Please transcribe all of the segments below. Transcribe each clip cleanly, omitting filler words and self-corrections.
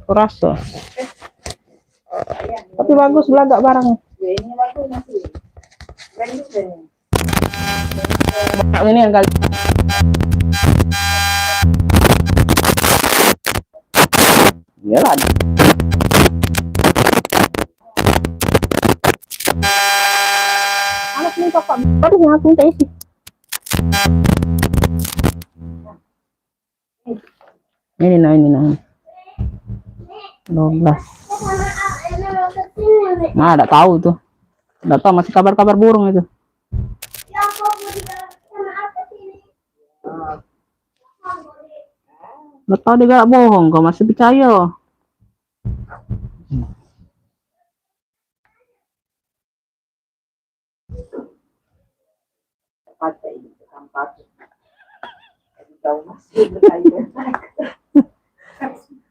Rasa. Tapi bagus belagak barang. Ini yang kali. Iyalah. Anak ini kakak baru yang aku minta isi. Ini nah. 12. Nah, enggak tahu tuh. Enggak tahu masih kabar-kabar burung itu. Enggak tahu dia gak bohong, kau masih percaya.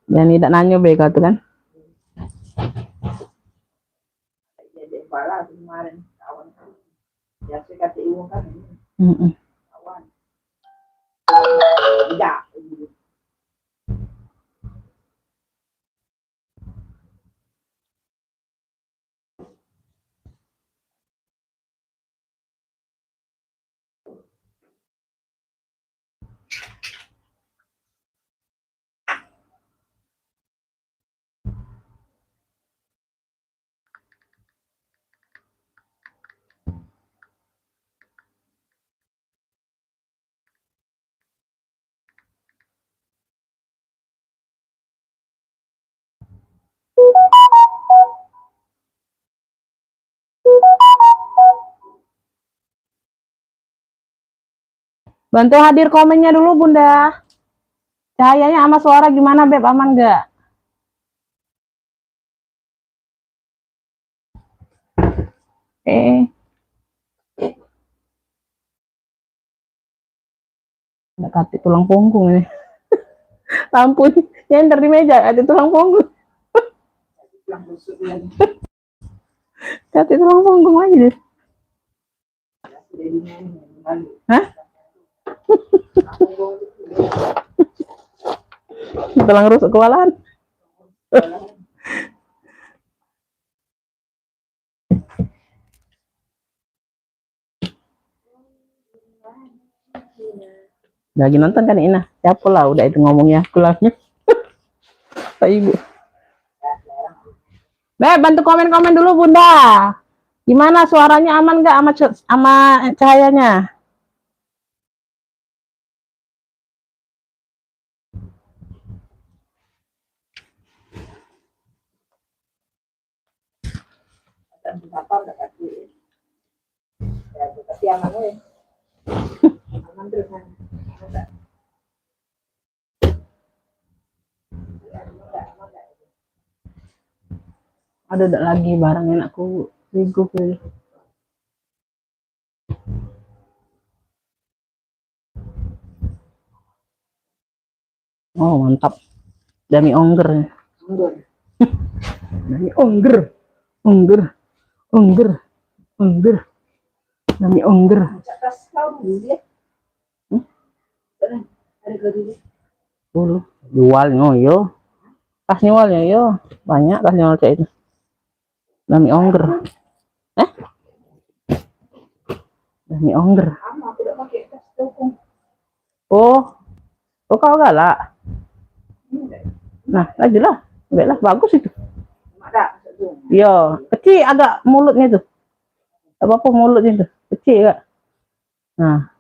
Dan tidak nanya baik tuh kan. Bantu hadir komennya dulu Bunda. Cahayanya sama suara gimana Beb, aman nggak? Nggak kati tulang punggung ini. Ampun, nyender di meja ada tulang punggung. Kati tulang punggung lagi deh. Hah? Tulang rusuk kewalahan. Lagi nonton kan Ina? Siapa lah udah itu ngomongnya aku lah. Pak Ibu. Beb, bantu komen-komen dulu Bunda. Gimana suaranya aman nggak sama cahayanya? Ada lagi barang yang aku rigu. Oh mantap, dami ongger. Dami ongger, dami ongger. Jualnya yo, kas nyualnya yo, banyak kas nyual kayak itu. Dami ongger, dami ongger. Oh kau galak. Nah, aja lah, enggak lah, bagus itu. Iya, kecil agak mulutnya tuh. Apa mulutnya tuh, kecil gak? Nah.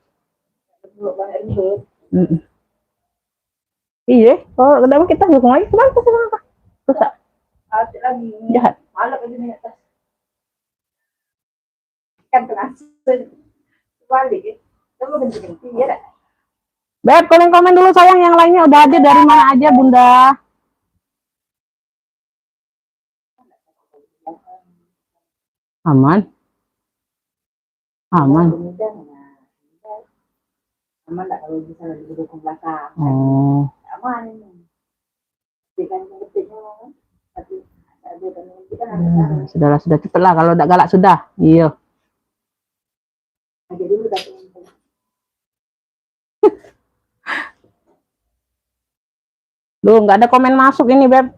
Iya, kalau kedama kita dukung lagi, kenapa? Rusak. Jahat. Beb, komen dulu sayang, yang lainnya udah hadir dari mana aja Bunda. Aman. Aman enggak kalau bisa duduk ke belakang. Oh. Aman ini. Sudah cepet lah kalau udah galak sudah. Iya. Duh, nggak ada komen masuk ini, Beb.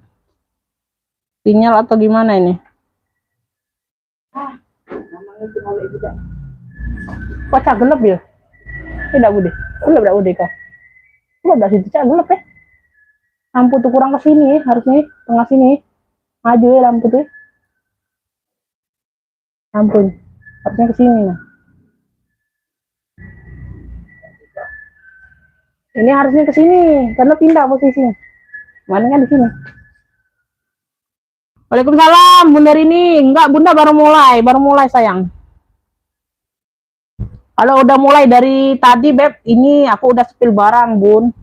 Sinyal atau gimana ini? Kok cak gelap ya? Tidak bude. Gelap bude kah? Gelap situ cak gelap ya. Lampu tuh kurang ke sini, harusnya tengah sini. Maju ya lampu tuh. Lampu. Harusnya ke sini nah. Ini harusnya ke sini karena pindah posisinya. Mana kan di sini. Waalaikumsalam, Bunda Rini. Enggak, Bunda baru mulai sayang. Kalau udah mulai dari tadi, Beb, ini aku udah spill barang, Bun.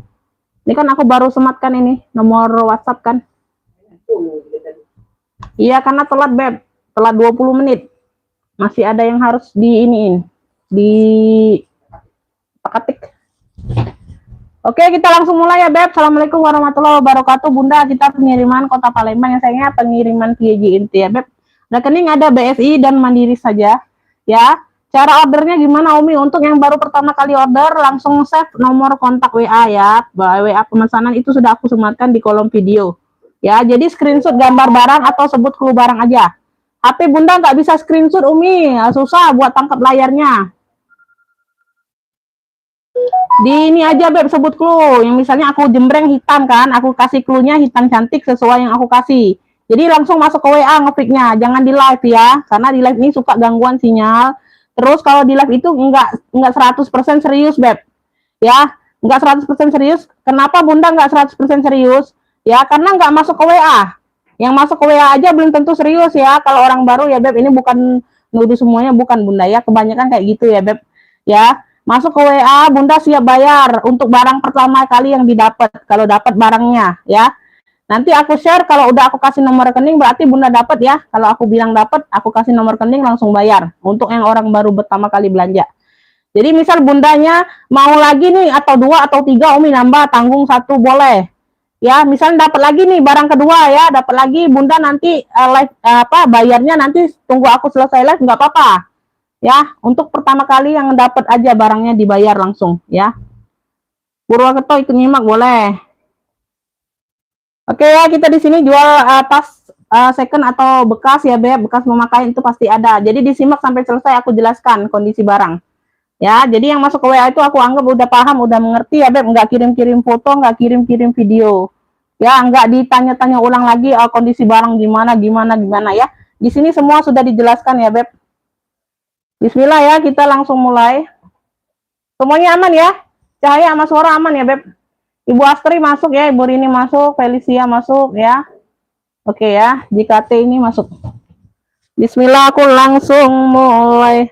Ini kan aku baru sematkan ini, nomor WhatsApp kan. Iya, karena telat, Beb. Telat 20 menit. Masih ada yang harus diiniin. Di ketik. Oke, kita langsung mulai ya, Beb. Assalamualaikum warahmatullahi wabarakatuh. Bunda, kita pengiriman Kota Palembang yang sayangnya pengiriman via GNT ya, Beb. Rekening ada BSI dan Mandiri saja, ya. Cara ordernya gimana, Umi? Untuk yang baru pertama kali order, langsung save nomor kontak WA ya. WA pemesanan itu sudah aku sematkan di kolom video. Ya, jadi screenshot gambar barang atau sebut clue barang aja. HP Bunda nggak bisa screenshot, Umi. Susah buat tangkap layarnya. Di ini aja, Beb, sebut clue. Yang misalnya aku jembreng hitam kan, aku kasih clue-nya hitam cantik sesuai yang aku kasih. Jadi langsung masuk ke WA ngefiknya, jangan di live ya, karena di live ini suka gangguan sinyal. Terus kalau di live itu enggak 100% serius, Beb. Ya, enggak 100% serius. Kenapa Bunda enggak 100% serius? Ya, karena enggak masuk ke WA. Yang masuk ke WA aja belum tentu serius ya. Kalau orang baru ya, Beb, ini bukan nuduh semuanya, bukan Bunda ya. Kebanyakan kayak gitu ya, Beb. Ya, masuk ke WA, Bunda siap bayar untuk barang pertama kali yang didapat. Kalau dapat barangnya, ya. Nanti aku share kalau udah aku kasih nomor rekening berarti Bunda dapat ya. Kalau aku bilang dapat, aku kasih nomor rekening langsung bayar untuk yang orang baru pertama kali belanja. Jadi misal Bundanya mau lagi nih atau 2 atau 3 Umi nambah, tanggung 1 boleh. Ya, misalnya dapat lagi nih barang kedua ya, dapat lagi Bunda nanti live bayarnya nanti tunggu aku selesai live nggak apa-apa. Ya, untuk pertama kali yang dapat aja barangnya dibayar langsung ya. Purwokerto ikut nyimak boleh. Oke ya, kita di sini jual tas second atau bekas ya, Beb. Bekas memakai itu pasti ada. Jadi disimak sampai selesai aku jelaskan kondisi barang. Ya, jadi yang masuk ke WA itu aku anggap udah paham, udah mengerti ya, Beb. Nggak kirim-kirim foto, nggak kirim-kirim video. Ya, nggak ditanya-tanya ulang lagi kondisi barang gimana ya. Di sini semua sudah dijelaskan ya, Beb. Bismillah ya, kita langsung mulai. Semuanya aman ya? Cahaya sama suara aman ya, Beb? Ibu Astri masuk ya, Ibu Rini masuk, Felicia masuk ya. Oke ya, JKT ini masuk. Bismillah, aku langsung mulai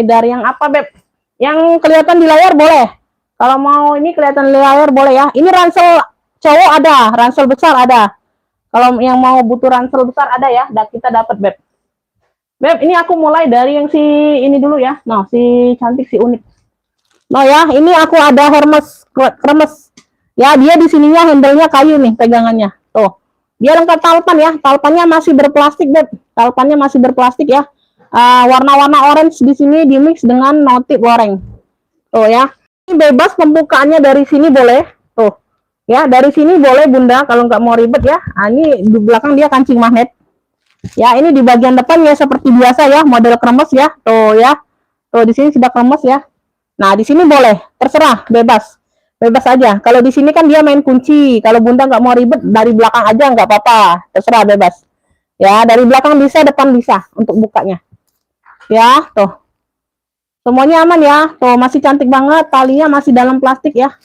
dari yang apa, Beb? Yang kelihatan di layar boleh. Kalau mau ini kelihatan di layar boleh ya. Ini ransel cowok ada, ransel besar ada. Kalau yang mau butuh ransel besar ada ya, kita dapat, Beb. Beb, ini aku mulai dari yang si ini dulu ya. Nah, si cantik, si unik. Nah ya, ini aku ada Hermes kremes. Ya, dia di sininya handle-nya kayu nih pegangannya. Tuh. Dia lengkap talpan ya. Talpannya masih berplastik, Beb. Talpannya masih berplastik ya. Warna-warna orange di sini di mix dengan motif goreng. Tuh ya. Ini bebas pembukaannya dari sini boleh. Tuh. Ya, dari sini boleh Bunda kalau nggak mau ribet ya. Ini di belakang dia kancing magnet. Ya, ini di bagian depan ya seperti biasa ya, model kremes ya. Tuh ya. Tuh di sini sudah kremes ya. Nah, di sini boleh, terserah, bebas. Bebas aja. Kalau di sini kan dia main kunci. Kalau Bunda nggak mau ribet, dari belakang aja nggak apa-apa. Terserah, bebas. Ya, dari belakang bisa, depan bisa untuk bukanya. Ya, tuh. Semuanya aman ya. Tuh, masih cantik banget. Talinya masih dalam plastik ya.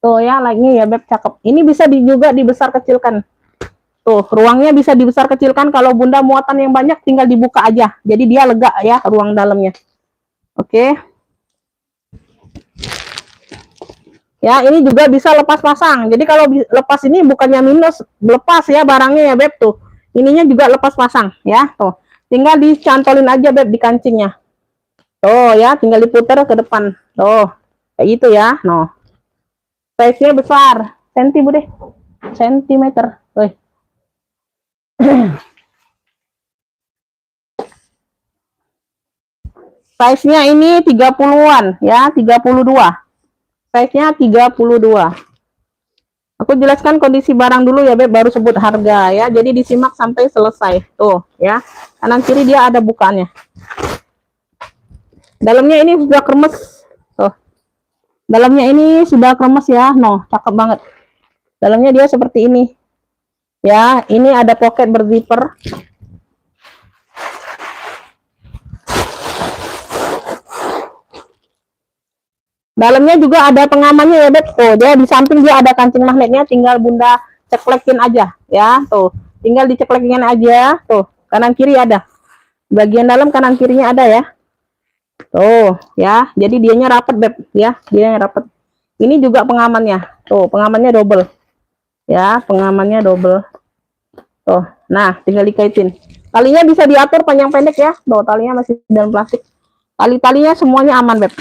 Tuh ya, like-nya ya, Beb, cakep. Ini bisa juga dibesar kecilkan. Tuh, ruangnya bisa dibesar kecilkan. Kalau Bunda muatan yang banyak, tinggal dibuka aja. Jadi dia lega ya, ruang dalamnya. Oke. Ya, ini juga bisa lepas pasang. Jadi kalau lepas ini bukannya minus, lepas ya barangnya ya, Beb tuh. Ininya juga lepas pasang ya, tuh. Tinggal dicantolin aja, Beb, di kancingnya. Tuh ya, tinggal diputar ke depan. Tuh. Kayak gitu ya. No. Size-nya besar. Senti, Bu deh. Sentimeter. Tuh. Size-nya ini 30-an ya, 32. Size-nya 32. Aku jelaskan kondisi barang dulu ya Beb, baru sebut harga ya. Jadi disimak sampai selesai. Tuh ya. Kanan kiri dia ada bukaannya. Dalamnya ini sudah kremes. Tuh. Dalamnya ini sudah kremes ya. No, cakep banget. Dalamnya dia seperti ini. Ya, ini ada pocket berzipper. Dalamnya juga ada pengamannya ya Beb. Tuh, dia di samping dia ada kancing magnetnya, tinggal Bunda ceklekin aja ya. Tuh, tinggal diceklekin aja. Tuh, kanan kiri ada. Bagian dalam kanan kirinya ada ya. Tuh, ya. Jadi dianya rapet Beb ya, dianya rapet. Ini juga pengamannya. Tuh, pengamannya double. Ya, pengamannya double. Tuh. Nah, tinggal dikaitin. Talinya bisa diatur panjang pendek ya. Tuh, talinya masih dalam plastik. Tali-talinya semuanya aman Beb.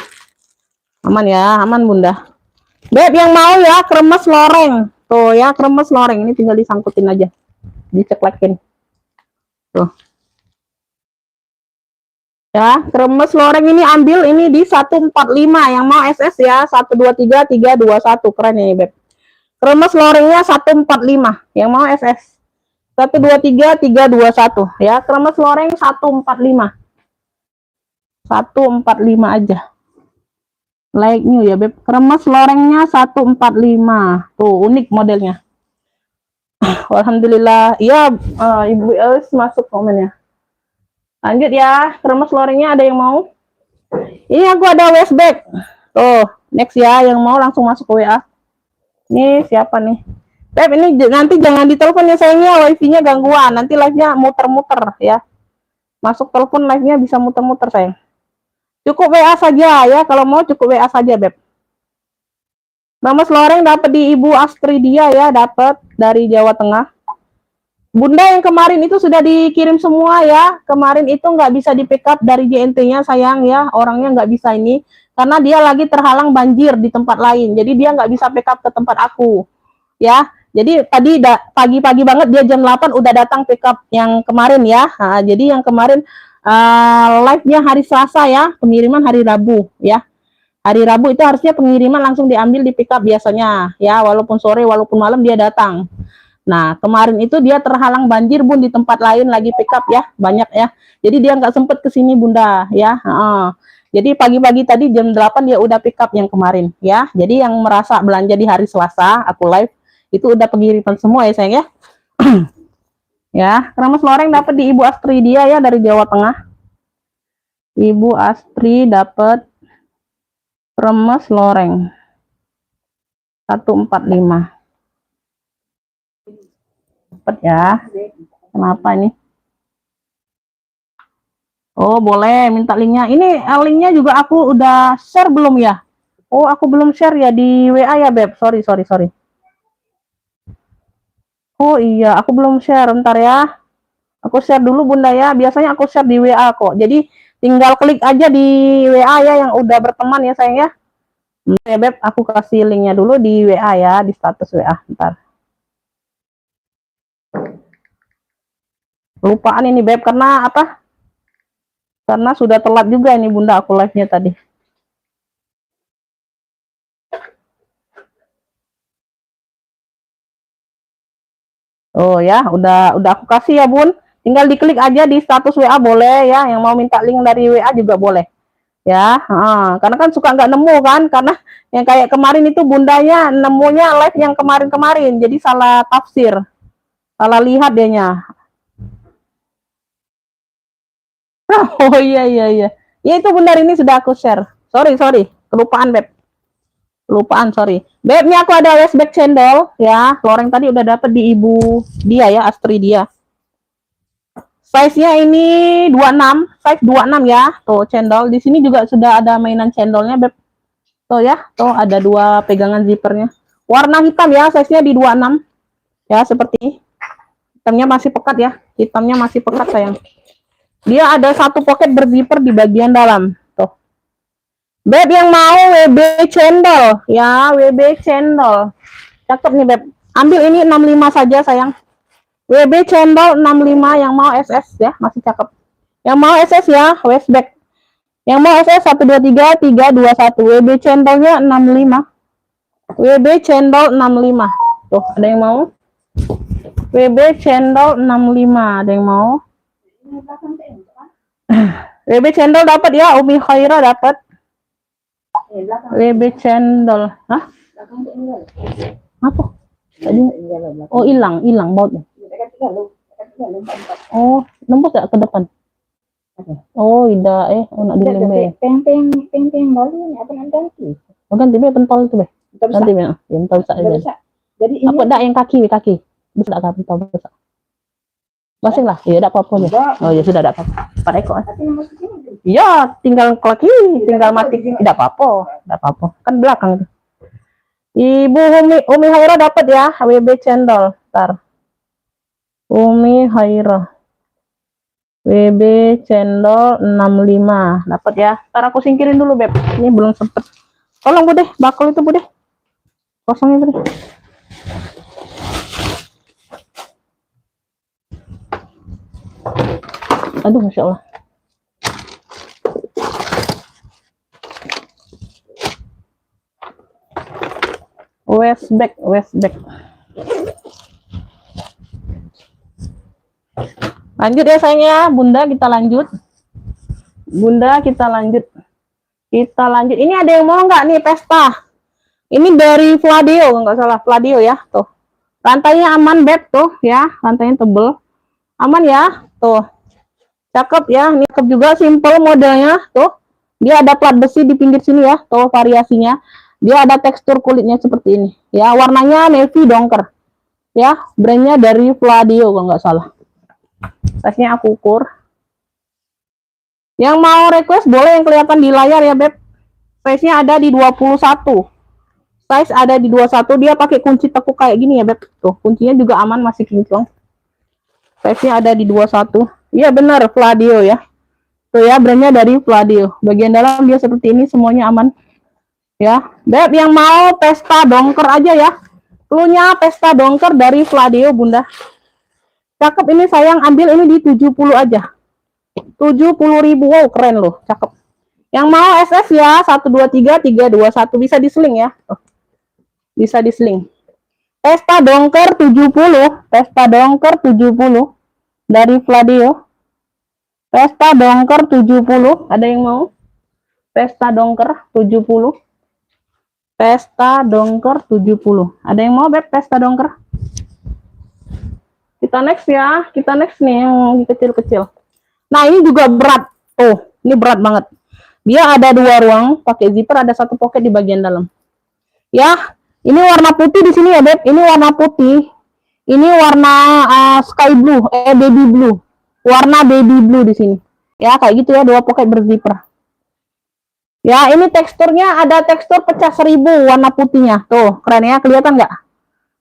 Aman ya, aman Bunda. Beb yang mau ya kremes loreng. Tuh ya, kremes loreng. Ini tinggal disangkutin aja. Diceklekin. Tuh. Ya, kremes loreng ini ambil ini di 145. Yang mau SS ya, 123 321. Keren ini Beb. Kremes lorengnya 145. Yang mau SS. 123 321 ya. Kremes loreng 145. 145 aja. Like new ya Beb. Kremes lorengnya 145. Tuh unik modelnya. Alhamdulillah. Iya, Ibu Els masuk komennya. Lanjut ya. Kremes lorengnya ada yang mau? Ini aku ada westback. Tuh, next ya, yang mau langsung masuk ke WA. Ini siapa nih? Beb, ini nanti jangan ditelepon ya sayangnya, wifi-nya gangguan. Nanti live-nya muter-muter ya. Masuk telepon live-nya bisa muter-muter sayang. Cukup WA saja ya, kalau mau cukup WA saja Beb. Kremes loreng dapat di Ibu Astridia ya, dapat dari Jawa Tengah. Bunda yang kemarin itu sudah dikirim semua ya. Kemarin itu nggak bisa di pick up dari JNT-nya sayang ya, orangnya nggak bisa ini karena dia lagi terhalang banjir di tempat lain. Jadi dia nggak bisa pick up ke tempat aku ya. Jadi tadi pagi-pagi banget dia jam 8 udah datang pick up yang kemarin ya. Nah, jadi yang kemarin live-nya hari Selasa ya, pengiriman hari Rabu ya. Hari Rabu itu harusnya pengiriman langsung diambil di pick up biasanya ya, walaupun sore walaupun malam dia datang. Nah, kemarin itu dia terhalang banjir Bun di tempat lain lagi pick up ya, banyak ya. Jadi dia nggak sempet kesini Bunda ya. Jadi pagi-pagi tadi jam 8 dia udah pick up yang kemarin ya. Jadi yang merasa belanja di hari Selasa aku live itu udah pengiriman semua ya sayang ya. Ya, kremes loreng dapat di Ibu Astri dia ya dari Jawa Tengah. Ibu Astri dapat kremes loreng 145. Cepet ya. Kenapa ini? Oh, boleh minta linknya. Ini linknya juga aku udah share belum ya? Oh, aku belum share ya di WA ya, Beb. Sorry. Oh iya, aku belum share. Bentar ya. Aku share dulu Bunda ya. Biasanya aku share di WA kok. Jadi tinggal klik aja di WA ya yang udah berteman ya sayang ya. Bentar ya, Beb. Aku kasih linknya dulu di WA ya, di status WA. Bentar. Lupaan ini Beb, karena apa? Karena sudah telat juga ini Bunda aku live-nya tadi. Oh ya, udah aku kasih ya Bun. Tinggal diklik aja di status WA boleh ya. Yang mau minta link dari WA juga boleh. Ya, karena kan suka nggak nemu kan, karena yang kayak kemarin itu Bundanya nemunya live yang kemarin-kemarin, jadi salah tafsir, salah lihat dianya. Oh iya, ya itu Bundar ini sudah aku share. Sorry, kelupaan Beb, kelupaan sorry. Beb, ini aku ada westback cendol ya, loreng tadi udah dapet di Ibu dia ya, Astri dia. Size-nya ini 26, size 26 ya. Tuh cendol. Di sini juga sudah ada mainan cendolnya, Beb. Tuh ya, tuh ada dua pegangan zippernya. Warna hitam ya, size-nya di 26. Ya, seperti ini. Hitamnya masih pekat ya. Hitamnya masih pekat sayang. Dia ada satu pocket berzipper di bagian dalam. Tuh. Beb yang mau WB cendol ya, WB cendol. Cakep nih, Beb. Ambil ini 65 saja sayang. WB cendol 65 yang mau SS ya, masih cakep. Yang mau SS ya, westback. Yang mau SS 123 321. WB cendolnya 65. WB cendol 65. Tuh, ada yang mau? WB cendol 65, ada yang mau? WB cendol dapat ya, Umi Khaira dapat. WB cendol. Hah? Apa? Tadi oh hilang bautnya. Oh, nembus gak ke depan? Oh, tidak nak dilembe. Peng baru apa nanti? Oh, ganti be pentol itu be. Ganti be. Ya pentol sak aja. Jadi ini apa dak yang kaki bisa dak pentol besar. Masih lah, ya tidak apa-apa ya. Oh ya sudah tidak apa-apa. 4 ekor. Iya, tinggal kaki, tinggal mati. Tidak apa-apa, tidak apa-apa. Kan belakang itu. Ibu Umi Haira dapat ya, WB cendol. Ntar. Umi Haira. WB cendol 65 dapat ya. Ntar aku singkirin dulu beb. Ini belum sempet. Tolong Bude, bakul itu Bude. Kosongnya Bude. Aduh, masya Allah. Westback. Lanjut ya sayangnya, Bunda kita lanjut. Kita lanjut. Ini ada yang mau nggak nih pesta? Ini dari Vladio, nggak salah Vladio ya, tuh. Rantainya aman beb tuh ya, rantainya tebel, aman ya, tuh. Cakep ya, ini cakep juga, simple modelnya tuh. Dia ada plat besi di pinggir sini ya, tuh variasinya. Dia ada tekstur kulitnya seperti ini. Ya, warnanya navy dongker. Ya, brandnya dari Vladio kalau nggak salah. Size-nya aku ukur. Yang mau request boleh yang kelihatan di layar ya, Beb. Size-nya ada di 21. Size ada di 21. Dia pakai kunci tekuk kayak gini ya, Beb. Tuh, kuncinya juga aman, masih kinclong. Size-nya ada di 21. Iya benar, Vladio ya. Tuh ya, brandnya dari Vladio. Bagian dalam dia seperti ini, semuanya aman. Ya, Beb yang mau pesta dongker aja ya. Cluenya pesta dongker dari Vladio, Bunda. Cakep ini sayang, ambil ini di 70 aja. 70.000. Wow, keren loh, cakep. Yang mau SS ya, 123 321 bisa diseling ya. Oh, bisa diseling. Pesta dongker 70, pesta dongker 70 dari Vladio. Pesta dongker 70, ada yang mau? Pesta dongker 70. Pesta dongker 70. Ada yang mau Beb pesta dongker? Kita next ya, kita next nih yang kecil-kecil. Nah ini juga berat, oh ini berat banget. Dia ada 2 ruang, pakai zipper, ada 1 pocket di bagian dalam. Ya, ini warna putih di sini ya Beb, ini warna putih. Ini warna sky blue, baby blue. Warna baby blue di sini. Ya kayak gitu ya, 2 pocket berzipper. Ya ini teksturnya ada tekstur pecah 1000 warna putihnya, tuh keren ya, kelihatan nggak?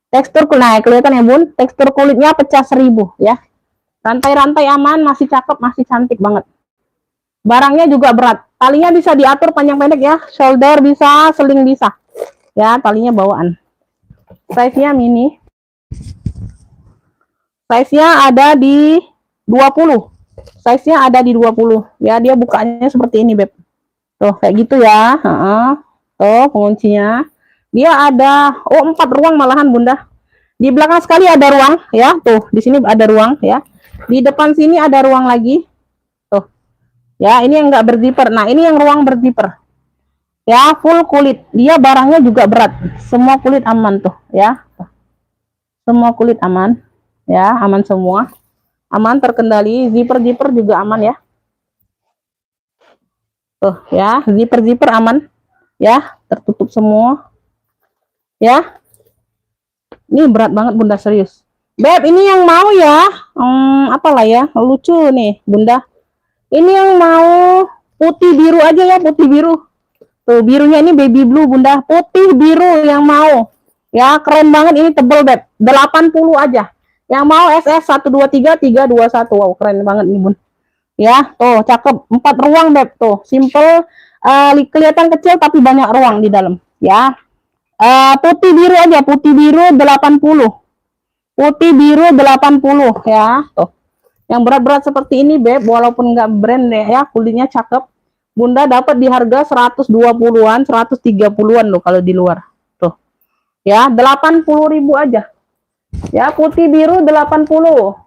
Tekstur nah kelihatan ya Bun, tekstur kulitnya pecah 1000 ya. Rantai-rantai aman, masih cakep, masih cantik banget. Barangnya juga berat. Talinya bisa diatur panjang pendek ya, shoulder bisa, seling bisa. Ya, talinya bawaan. Size-nya mini. Size-nya ada di 20. Size-nya ada di 20. Ya, dia bukanya seperti ini, Beb. Tuh, kayak gitu ya. Tuh, penguncinya. Dia ada 4 ruang malahan, Bunda. Di belakang sekali ada ruang ya, tuh. Di sini ada ruang ya. Di depan sini ada ruang lagi. Tuh. Ya, ini yang enggak berzipper. Nah, ini yang ruang berzipper. Ya, full kulit. Dia barangnya juga berat. Semua kulit aman tuh, ya. Semua kulit aman. Ya, aman semua. Aman, terkendali. Zipper-zipper juga aman ya. Tuh, ya. Zipper-zipper aman. Ya, tertutup semua. Ya. Ini berat banget Bunda, serius. Beb, ini yang mau ya. Apalah ya, lucu nih Bunda. Ini yang mau putih biru aja ya, putih biru. Tuh, birunya ini baby blue Bunda. Putih biru yang mau. Ya, keren banget ini, tebel Beb. 80 aja. Yang mau SS 123 321. Wow, keren banget nih Bun. Ya, tuh cakep. 4 ruang Beb tuh. Simple, kelihatan kecil tapi banyak ruang di dalam. Ya. Putih biru aja, putih biru 80. Putih biru 80 ya. Tuh. Yang berat-berat seperti ini Beb, walaupun nggak brand deh ya, kulitnya cakep. Bunda dapat di harga 120-an, 130-an loh kalau di luar. Tuh. Ya, 80.000 aja. Ya, putih biru 80.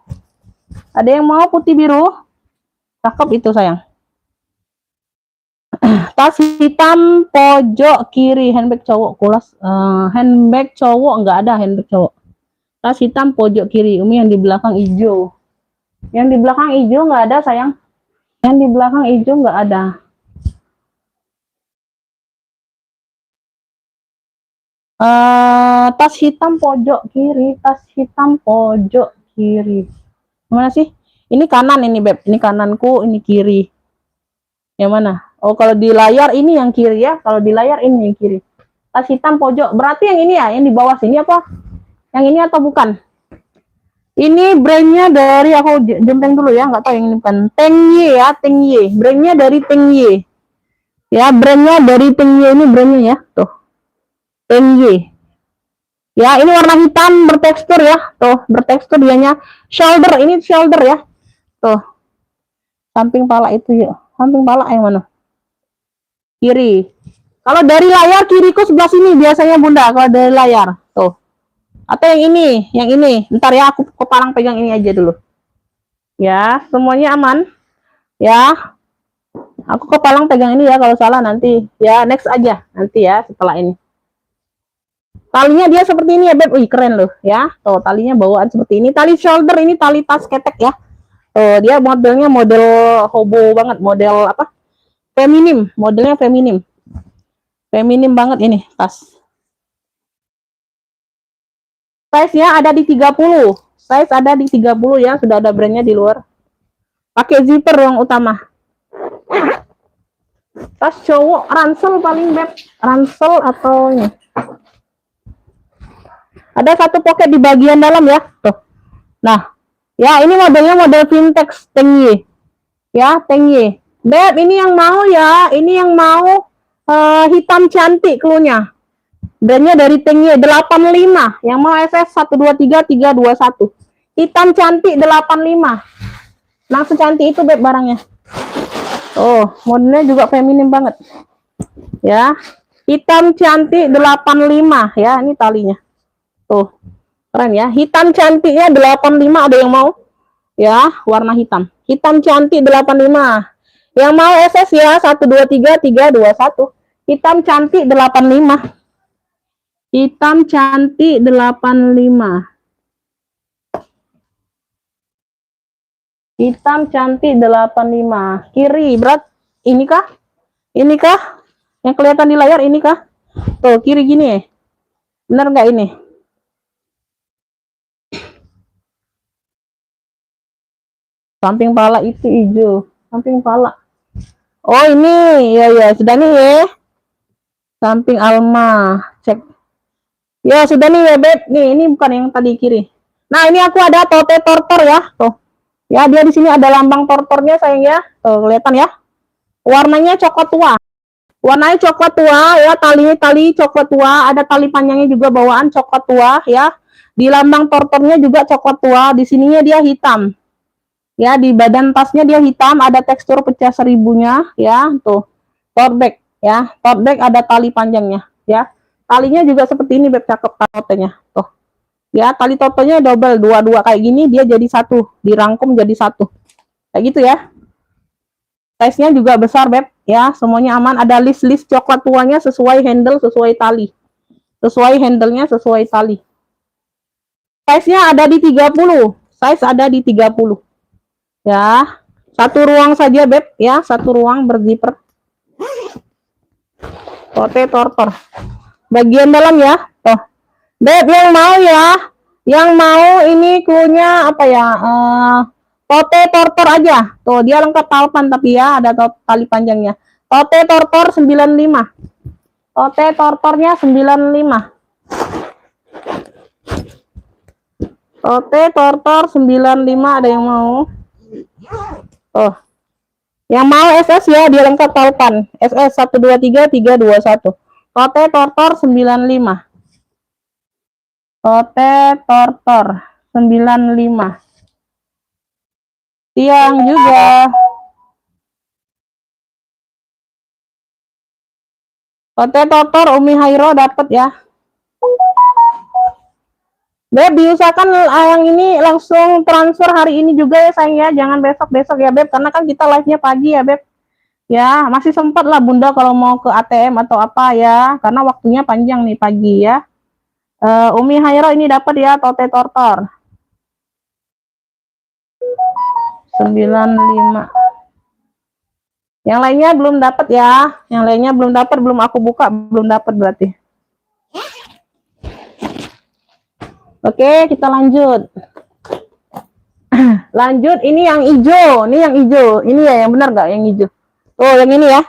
Ada yang mau putih biru? Cakep itu sayang. Tas hitam pojok kiri, handbag cowok kulas. Handbag cowok nggak ada, handbag cowok. Tas hitam pojok kiri, Umi yang di belakang hijau. Yang di belakang hijau nggak ada sayang. Yang di belakang hijau nggak ada. Tas hitam pojok kiri, tas hitam pojok kiri. Mana sih? Ini kanan ini beb, ini kananku, ini kiri. Yang mana? Oh, kalau di layar ini yang kiri ya, kalau di layar ini yang kiri. Tas hitam pojok, berarti yang ini ya, yang di bawah sini apa? Yang ini atau bukan? Ini brandnya dari, aku jempeng dulu ya, nggak tahu yang ini bukan. Tengye ya, Tengye. Brandnya dari Tengye. Ya, brandnya dari Tengye, ini brandnya ya, tuh. Tengye. Ya, ini warna hitam bertekstur ya, tuh, bertekstur dianya. Shoulder, ini shoulder ya, tuh. Samping pala itu ya, samping pala yang mana? Kiri. Kalau dari layar kiriku sebelah sini biasanya bunda, kalau dari layar, tuh. Atau yang ini. Ntar ya, aku kepalang pegang ini aja dulu. Ya, semuanya aman. Ya, aku kepalang pegang ini ya, kalau salah nanti. Ya, next aja nanti ya setelah ini. Talinya dia seperti ini ya beb, wih keren loh ya. Tuh talinya bawaan seperti ini. Tali shoulder, ini tali tas ketek ya. Tuh dia modelnya model hobo banget, model apa? Feminim, modelnya feminim. Feminim banget ini tas. Size-nya ada di 30. Size ada di 30 ya, sudah ada brandnya di luar. Pakai zipper yang utama. Tas cowok ransel paling beb, ransel atau ini. Ada satu pocket di bagian dalam ya, tuh. Nah, ya ini modelnya model vintage Tengye. Ya, Tengye. Beb, ini yang mau ya, ini yang mau hitam cantik cluenya. Brandnya dari Tengye 85. Yang mau SS 123 321. Hitam cantik 85. Langsung cantik itu beb barangnya. Oh, modelnya juga feminim banget. Ya. Hitam cantik 85 ya, ini talinya. Tuh. Keren ya. Hitam cantiknya 85, ada yang mau? Ya, warna hitam. Hitam cantik 85. Yang mau SS ya 123 321. Hitam cantik 85. Hitam cantik 85. Hitam cantik 85. Kiri, berat. Ini kah? Ini kah? Yang kelihatan di layar ini kah? Tuh, kiri gini ya. Benar nggak ini? Samping pala itu hijau. Samping pala. Oh, ini. Ya, sudah nih ya. Samping Alma. Cek. Ya, sudah nih ya, Beb. Nih, ini bukan yang tadi kiri. Nah, ini aku ada tote tortor ya. Tuh. Ya, dia di sini ada lambang tortornya sayang ya. Tuh, kelihatan ya. Warnanya coklat tua. Warnanya coklat tua ya, tali coklat tua, ada tali panjangnya juga bawaan coklat tua ya. Di lambang tortornya juga coklat tua, di sininya dia hitam. Ya, di badan tasnya dia hitam, ada tekstur pecah seribunya ya, tuh. Tote bag ya, tote bag ada tali panjangnya ya. Talinya juga seperti ini beb, cakep totenya. Tuh. Ya, tali totonya double, dua-dua kayak gini dia jadi satu, dirangkum jadi satu. Kayak gitu ya. Size-nya juga besar beb ya, semuanya aman. Ada list coklat tuanya sesuai handle, sesuai tali. Sesuai handle-nya, sesuai tali. Size-nya ada di 30. Size ada di 30. Ya, satu ruang saja beb ya, satu ruang berzipper. Tote tortor. Bagian dalam ya. Tuh. Beb yang mau ya. Yang mau ini cluenya apa ya? Tote tortor aja. Tuh, dia lengkap talpan tapi ya ada tali panjangnya. Tote tortor 95. Tote tortornya 95. Tote tortor 95, ada yang mau? Oh. Yang mau SS ya, dia lengkap talpan. SS 123 321. Tote tortor 95. Tote tortor 95. Tiang juga. Tote tortor Umi Hairo dapat ya. Beb, diusahakan yang ini langsung transfer hari ini juga ya sayang ya, jangan besok-besok ya Beb, karena kan kita live-nya pagi ya Beb. Ya, masih sempat lah Bunda kalau mau ke ATM atau apa ya, karena waktunya panjang nih pagi ya. Umi Hairo ini dapat ya, tote tortor. 95. Yang lainnya belum dapat ya, yang lainnya belum dapat, belum aku buka, belum dapat berarti. Oke, kita lanjut. Lanjut, ini yang hijau, ini yang hijau, ini ya yang benar nggak yang hijau? Oh, yang ini ya.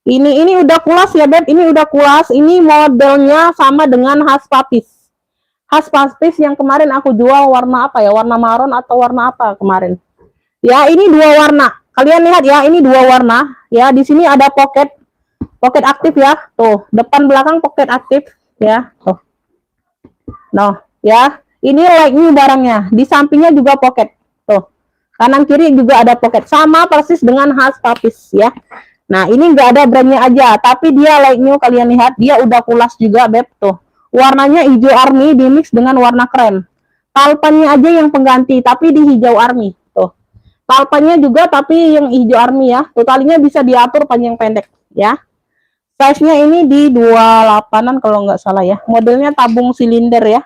Ini udah kulas ya Beb, ini udah kulas. Ini modelnya sama dengan khas papis. Khas papis yang kemarin aku jual warna apa ya? Warna marun atau warna apa kemarin? Ya, ini dua warna. Kalian lihat ya, ini dua warna. Ya, di sini ada pocket aktif ya. Tuh, depan belakang pocket aktif ya. Tuh. Nah, ya. Ini like new barangnya. Di sampingnya juga pocket. Tuh. Kanan kiri juga ada pocket. Sama persis dengan khas papis ya. Nah, ini nggak ada brandnya aja, tapi dia like new, kalian lihat, dia udah kulas juga Beb tuh. Warnanya hijau army dimix dengan warna krem. Palpannya aja yang pengganti, tapi di hijau army tuh. Palpannya juga tapi yang hijau army ya. Tuh talinya bisa diatur panjang pendek ya. Size-nya ini di 28-an kalau nggak salah ya. Modelnya tabung silinder ya.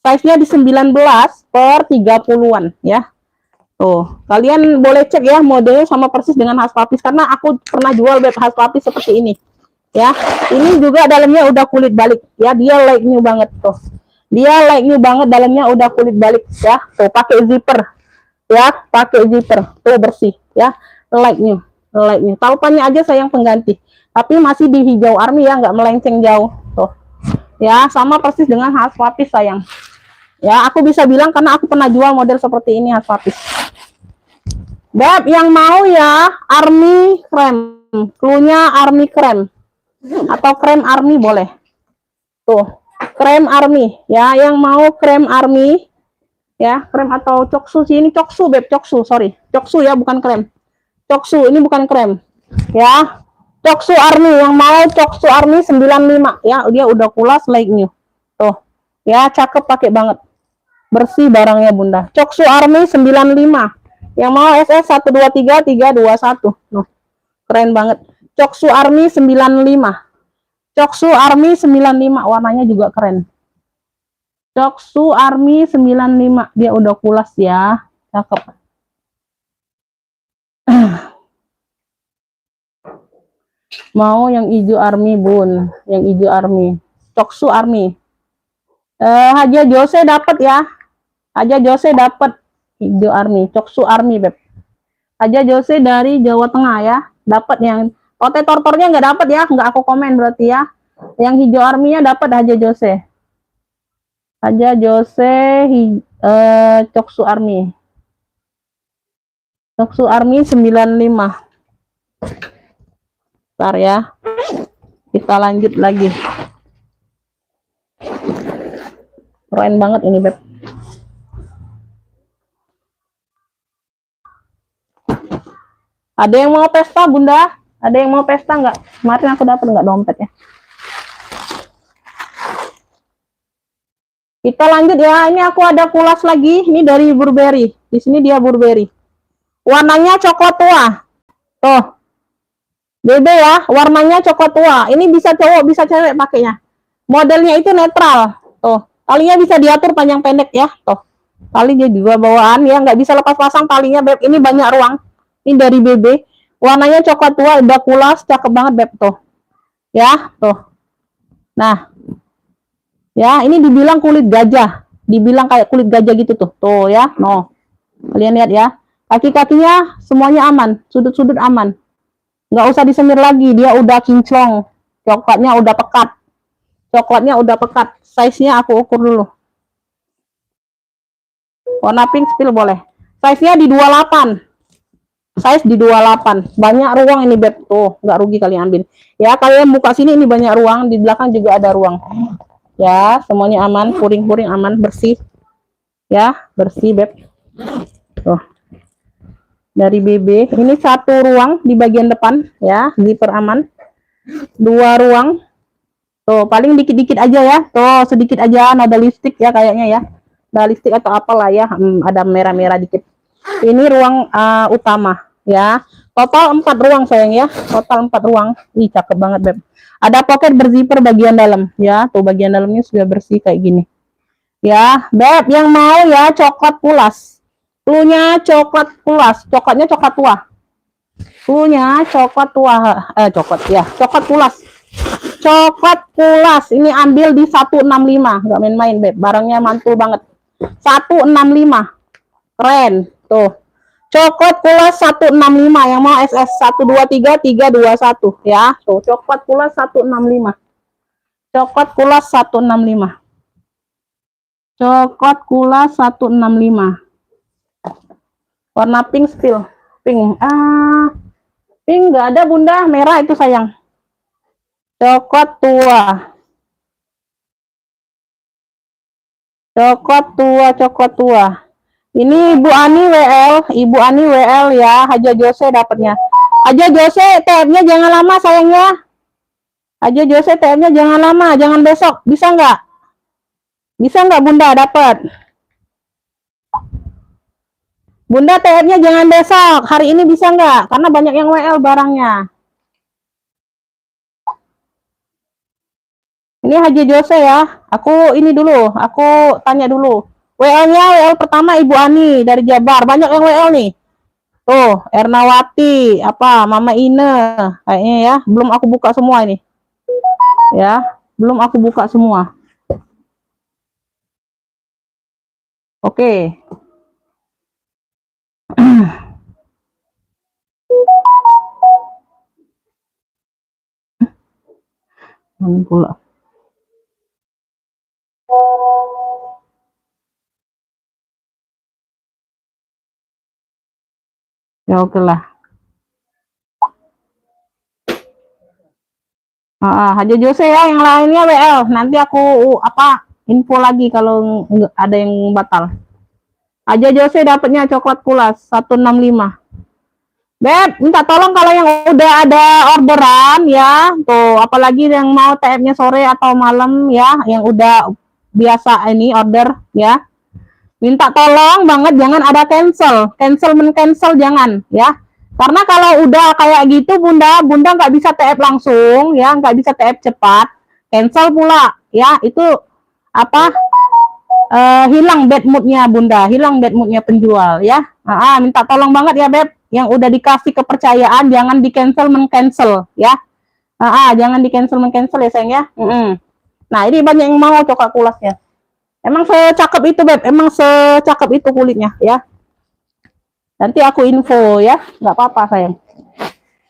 Size-nya di 19 per 30-an ya. Tuh, kalian boleh cek ya modelnya sama persis dengan khas papis karena aku pernah jual Beb khas papis seperti ini. Ya. Ini juga dalamnya udah kulit balik ya, dia like new banget tuh. Dia like new banget, dalamnya udah kulit balik ya. Tuh, pakai zipper. Ya, pakai zipper. Tuh bersih ya. Like new. Like new. Taupannya aja sayang pengganti. Tapi masih di hijau army ya, nggak melenceng jauh. Tuh. Ya, sama persis dengan khas papis sayang. Ya, aku bisa bilang karena aku pernah jual model seperti ini khas papis. Beb, yang mau ya army krem, cluenya army krem atau krem army boleh. Tuh, krem army ya, yang mau krem army ya, krem atau coksu sih, ini coksu Beb, coksu, sorry, coksu ya, bukan krem. Coksu, ini bukan krem ya. Coksu army, yang mau coksu army 95 ya, dia udah kulas like new. Tuh, ya cakep, pakai banget. Bersih barangnya Bunda. Coksu army 95. Yang mau SS 123 321. Nuh, keren banget. Coksu army 95. Coksu army 95, warnanya juga keren. Coksu army 95, dia udah kulas ya. Cakep. Mau yang hijau army Bun, yang hijau army. Coksu army. Haja Jose dapat ya. Haja Jose dapat hijau army, coksu army Beb. Haja Jose dari Jawa Tengah ya. Dapat yang tote tortornya nggak dapat ya, nggak aku komen berarti ya. Yang hijau army-nya dapat Haja Jose. Haja Jose coksu army. Coksu army 95. Bentar ya. Kita lanjut lagi. Keren banget ini Beb. Ada yang mau pesta Bunda? Ada yang mau pesta nggak? Kemarin aku dapat nggak dompet ya. Kita lanjut ya. Ini aku ada kulas lagi. Ini dari Burberry. Di sini dia Burberry. Warnanya coklat tua. Tuh. Beda ya. Warnanya coklat tua. Ini bisa cowok, bisa cewek pakainya. Modelnya itu netral. Tuh. Talinya bisa diatur panjang pendek ya. Tuh. Tali dia juga bawaan ya. Nggak bisa lepas pasang talinya Beb. Ini banyak ruang. Ini dari BB, warnanya coklat tua, udah kulas, cakep banget Beb tuh. Ya, tuh. Nah. Ya, ini dibilang kulit gajah. Dibilang kayak kulit gajah gitu tuh. Tuh ya, no. Kalian lihat ya. Kaki-kakinya semuanya aman, sudut-sudut aman. Nggak usah disemir lagi, dia udah kinclong. Coklatnya udah pekat. Coklatnya udah pekat. Size-nya aku ukur dulu. Warna pink spill boleh. Size-nya di 28. Size di 28. Banyak ruang ini Beb. Tuh, nggak rugi kalian ambil. Ya, kalian buka sini ini banyak ruang, di belakang juga ada ruang. Ya, semuanya aman, puring-puring aman, bersih. Ya, bersih Beb. Tuh. Dari BB, ini satu ruang di bagian depan ya, zipper aman. Dua ruang. Tuh, paling dikit-dikit aja ya. Tuh, sedikit aja, nada lipstick ya kayaknya ya. balistik atau apalah ya, ada merah-merah dikit. Ini ruang utama ya. Total 4 ruang sayang ya. Total 4 ruang. Ih, cakep banget, Beb. Ada pocket berzipper bagian dalam ya. Tuh bagian dalamnya sudah bersih kayak gini. Ya, Beb, yang mau ya coklat pulas. Cluenya coklat pulas, coklatnya coklat tua. Cluenya coklat tua, coklat ya, coklat pulas. Coklat pulas ini ambil di 165, nggak main-main, Beb. Barangnya mantul banget. 165. Keren. Tuh. Coklat pulas 165 yang mau SS 123 321 ya. Tuh, coklat pulas 165. Coklat pulas 165. Coklat pulas 165. Warna pink spill. Pink. Pink nggak ada, Bunda. Merah itu sayang. Coklat tua. Coklat tua, coklat tua. Ini Ibu Ani WL, Ibu Ani WL ya, Haja Jose dapatnya. Haja Jose, TM-nya jangan lama sayangnya. Haja Jose, TM-nya jangan lama, jangan besok. Bisa nggak? Bisa nggak Bunda dapat? Bunda TM-nya jangan besok, hari ini bisa nggak? Karena banyak yang WL barangnya. Ini Haji Jose ya. Aku ini dulu, aku tanya dulu. WL-nya WL pertama Ibu Ani dari Jabar. Banyak yang WL nih. Tuh, Ernawati, apa Mama Ine kayaknya ya. Belum aku buka semua ini. Ya, belum aku buka semua. Oke. Pula. Ya oke lah. Haji Jose ya, yang lainnya WL. Nanti aku info lagi kalau ada yang batal. Haji Jose dapatnya coklat pulas 165. Beb, minta tolong kalau yang udah ada orderan ya, tuh apalagi yang mau TF-nya sore atau malam ya, yang udah biasa ini order ya. Minta tolong banget jangan ada cancel jangan ya. Karena kalau udah kayak gitu Bunda nggak bisa TF langsung ya, nggak bisa TF cepat, cancel pula ya. Itu hilang bad moodnya Bunda, hilang bad moodnya penjual ya. Minta tolong banget ya Beb, yang udah dikasih kepercayaan jangan di cancel ya. Jangan di cancel ya sayang ya. Nah ini banyak yang mau coklat pulasnya. Emang secakep itu Beb, emang secakep itu kulitnya ya. Nanti aku info ya, nggak apa-apa sayang.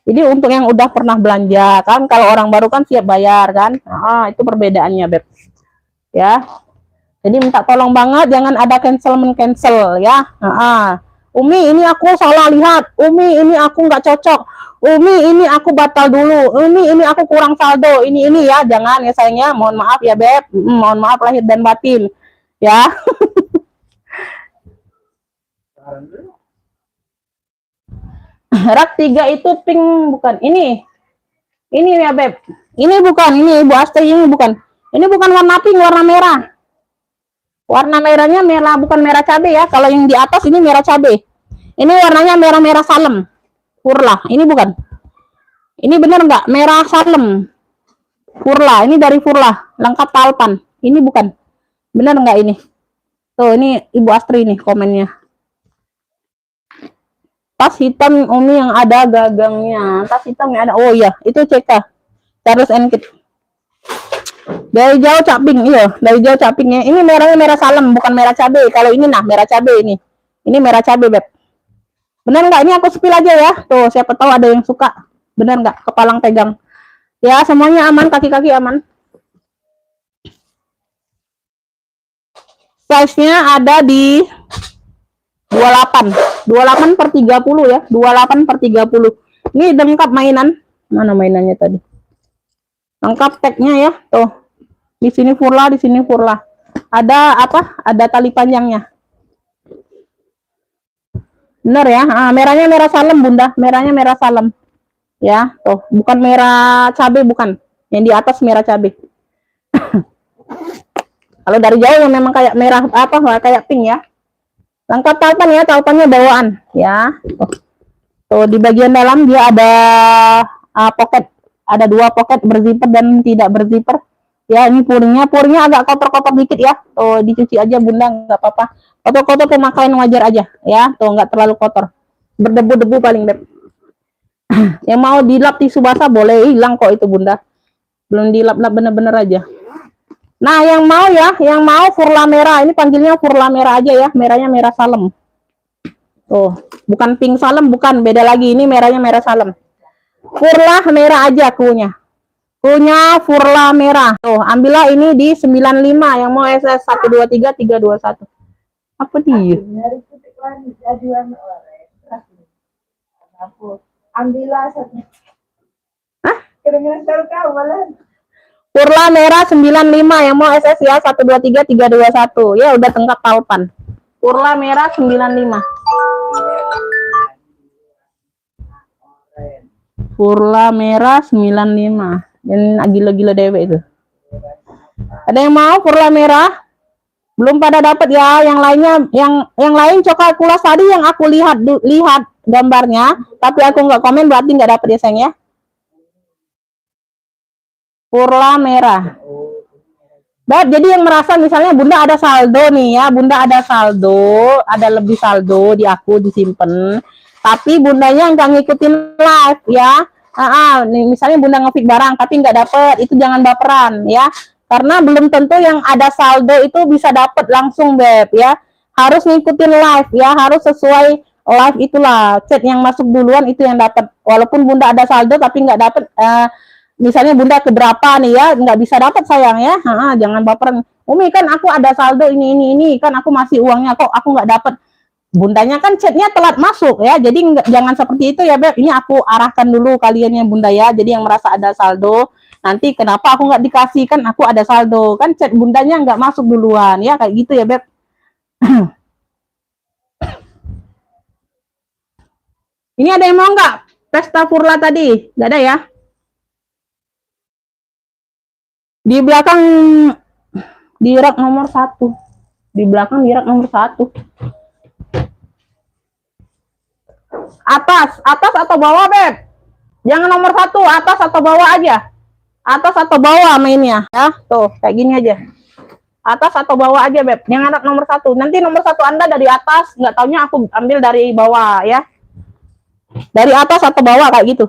Jadi untuk yang udah pernah belanja kan, kalau orang baru kan siap bayar kan. Itu perbedaannya Beb. Ya. Jadi minta tolong banget jangan ada cancel ya. Umi ini aku salah lihat, Umi ini aku nggak cocok, Umi ini aku batal dulu, Umi ini aku kurang saldo, ini ya, jangan ya sayangnya. Mohon maaf ya Beb, mohon maaf lahir dan batin ya. Rak 3 itu pink bukan ini ya Beb, ini bukan, ini Ibu Astri, ini bukan warna pink, warna merah. Warna merahnya merah, bukan merah cabai ya. Kalau yang di atas ini merah cabai. Ini warnanya merah-merah salem. Furla, ini bukan. Ini bener nggak? Merah salem. Furla, ini dari Furla. Lengkap talpan. Ini bukan. Bener nggak ini? Tuh, ini Ibu Astri nih komennya. Tas hitam Umi yang ada gagangnya. Tas hitam yang ada. Oh iya, itu CK. Charles & Kit. Dari jauh caping, iya, dari jauh capingnya. Ini merahnya merah salem, bukan merah cabai. Kalau ini nah merah cabai ini. Ini merah cabai Beb. Bener nggak? Ini aku spill aja ya. Tuh, siapa tahu ada yang suka. Bener nggak? Kepalang pegang. Ya, semuanya aman, kaki-kaki aman. Size-nya ada di 28 per 30 ya. 28 per 30. Ini lengkap mainan. Mana mainannya tadi? Lengkap tagnya ya, tuh. Di sini Furla, di sini Furla. Ada Ada tali panjangnya. Bener ya? Merahnya merah salem Bunda, merahnya merah salem. Ya, tuh, bukan merah cabai bukan. Yang di atas merah cabai. Kalau dari jauh yang memang kayak merah apa kayak pink ya. Lengkap talpan ya, talpannya bawaan ya. Tuh di bagian dalam dia ada pocket, ada 2 pocket berzipper dan tidak berzipper. Ya, ini purnya agak kotor-kotor dikit ya. Tuh dicuci aja Bunda, nggak apa-apa. Kotor-kotor pemakaian wajar aja ya. Tuh nggak terlalu kotor. Berdebu-debu paling Beb. Yang mau dilap tisu basah boleh, hilang kok itu Bunda. Belum dilap-lap bener-bener aja. Nah, yang mau ya, yang mau Furla merah, ini panggilnya Furla merah aja ya, merahnya merah salem. Tuh, bukan pink salem, bukan, beda lagi, ini merahnya merah salem. Furla merah aja kunya. Kunya Furla merah. Tuh, ambillah ini di 95, yang mau SS 123 321. Apa dia? Ambillah satu. Hah? Kira-kira tahu malah. Furla merah 95 yang mau SS ya 123 321. Ya udah tengkap talpan. Furla merah 95. Furla merah 95. Dan gila-gila dewek itu. Ada yang mau Furla merah? Belum pada dapat ya. Yang lainnya yang lain coklat kulas tadi yang aku lihat gambarnya, tapi aku nggak komen berarti nggak dapat ya sayang ya. Furla merah. Baik, jadi yang merasa misalnya Bunda ada saldo nih ya, Bunda ada saldo, ada lebih saldo di aku disimpan, tapi Bundanya nggak ngikutin live ya. Nih, misalnya Bunda nge-pick barang tapi nggak dapet, itu jangan baperan ya, karena belum tentu yang ada saldo itu bisa dapet langsung Beb ya. Harus ngikutin live ya, harus sesuai live itulah. Chat yang masuk duluan itu yang dapat. Walaupun Bunda ada saldo tapi nggak dapet. Misalnya Bunda keberapa nih ya, nggak bisa dapat sayang ya. Jangan baperan. Umi kan aku ada saldo ini kan aku masih uangnya kok aku nggak dapat. Bundanya kan chatnya telat masuk ya, jadi jangan seperti itu ya Beb. Ini aku arahkan dulu kalian yang Bunda ya. Jadi yang merasa ada saldo, nanti kenapa aku nggak dikasih, kan aku ada saldo, kan chat Bundanya nggak masuk duluan ya, kayak gitu ya Beb. Ini ada yang mau nggak pesta Furla tadi? Nggak ada ya? Di belakang di rak nomor 1. Di belakang di rak nomor 1. Atas atau bawah Beb? Jangan nomor 1, atas atau bawah aja. Atas atau bawah mainnya ya. Tuh, kayak gini aja. Atas atau bawah aja Beb. Jangan rak nomor 1. Nanti nomor 1 Anda dari atas, nggak taunya aku ambil dari bawah ya. Dari atas atau bawah kayak gitu.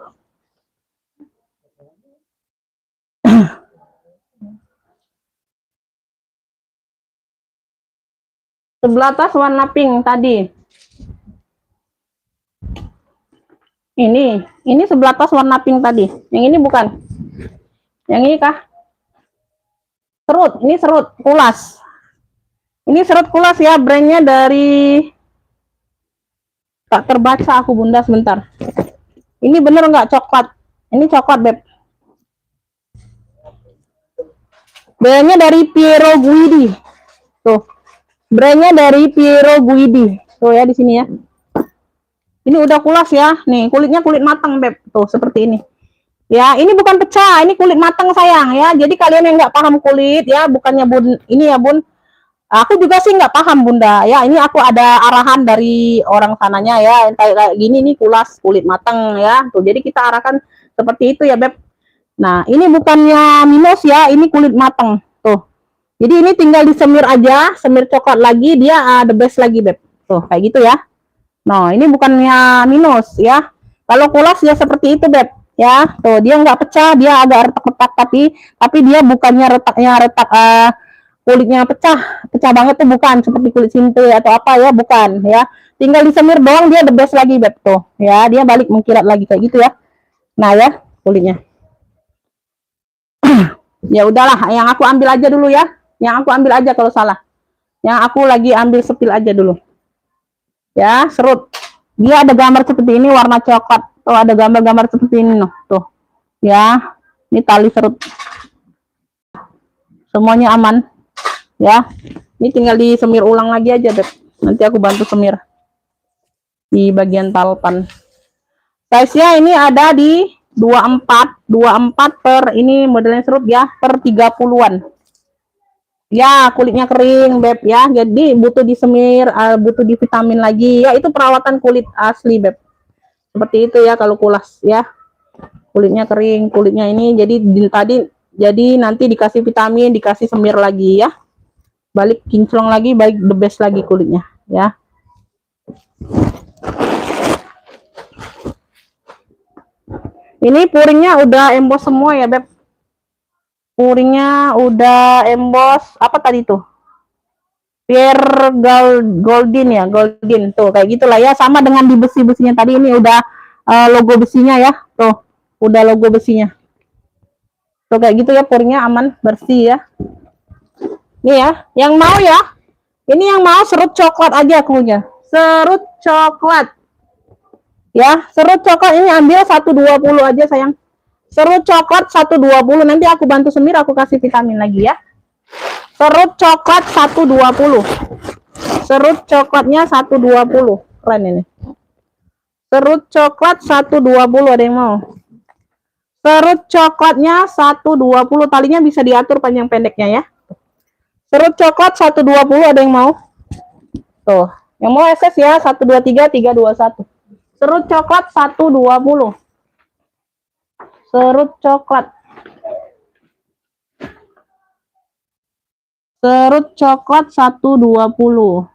Sebelah atas warna pink tadi. Ini sebelah atas warna pink tadi. Yang ini bukan. Yang ini kah? Serut, ini serut kulas. Ini serut kulas ya, brandnya dari tak terbaca aku Bunda sebentar. Ini bener nggak coklat? Ini coklat Beb. Brandnya dari Piero Guidi. Tuh. Brandnya dari Piero Guidi. Tuh ya di sini ya. Ini udah kulas ya. Nih, kulitnya kulit matang Beb. Tuh seperti ini. Ya, ini bukan pecah, ini kulit matang sayang ya. Jadi kalian yang nggak paham kulit ya, bukannya Bun ini ya Bun. Aku juga sih nggak paham Bunda. Ya, ini aku ada arahan dari orang sananya ya. Kayak gini nih kulas kulit matang ya. Tuh, jadi kita arahkan seperti itu ya Beb. Nah, ini bukannya minus ya, ini kulit matang. Tuh. Jadi ini tinggal disemir aja, semir coklat lagi, dia the best lagi Beb. Tuh, kayak gitu ya. Nah, ini bukannya minus ya. Kalau kulas ya seperti itu Beb. Ya, tuh dia nggak pecah, dia agak retak-retak tapi dia bukannya retak kulitnya pecah banget tuh, bukan seperti kulit sinte atau apa ya, bukan ya. Tinggal disemir doang dia the best lagi Beb tuh. Ya, dia balik mengkilat lagi kayak gitu ya. Nah, ya kulitnya. Ya udahlah, yang aku ambil aja dulu ya. Yang aku ambil aja kalau salah. Yang aku lagi ambil sepil aja dulu. Ya, serut. Dia ada gambar seperti ini warna coklat. Tuh ada gambar-gambar seperti ini noh. Tuh. Ya. Ini tali serut. Semuanya aman. Ya. Ini tinggal disemir ulang lagi aja, Beb. Nanti aku bantu semir di bagian talpan. Size-nya ini ada di 24 per ini modelnya serut ya, per 30-an. Ya, kulitnya kering, Beb ya. Jadi butuh disemir, butuh divitamin lagi. Ya, itu perawatan kulit asli, Beb. Seperti itu ya kalau kulas ya. Kulitnya kering, kulitnya ini jadi nanti dikasih vitamin, dikasih semir lagi ya. Balik kinclong lagi, baik the best lagi kulitnya ya. Ini puringnya udah emboss semua ya, Beb. Puringnya udah emboss apa tadi tuh? Pierre Goldin ya, Goldin tuh kayak gitulah ya, sama dengan di besi-besinya tadi. Ini udah logo besinya ya, tuh udah logo besinya tuh kayak gitu ya. Puringnya aman, bersih ya. Nih ya, yang mau ya, ini yang mau serut coklat aja klunya, serut coklat ya. Serut coklat ini ambil 120 aja sayang, serut coklat 120. Nanti aku bantu semir, aku kasih vitamin lagi ya. Serut coklat 120, serut coklatnya 120, keren ini. Serut coklat 120, ada yang mau? Serut coklatnya 120, talinya bisa diatur panjang pendeknya ya. Serut coklat 120, ada yang mau? Tuh, yang mau SS ya, 123 321. Serut coklat 120. Serut coklat. Serut coklat 120.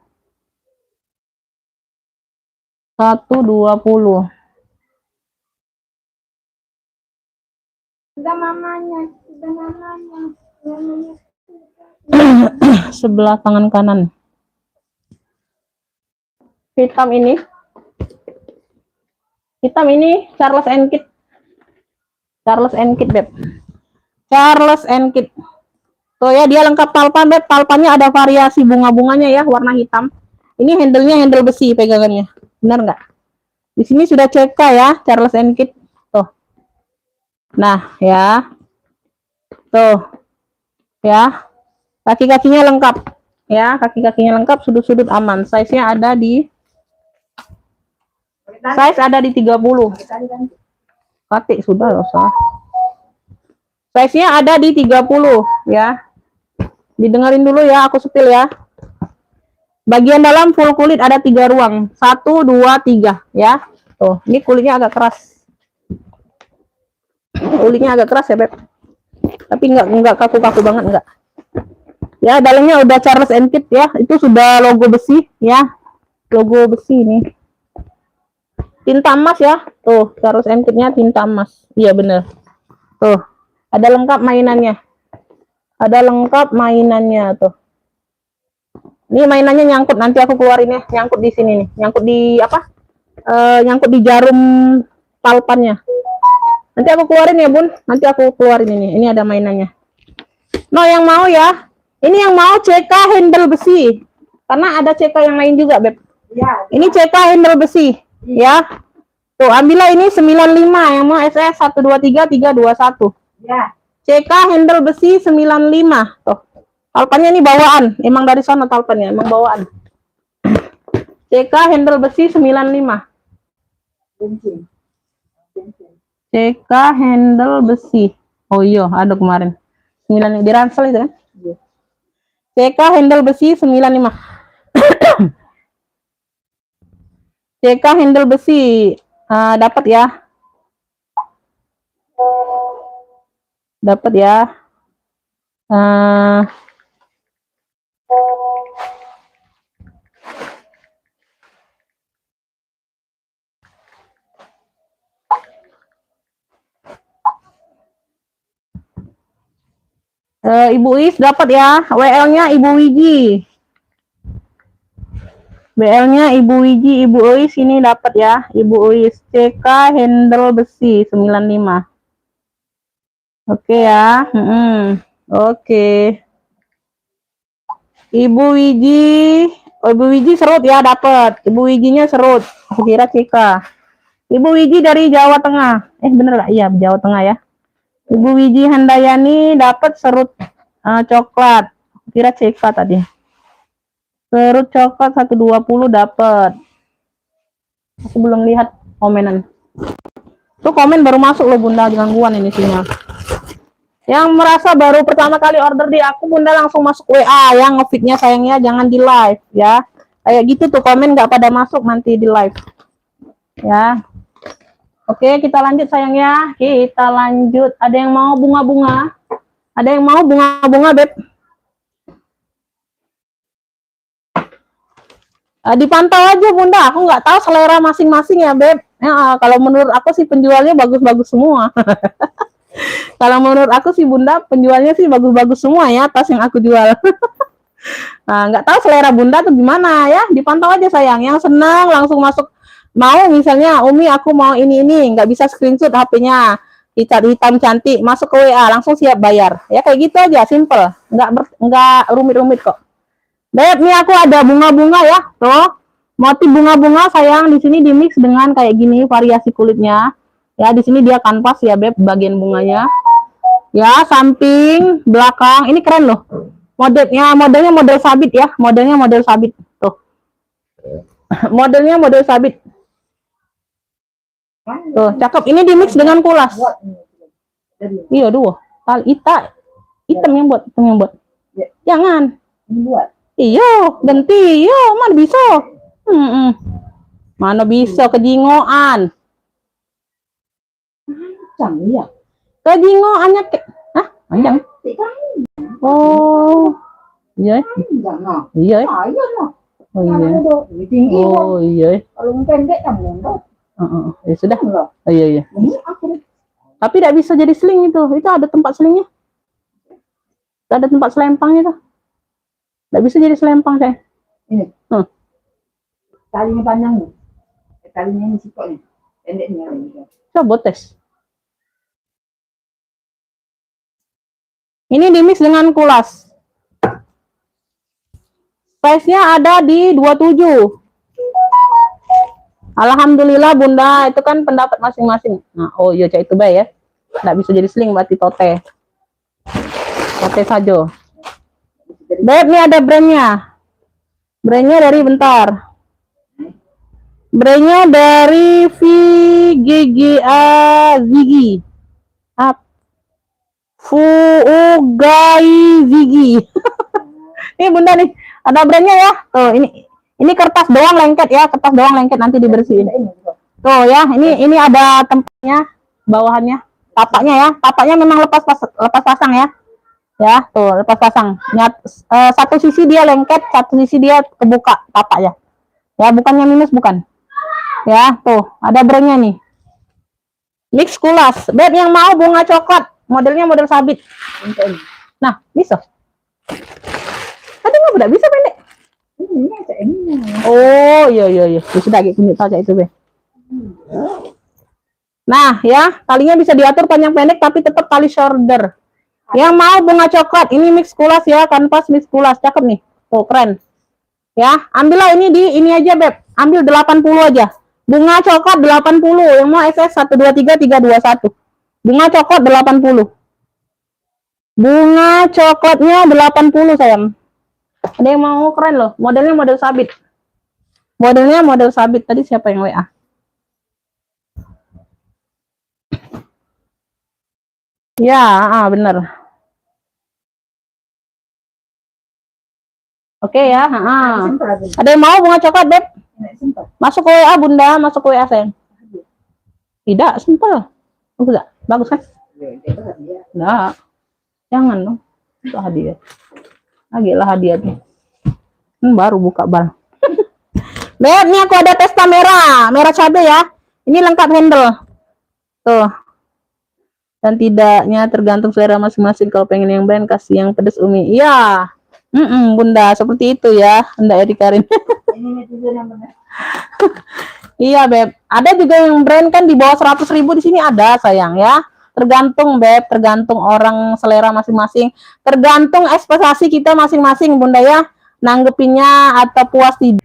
120. Sudah mamanya, sudah mamanya. Sebelah tangan kanan. Hitam ini. Hitam ini Charles & Kit. Charles & Kit, Beb. Charles & Kit. Tuh ya, dia lengkap talpan, Beb. Talpannya ada variasi bunga-bunganya ya, warna hitam. Ini handle-nya handle besi pegangannya. Benar nggak? Di sini sudah CK ya, Charles & Kit. Tuh. Nah, ya. Tuh. Ya. Kaki-kakinya lengkap. Ya, kaki-kakinya lengkap, sudut-sudut aman. Size-nya ada di 30. Kaki sudah loh, salah. Size-nya ada di 30 ya. Didengerin dulu ya, aku setil ya. Bagian dalam full kulit, ada 3 ruang. 1 2 3 ya. Tuh, ini kulitnya agak keras. Kulitnya agak keras ya, Beb. Tapi enggak kaku-kaku banget, enggak. Ya, dalamnya udah Charles & Kit ya. Itu sudah logo besi ya. Logo besi ini. Tinta emas ya. Tuh, Charles & Kit-nya tinta emas. Iya bener. Tuh, ada lengkap mainannya. Ada lengkap mainannya tuh. Ini mainannya nyangkut, nanti aku keluarin ya. Nyangkut di sini nih. Nyangkut di apa? Nyangkut di jarum talpannya. Nanti aku keluarin ya, Bun. Nanti aku keluarin ini. Ini ada mainannya. No, yang mau ya. Ini yang mau CK handle besi. Karena ada CK yang lain juga, Beb. Ya. Ini CK handle besi, ya. Tuh, ambillah ini 95, yang mau SS 123 321. Ya. CK handle besi 95. Tuh. Talpannya ini bawaan, emang dari sana talpannya, emang bawaan. CK handle besi 95. Bensin. CK handle besi. Oh iya, ada kemarin. 9 di ransel itu kan? Iya. CK handle besi 95. CK handle besi dapat ya. Dapat ya. Ibu Is dapat ya. WL-nya Ibu Wiji. BL-nya Ibu Wiji, Ibu Uis ini dapat ya. Ibu Uis CK handle besi 95. Oke ya. Oke. Ibu Wiji, oh, Ibu Wiji serut ya, dapat. Ibu Wijinya serut. Aku kira CK. Ibu Wiji dari Jawa Tengah. Bener gak? Iya, Jawa Tengah ya. Ibu Wiji Handayani dapat serut coklat. Aku kira CK tadi. Serut coklat 120 dapat. Aku belum lihat komenan. Tuh komen baru masuk loh Bunda, gangguan ini sinyal. Yang merasa baru pertama kali order di aku, Bunda langsung masuk WA ya, nge-feed-nya sayangnya, jangan di live ya. Kayak gitu tuh, komen nggak pada masuk nanti di live. Ya. Oke, kita lanjut sayang ya. Kita lanjut. Ada yang mau bunga-bunga? Ada yang mau bunga-bunga, Beb? Dipantau aja Bunda, aku nggak tahu selera masing-masing ya Beb. Ya, kalau menurut aku sih penjualnya bagus-bagus semua. Kalau menurut aku sih Bunda, penjualnya sih bagus-bagus semua ya tas yang aku jual. Nah, nggak tahu selera Bunda tuh gimana ya, dipantau aja sayang. Yang senang langsung masuk. Mau misalnya Umi aku mau ini, nggak bisa screenshot HP-nya. Hitam cantik, masuk ke WA langsung siap bayar. Ya kayak gitu aja, simple. Nggak rumit-rumit kok. Beb, nih aku ada bunga-bunga ya, tuh. Motif bunga-bunga sayang di sini dimix dengan kayak gini variasi kulitnya. Ya, di sini dia kanvas ya, Beb, bagian bunganya. Ya, samping, belakang. Ini keren loh. Modelnya model sabit ya, modelnya model sabit. Tuh. Modelnya model sabit. Tuh, cakep. Ini dimix dengan kulas. Iya, dua. Hitam yang buat, Jangan. Iya, ganti. Iya, mana bisa? Mana bisa kejingoan? Iya. Kejingoannya panjang. Oh. Iya. Iya. Oh iya. Oh iya. Kalau pendek kamu Ya sudah. Oh iya. Tapi tidak bisa jadi sling itu. Itu ada tempat slingnya. Ada tempat selempangnya tuh. Tidak bisa jadi selempang saya. Ini. Talinya panjang nih. Talinya ini sikok nih. Pendeknya. Coba tes. Ini dimix dengan kulas. Size-nya ada di 27. Alhamdulillah Bunda, itu kan pendapat masing-masing. Nah, oh iya cak itu baik ya. Nggak bisa jadi sling berarti tote. Tote saja. Beb, ini ada brandnya. Brandnya dari Brandnya dari VGGA Ziggy. Fuugai Ziggy. Ini Bunda nih, ada brandnya ya. Tuh, ini kertas doang lengket ya, kertas doang lengket nanti dibersihin. Tuh ya, ini ada tempatnya, bawahannya, tapaknya ya. Tapaknya memang lepas pasang ya. Ya, tuh lepas pasang. Satu sisi dia lengket, satu sisi dia kebuka tapak ya. Ya, bukannya minus bukan. Ya, tuh ada brandnya nih. Mix kulas. Beb yang mau bunga coklat, modelnya model sabit. Nah, bisa. Ada nggak bisa pendek? Oh iya. Sudah gitu tahu itu Beb. Nah ya, talinya bisa diatur panjang pendek tapi tetap tali shoulder. Yang mau bunga coklat, ini mix kulas ya, kanvas mix kulas, cakep nih. Oh, keren. Ya, ambillah ini aja, Beb. Ambil 80 aja. Bunga coklat 80, yang mau SS 123321. Bunga coklat 80. Bunga coklatnya 80 sayang. Ada yang mau keren loh, modelnya model sabit. Modelnya model sabit. Tadi siapa yang WA? Ya, bener. Oke ya, Ada yang mau bunga coklat, Beb? Masuk ke WA Bunda, masuk ke WA sayang. Tidak, simpel. Bagus kan? Enggak. Jangan dong. Itu hadiah. Lagi lah hadiah tuh. Baru buka bal. Beb, nih aku ada pesta merah cabai ya. Ini lengkap handle. Tuh. Dan tidaknya tergantung selera masing-masing. Kalau pengen yang brand kasih yang pedas Umi. Iya. Bunda, seperti itu ya. Hendak Karin. Iya, Beb. Ada juga yang brand kan di bawah 100.000 di sini ada, sayang ya. Tergantung, Beb, tergantung orang selera masing-masing. Tergantung ekspektasi kita masing-masing, Bunda ya. Nanggepinnya atau puas tidak.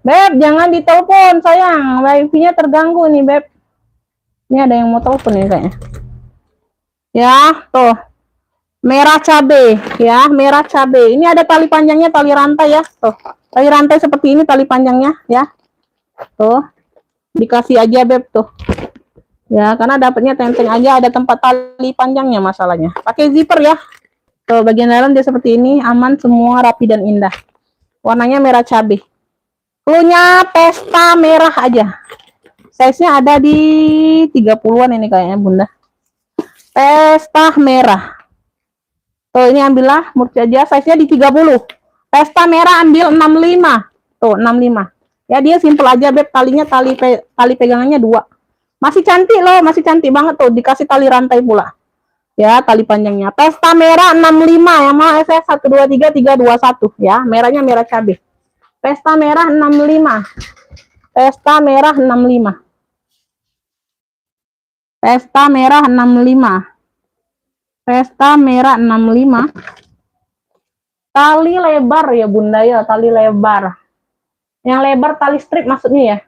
Beb, jangan ditelepon, sayang. Wifi-nya terganggu nih, Beb. Ini ada yang mau telepon nih kayaknya. Ya, tuh. Merah cabai ya, merah cabai. Ini ada tali panjangnya, tali rantai ya. Tuh. Tali rantai seperti ini tali panjangnya ya. Tuh. Dikasih aja, Beb tuh. Ya, karena dapatnya tenteng aja, ada tempat tali panjangnya masalahnya. Pakai zipper ya. Tuh, bagian dalam dia seperti ini, aman semua, rapi dan indah. Warnanya merah cabai. Cluenya pesta merah aja. Size-nya ada di 30-an ini kayaknya, Bunda. Pesta merah. Tuh, ini ambillah murci aja, size-nya di 30. Pesta merah ambil 65. Tuh, 65. Ya, dia simple aja, Beb. Talinya tali pegangannya 2. Masih cantik loh, masih cantik banget tuh. Dikasih tali rantai pula. Ya, tali panjangnya. Pesta merah 65. Yang mau SS 123 321 ya. Merahnya merah cabai. Pesta merah 65. Pesta merah 65. Pesta merah 65. Pesta merah 65. Tali lebar ya, Bunda ya, tali lebar. Yang lebar tali strip maksudnya ya.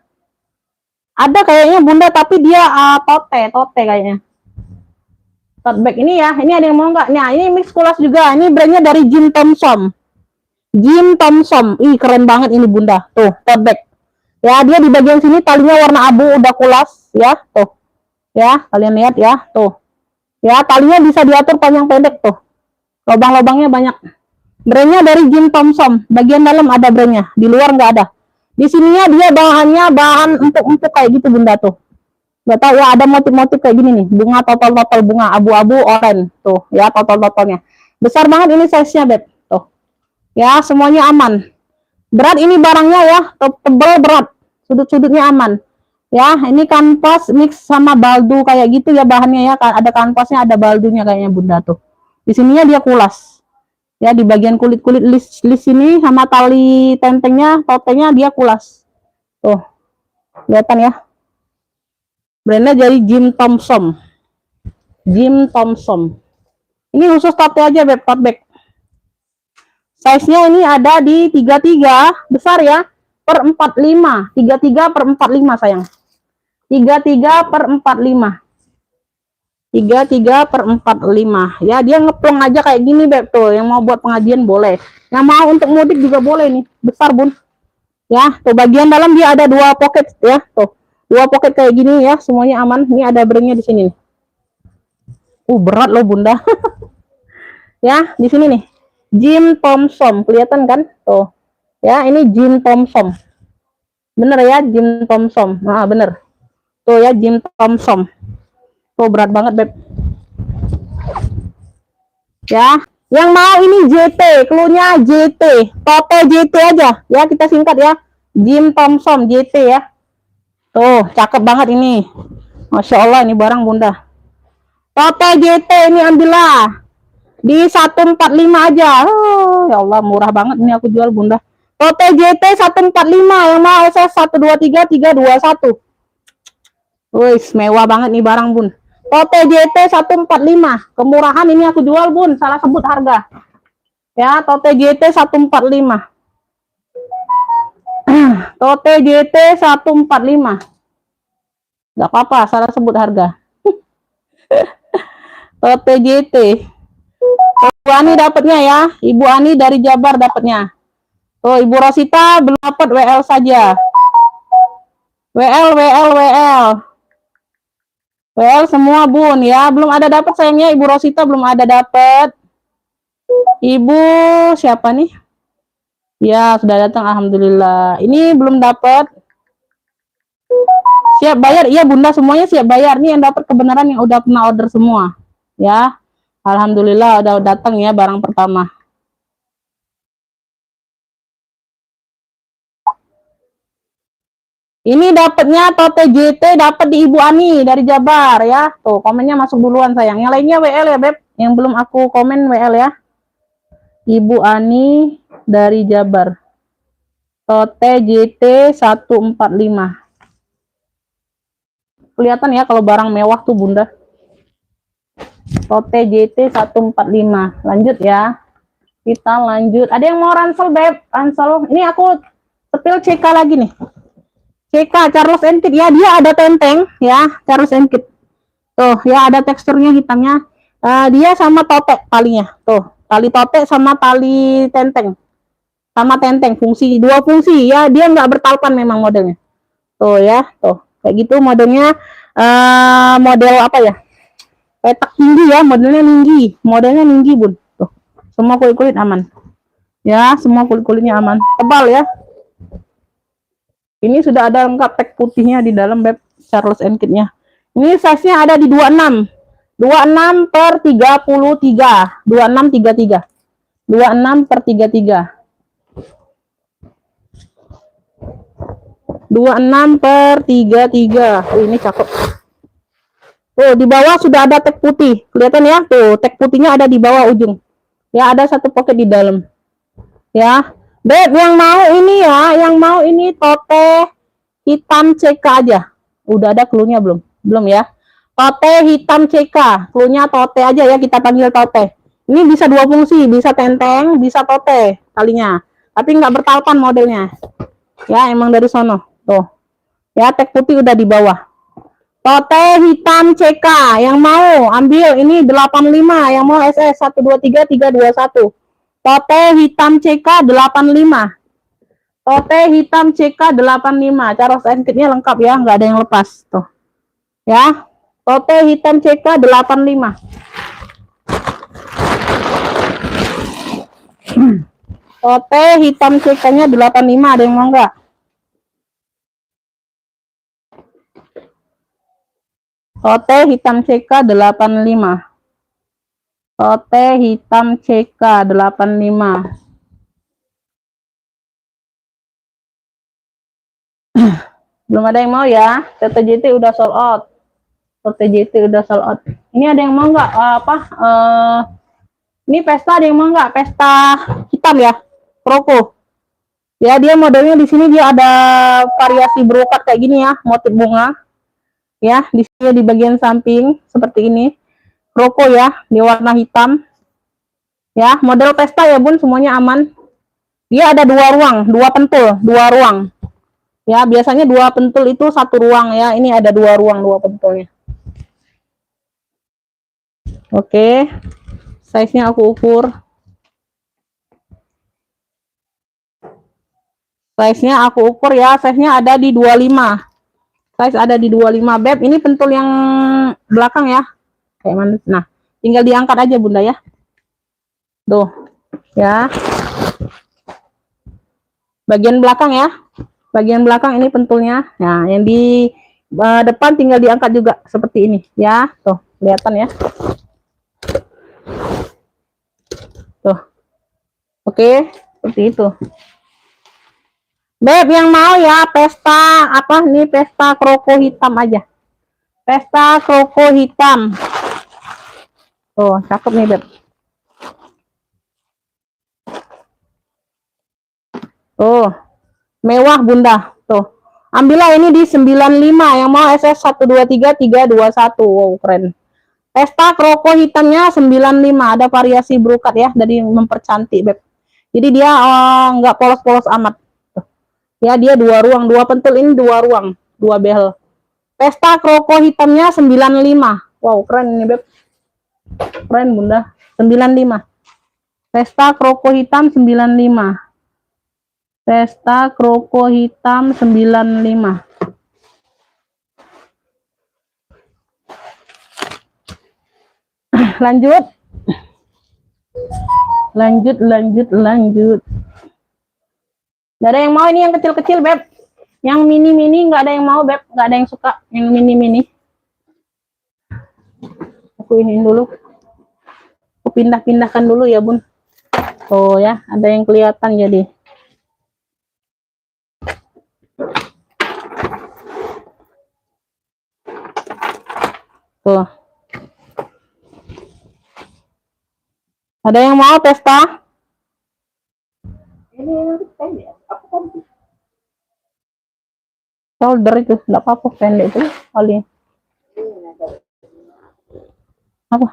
Ada kayaknya, Bunda, tapi dia tote kayaknya. Tote bag ini ya, ini ada yang mau nggak? Nah, ini mix kulas juga. Ini brandnya dari Jim Thompson. Jim Thompson. Ih, keren banget ini, Bunda. Tuh, tote bag. Ya, dia di bagian sini talinya warna abu udah kulas ya, tuh. Ya, kalian lihat ya, tuh. Ya, talinya bisa diatur panjang pendek tuh. Lubang-lubangnya banyak. Brandnya dari Jim Thompson. Bagian dalam ada brandnya, di luar nggak ada. Di sininya dia bahannya bahan empuk-empuk kayak gitu, Bunda tuh. Nggak tahu ya, ada motif-motif kayak gini nih, bunga totol-totol bunga abu-abu oranye tuh ya, totol-totolnya besar banget ini size-nya, Beb. Tuh ya, semuanya aman. Berat ini barangnya ya, tebel berat, sudut-sudutnya aman ya. Ini kanvas mix sama baldu kayak gitu ya bahannya ya, ada kanvasnya, ada baldunya kayaknya, Bunda tuh. Di sininya dia kulas ya, di bagian kulit-kulit list ini sama tali tentengnya, totenya dia kulas tuh, kelihatan ya. Brandnya dari Jim Thompson. Jim Thompson. Ini khusus tote aja, Beb, tote bag. Size-nya ini ada di 33, besar ya, per 45. 33 per 45 sayang. 33 per 45. 33 per 45. Ya, dia ngeplong aja kayak gini, Beb, tuh. Yang mau buat pengajian boleh. Yang mau untuk mudik juga boleh nih. Besar, Bun. Ya, tuh bagian dalam dia ada 2 pocket ya, tuh. 2 pocket kayak gini ya, semuanya aman. Ini ada brandnya di sini nih. Berat loh, Bunda. Ya, di sini nih. Jim Thompson, kelihatan kan? Tuh. Ya, ini Jim Thompson. Bener ya, Jim Thompson. Nah, bener. Tuh ya, Jim Thompson. Tuh berat banget, Beb. Ya, yang mau ini JT, cluenya JT. Tote JT aja. Ya, kita singkat ya. Jim Thompson JT ya. Tuh, cakep banget ini. Masya Allah, ini barang, Bunda. Tote JT ini ambillah. Di 145 aja. Oh, ya Allah, murah banget ini aku jual, Bunda. Tote JT 145, yang mau SS 123 321. Wih, mewah banget nih barang, Bun. Tote JT 145. Kemurahan ini aku jual, Bun. Salah sebut harga. Ya, Tote JT 145. Tote JT 145. Gak apa-apa, salah sebut harga. Tote JT. Ibu Ani dapatnya ya. Ibu Ani dari Jabar dapatnya. Tuh, Ibu Rosita belum dapat, WL saja. WL semua, Bun ya. Belum ada dapat sayangnya, Ibu Rosita belum ada dapat. Ibu siapa nih? Ya, sudah datang, alhamdulillah. Ini belum dapat. Siap bayar, iya, Bunda, semuanya siap bayar. Nih yang dapat kebenaran yang udah pernah order semua. Ya. Alhamdulillah udah datang ya barang pertama. Ini dapatnya Tote JT, dapat di Ibu Ani dari Jabar ya. Tuh, komennya masuk duluan sayang. Yang lainnya WL ya, Beb. Yang belum aku komen WL ya. Ibu Ani dari Jabar. Tote JT 145. Kelihatan ya kalau barang mewah tuh, Bunda. Tote JT 145. Lanjut ya. Kita lanjut. Ada yang mau ransel, Beb? Ransel. Ini aku sepil CK lagi nih. CK Charles & Kit ya, dia ada tenteng ya, Charles & Kit. Tuh ya, ada teksturnya hitamnya. Dia sama tote talinya. Tuh, tali tote sama tali tenteng. Sama tenteng, fungsi, 2 fungsi ya, dia nggak bertalpan memang modelnya. Tuh ya, tuh. Kayak gitu modelnya. model apa ya? Petak tinggi ya, modelnya tinggi bun. Tuh, semua kulit-kulit aman. Ya, semua kulit-kulitnya aman. Tebal ya. Ini sudah ada lengkap tag putihnya di dalam beb Charles & Kit-nya. Ini size-nya ada di 26. 26 per 33. 26 33. 26 per 33. 26 per 33. Ini cakep. Tuh, di bawah sudah ada tag putih. Kelihatan ya? Tuh, tag putihnya ada di bawah ujung. Ya, ada satu pocket di dalam. Ya. Beb, yang mau ini ya, yang mau ini tote hitam CK aja. Udah ada clue-nya belum? Belum ya. Tote hitam CK. Clue-nya tote aja ya, kita panggil tote. Ini bisa dua fungsi, bisa tenteng, bisa tote talinya. Tapi nggak bertalpan modelnya. Ya, emang dari sono. Tuh. Ya, tag putih udah di bawah. Tote hitam CK. Yang mau ambil ini 85, yang mau SS 123 321. Tote hitam CK 85. Tote hitam CK 85. Charles & Kit-nya lengkap ya, nggak ada yang lepas. Tuh. Ya. Tote hitam CK 85. Tote hitam CK-nya 85, ada yang mau nggak? Tote hitam CK 85. Tote hitam CK 85. Belum ada yang mau ya. TTJT udah sold out. TTJT udah sold out. Ini ada yang mau nggak? Ini pesta ada yang mau nggak? Pesta hitam ya, Kroko. Ya, dia modelnya di sini dia ada variasi brokat kayak gini ya, motif bunga. Ya, di sini di bagian samping seperti ini. Kroko ya, di warna hitam. Ya, model pesta ya bun, semuanya aman. Dia ada dua ruang, dua pentul, dua ruang. Ya, biasanya dua pentul itu satu ruang ya. Ini ada dua ruang, dua pentulnya. Oke. Size-nya aku ukur. Size-nya aku ukur ya. Size-nya ada di 25. Size ada di 25. Beb, ini pentul yang belakang ya. Kayak mana? Nah, tinggal diangkat aja bunda ya. Tuh. Ya. Bagian belakang ya. Bagian belakang ini pentulnya. Nah, yang di depan tinggal diangkat juga seperti ini ya. Tuh, kelihatan ya. Tuh. Oke, seperti itu. Beb, yang mau ya pesta apa nih, pesta kroko hitam aja. Pesta kroko hitam. Tuh, cakep nih, Beb. Tuh. Mewah, Bunda. Tuh. Ambillah ini di 95, yang mau SS 123 321. Wow, keren. Pesta kroko hitamnya 95, ada variasi brokat ya, dari mempercantik, Beb. Jadi dia nggak polos-polos amat. Ya, dia dua ruang, dua pentul ini dua ruang, dua behel. Pesta kroko hitamnya 95. Wow, keren ini, Beb. Keren, Bunda. 95. Pesta kroko hitam 95. Pesta kroko hitam 95. Lanjut. Lanjut. Gak ada yang mau ini yang kecil-kecil, Beb. Yang mini-mini nggak ada yang mau, Beb. Nggak ada yang suka yang mini-mini. Aku iniin dulu. Aku pindah-pindahkan dulu ya, Bun. Oh ya, ada yang kelihatan jadi. Tuh. Ada yang mau pesta? Ini pendek. Aku kan shoulder itu, enggak apa-apa pendek itu kali. Apa?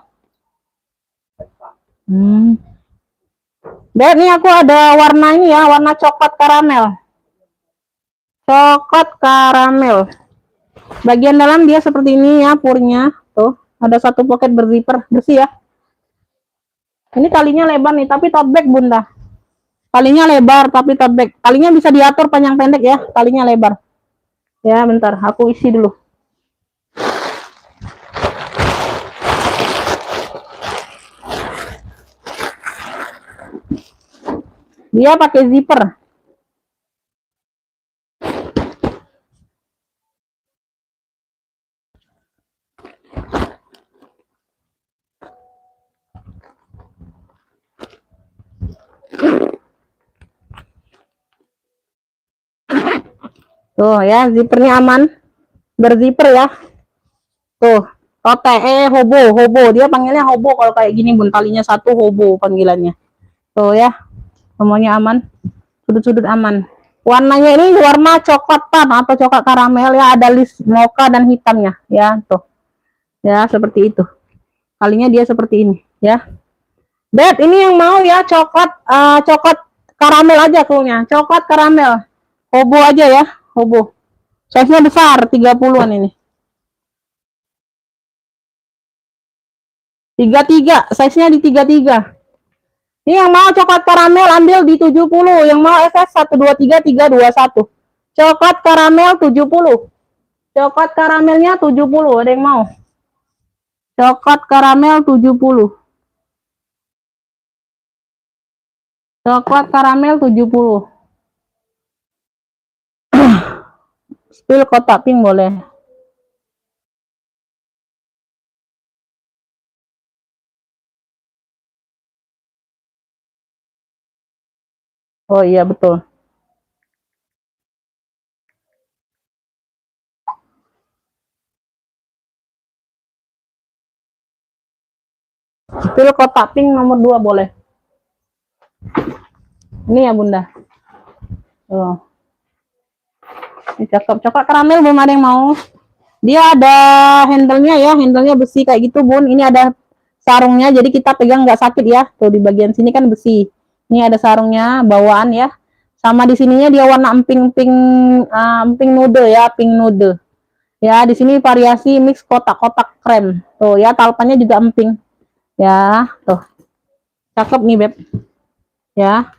Beb, nih aku ada warna ini ya, warna coklat karamel. Coklat karamel. Bagian dalam dia seperti ini ya, purnya. Tuh, ada satu pocket berzipper, bersih ya. Ini talinya lebar nih, tapi tote bag, Bunda. Talinya lebar, tapi tote bag. Talinya bisa diatur panjang pendek ya, talinya lebar. Ya, bentar, aku isi dulu. Dia pakai zipper. Tuh ya, zippernya aman. Berzipper ya. Tuh, hobo. Dia panggilnya hobo kalau kayak gini, bun. Talinya satu, hobo panggilannya. Tuh ya. Semuanya aman. Sudut-sudut aman. Warnanya ini warna coklat tan atau coklat karamel ya, ada list mocha dan hitamnya ya, tuh. Ya, seperti itu. Talinya dia seperti ini ya. Beb, ini yang mau ya coklat karamel aja cluenya. Coklat karamel. Hobo aja ya, hobo. Size-nya besar, 30-an ini. 33, size-nya di 33. Ini yang mau coklat karamel ambil di 70, yang mau SS 123321. Coklat karamel 70. Coklat karamelnya 70, ada yang mau? Coklat karamel 70. Coklat karamel 70. Spill kotak pink boleh. Oh iya betul. Spill kotak pink nomor 2 boleh. Ini ya bunda. Oh. Ini cakep. Coklat karamel belum ada yang mau. Dia ada handle-nya ya, handle-nya besi kayak gitu bun. Ini ada sarungnya, jadi kita pegang nggak sakit ya. Tuh di bagian sini kan besi. Ini ada sarungnya, bawaan ya. Sama di sininya dia warna emping nude ya, pink nude. Ya, di sini variasi mix kotak-kotak krem. Tuh ya, talpannya juga emping. Ya, tuh. Cakep nih, Beb. Ya.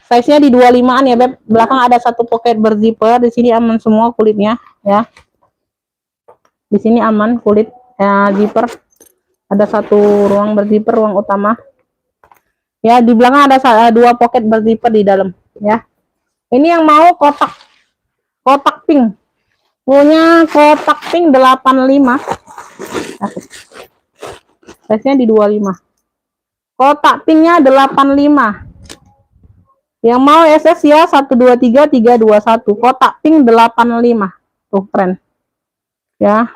Size-nya di 25-an ya, Beb. Belakang ada satu pocket berzipper, di sini aman semua kulitnya, ya. Di sini aman kulit zipper. Ada satu ruang berzipper, ruang utama. Ya, di belakang ada dua pocket berzipper di dalam, ya. Ini yang mau kotak pink. Punya kotak pink 85. Size-nya di 25. Kotak pinknya 85. Yang mau SS ya 123321. Kotak pink 85. Tuh keren. Ya.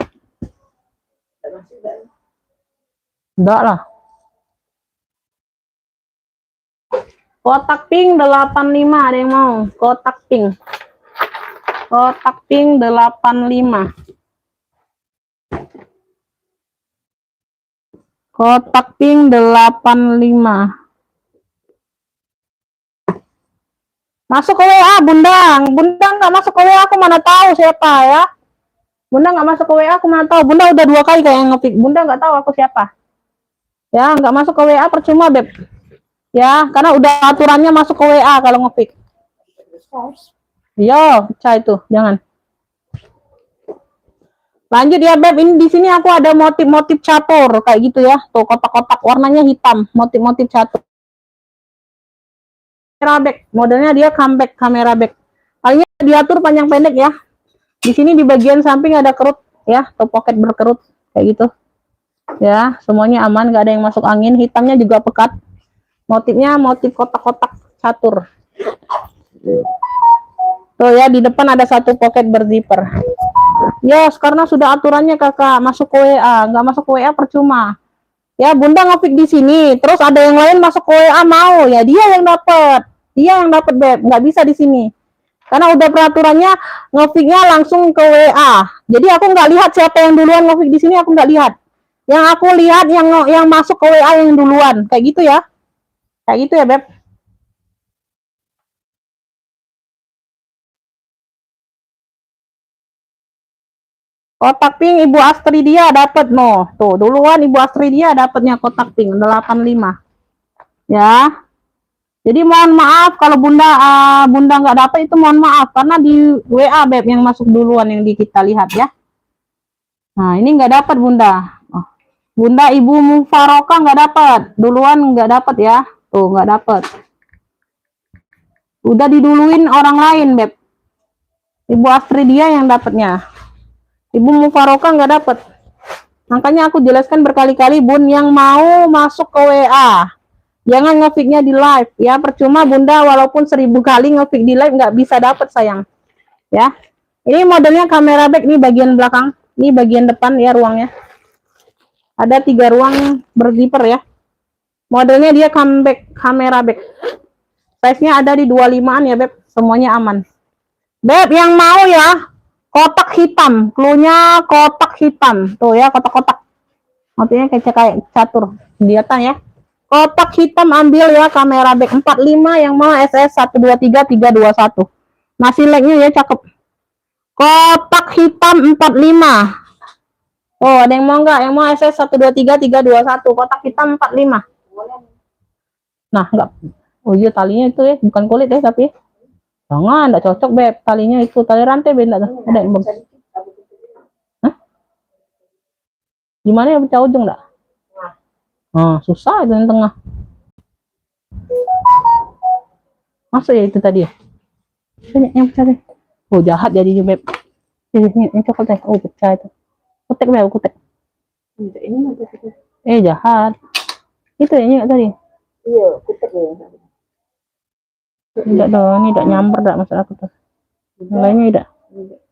Enggak lah. Kotak pink 85, ada yang mau? Kotak pink. Kotak pink 85. Kotak pink 85. Masuk ke WA, Bunda. Bunda nggak masuk ke WA, aku mana tahu siapa ya. Bunda nggak masuk ke WA, aku mana tahu. Bunda udah 2 kali kayak ngepick. Bunda nggak tahu aku siapa. Ya, nggak masuk ke WA percuma, Beb. Ya, karena udah aturannya masuk ke WA kalau ngepick. Yo, pecah itu, jangan. Lanjut ya, Beb. Ini di sini aku ada motif-motif catur kayak gitu ya. Tuh kotak-kotak warnanya hitam, motif-motif catur. Kamera back, modelnya dia comeback kamera back. Kalinya diatur panjang pendek ya. Di sini di bagian samping ada kerut ya, atau pocket berkerut kayak gitu. Ya, semuanya aman, nggak ada yang masuk angin. Hitamnya juga pekat. Motifnya motif kotak-kotak catur. Tuh ya, di depan ada satu pocket berzipper. Yes, karena sudah aturannya kakak masuk ke WA, nggak masuk ke WA percuma. Ya, Bunda ngepick di sini, terus ada yang lain masuk ke WA mau, ya dia yang dapat, Beb, nggak bisa di sini. Karena udah peraturannya ngepicknya langsung ke WA. Jadi aku nggak lihat siapa yang duluan ngepick di sini, aku nggak lihat. Yang aku lihat yang masuk ke WA yang duluan, kayak gitu ya. Kayak gitu ya, Beb. Kotak pink Ibu Astri dia dapat no. Tuh, duluan Ibu Astri dia dapatnya kotak pink 85. Ya. Jadi mohon maaf kalau Bunda nggak dapat, itu mohon maaf karena di WA Beb yang masuk duluan yang di kita lihat ya. Nah, ini nggak dapat Bunda. Oh. Bunda Ibu Mufaroka nggak dapat. Duluan nggak dapat ya. Tuh, nggak dapat. Udah diduluin orang lain, Beb. Ibu Astridia yang dapatnya. Ibu Mufaroka nggak dapet. Makanya aku jelaskan berkali-kali, Bun, yang mau masuk ke WA, jangan ngefiknya di live ya. Percuma Bunda, walaupun 1000 kali ngefik di live nggak bisa dapet sayang. Ya. Ini modelnya kamera back, nih bagian belakang, ini bagian depan ya ruangnya. Ada 3 ruang berzipper ya. Modelnya dia comeback kamera back. Size-nya ada di 25-an ya, Beb. Semuanya aman. Beb, yang mau ya, kotak hitam. Cluenya kotak hitam. Tuh ya, kotak-kotak. Motifnya kayak catur. Kelihatan ya. Kotak hitam ambil ya, kamera back 45 yang mau SS 123 321. Masih lag-nya ya, cakep. Kotak hitam 45. Oh, ada yang mau nggak? Yang mau SS 123 321. Kotak hitam 45. Nah, enggak. Oh iya, talinya itu ya, bukan kulit ya, tapi jangan, enggak cocok, Beb. Talinya itu tali rantai, beda tuh. Ada yang bagus. Hah? Gimana ya, pecah ujung enggak? Nah, susah itu yang tengah. Masa ya itu tadi ya? Ini yang pecah deh. Oh, jahat jadinya, Beb. Ini coklat deh. Oh, pecah itu. Kutek, Beb, kutek. Ini jahat. Itu ya, ini tadi. Iya, kutek ya. Tidak dong, ini tidak nyamber dak masalah aku tuh. Lainnya tidak.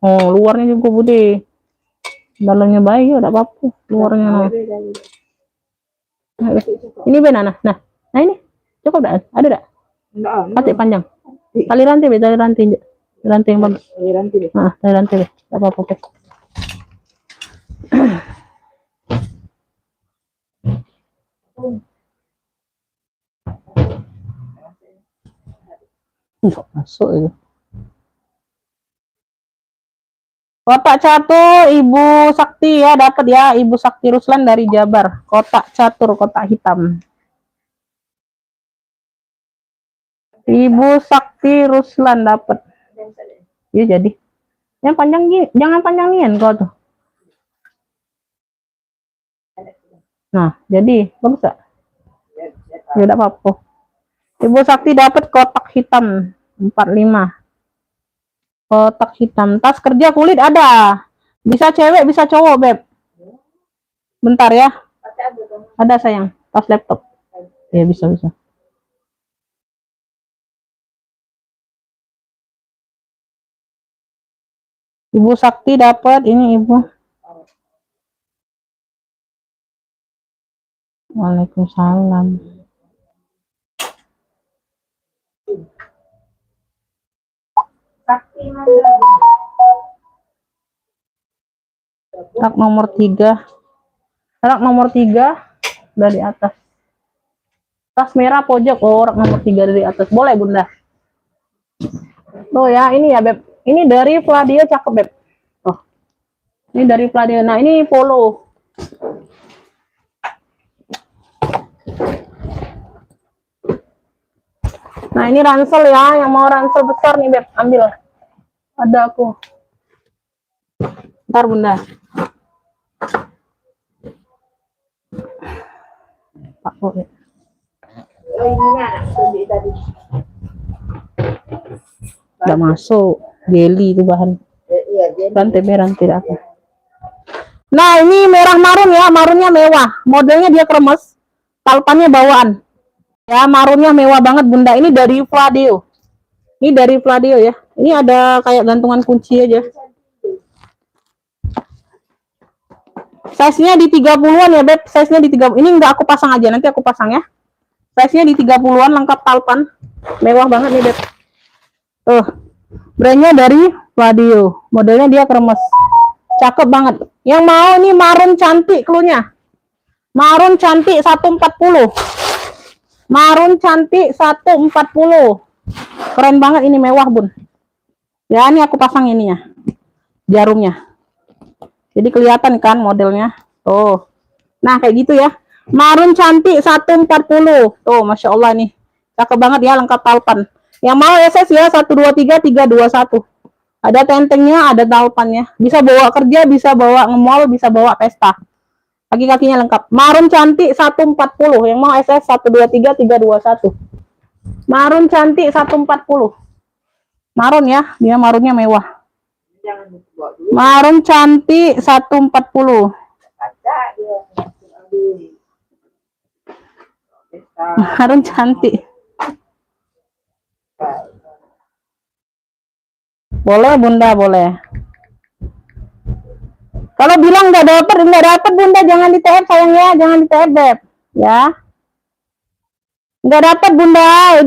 Oh, luarnya juga bude. Dalamnya baik ya, tidak apa-apa. Luarnya. Nah. Ini banana. Nah, ini cukup dak? Ada dak? Enggak, Patik panjang. Tali rantai, be, tali rantai. Rantai yang bagus. tali rantai deh. Nah, tali rantai deh. Tidak apa-apa. Be. Masuk itu. Kotak catur Ibu Sakti ya, dapat ya, Ibu Sakti Ruslan dari Jabar. Kotak catur, kotak hitam. Ibu Sakti Ruslan dapat. Iya jadi. Yang panjang gini, jangan panjang nian kau tuh. Nah, jadi bagus gak? Tidak apa-apa. Ibu Sakti dapat kotak hitam 45. Kotak hitam. Tas kerja kulit ada. Bisa cewek, bisa cowok, Beb. Bentar ya. Ada sayang. Tas laptop. Ya bisa. Ibu Sakti dapat ini, Ibu. Waalaikumsalam. Rak nomor 3. Rak nomor 3 dari atas. Tas merah pojok. Oh, rak nomor 3 dari atas. Boleh, Bunda. Tuh ya, ini ya, Beb. Ini dari Fladio, cakep, Beb. Oh. Ini dari Fladio. Nah, ini polo. Nah, ini ransel ya. Yang mau ransel besar nih, Beb. Ambil. Ada aku. Ntar, Bunda. Pak, boleh. Nggak masuk. Geli itu bahan. Rantai tidak apa. Nah, ini merah marun ya. Marunnya mewah. Modelnya dia kremes. Talpannya bawaan. Ya, marunnya mewah banget, Bunda. Ini dari Fladio. Ini dari Fladio ya. Ini ada kayak gantungan kunci aja. Size-nya di 30-an ya, Beb. Size-nya di 30. Ini enggak aku pasang aja, nanti aku pasang ya. Size-nya di 30-an, lengkap talpan. Mewah banget nih, Beb. Brandnya dari Fladio. Modelnya dia kremes. Cakep banget. Yang mau nih marun cantik cluenya. Marun cantik 140. Marun cantik 140. Keren banget ini, mewah, Bun. Ya, ini aku pasang ininya. Jarumnya. Jadi kelihatan kan modelnya. Tuh. Nah, kayak gitu ya. Marun cantik 140. Tuh, Masya Allah nih. Cakep banget ya, lengkap talpan. Yang mau SS ya 123 321. Ada tentengnya, ada talpannya. Bisa bawa kerja, bisa bawa nge-mall, bisa bawa pesta. Kaki-kakinya lengkap. Marun cantik 140. Yang mau SS 123 321. Marun cantik 140. Marun ya, dia marunnya mewah. Jangan dibawa dulu. Marun cantik 140. Ada dia. Marun cantik. Boleh Bunda, boleh. Kalau bilang nggak dapat Bunda, jangan di TF sayang ya, jangan di TF Beb. Ya. Nggak dapat Bunda,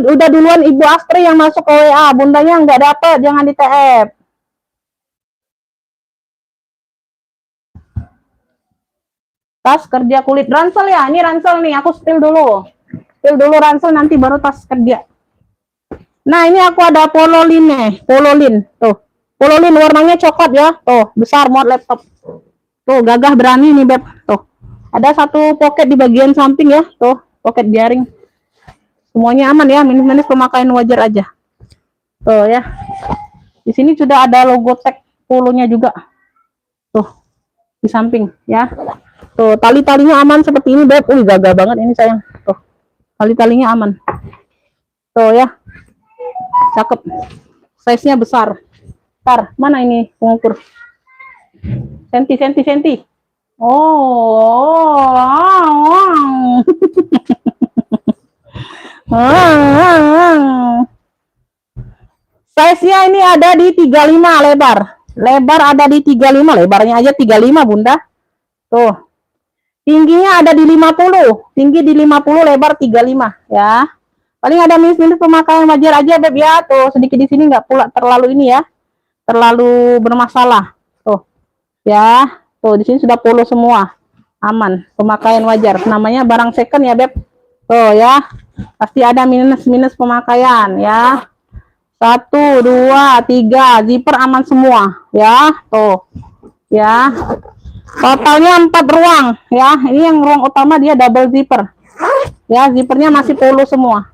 udah duluan Ibu Astri yang masuk ke WA. Bundanya nggak dapat, jangan di TF. Tas kerja kulit ransel ya, ini ransel nih, aku spill dulu ransel, nanti baru tas kerja. Nah ini aku ada pololin nih, pololin tuh, pololin warnanya coklat ya, tuh besar muat laptop, tuh gagah berani nih Beb, tuh ada satu pocket di bagian samping ya, tuh pocket jaring, semuanya aman ya, minus-minus pemakaian wajar aja, tuh ya. Di sini sudah ada logo tag polonya juga, tuh di samping ya. Tuh, tali-talinya aman seperti ini, Beb. Gagah banget ini sayang. Tuh, tali-talinya aman. Tuh ya. Cakep. Size-nya besar. Ntar, mana ini pengukur? Senti. Oh, wow. Size-nya ini ada di 35 lebar. Lebar ada di 35, lebarnya aja 35, Bunda. Tuh. Tingginya ada di 50, tinggi di 50, lebar 35 ya. Paling ada minus-minus pemakaian wajar aja Beb ya. Tuh sedikit di sini nggak pula terlalu ini ya. Terlalu bermasalah. Tuh. Ya. Tuh di sini sudah polo semua. Aman, pemakaian wajar. Namanya barang second ya Beb. Tuh ya. Pasti ada minus-minus pemakaian ya. 1 2 3, zipper aman semua ya. Tuh. Ya. Totalnya 4 ruang ya. Ini yang ruang utama dia double zipper. Ya, zippernya masih polo semua.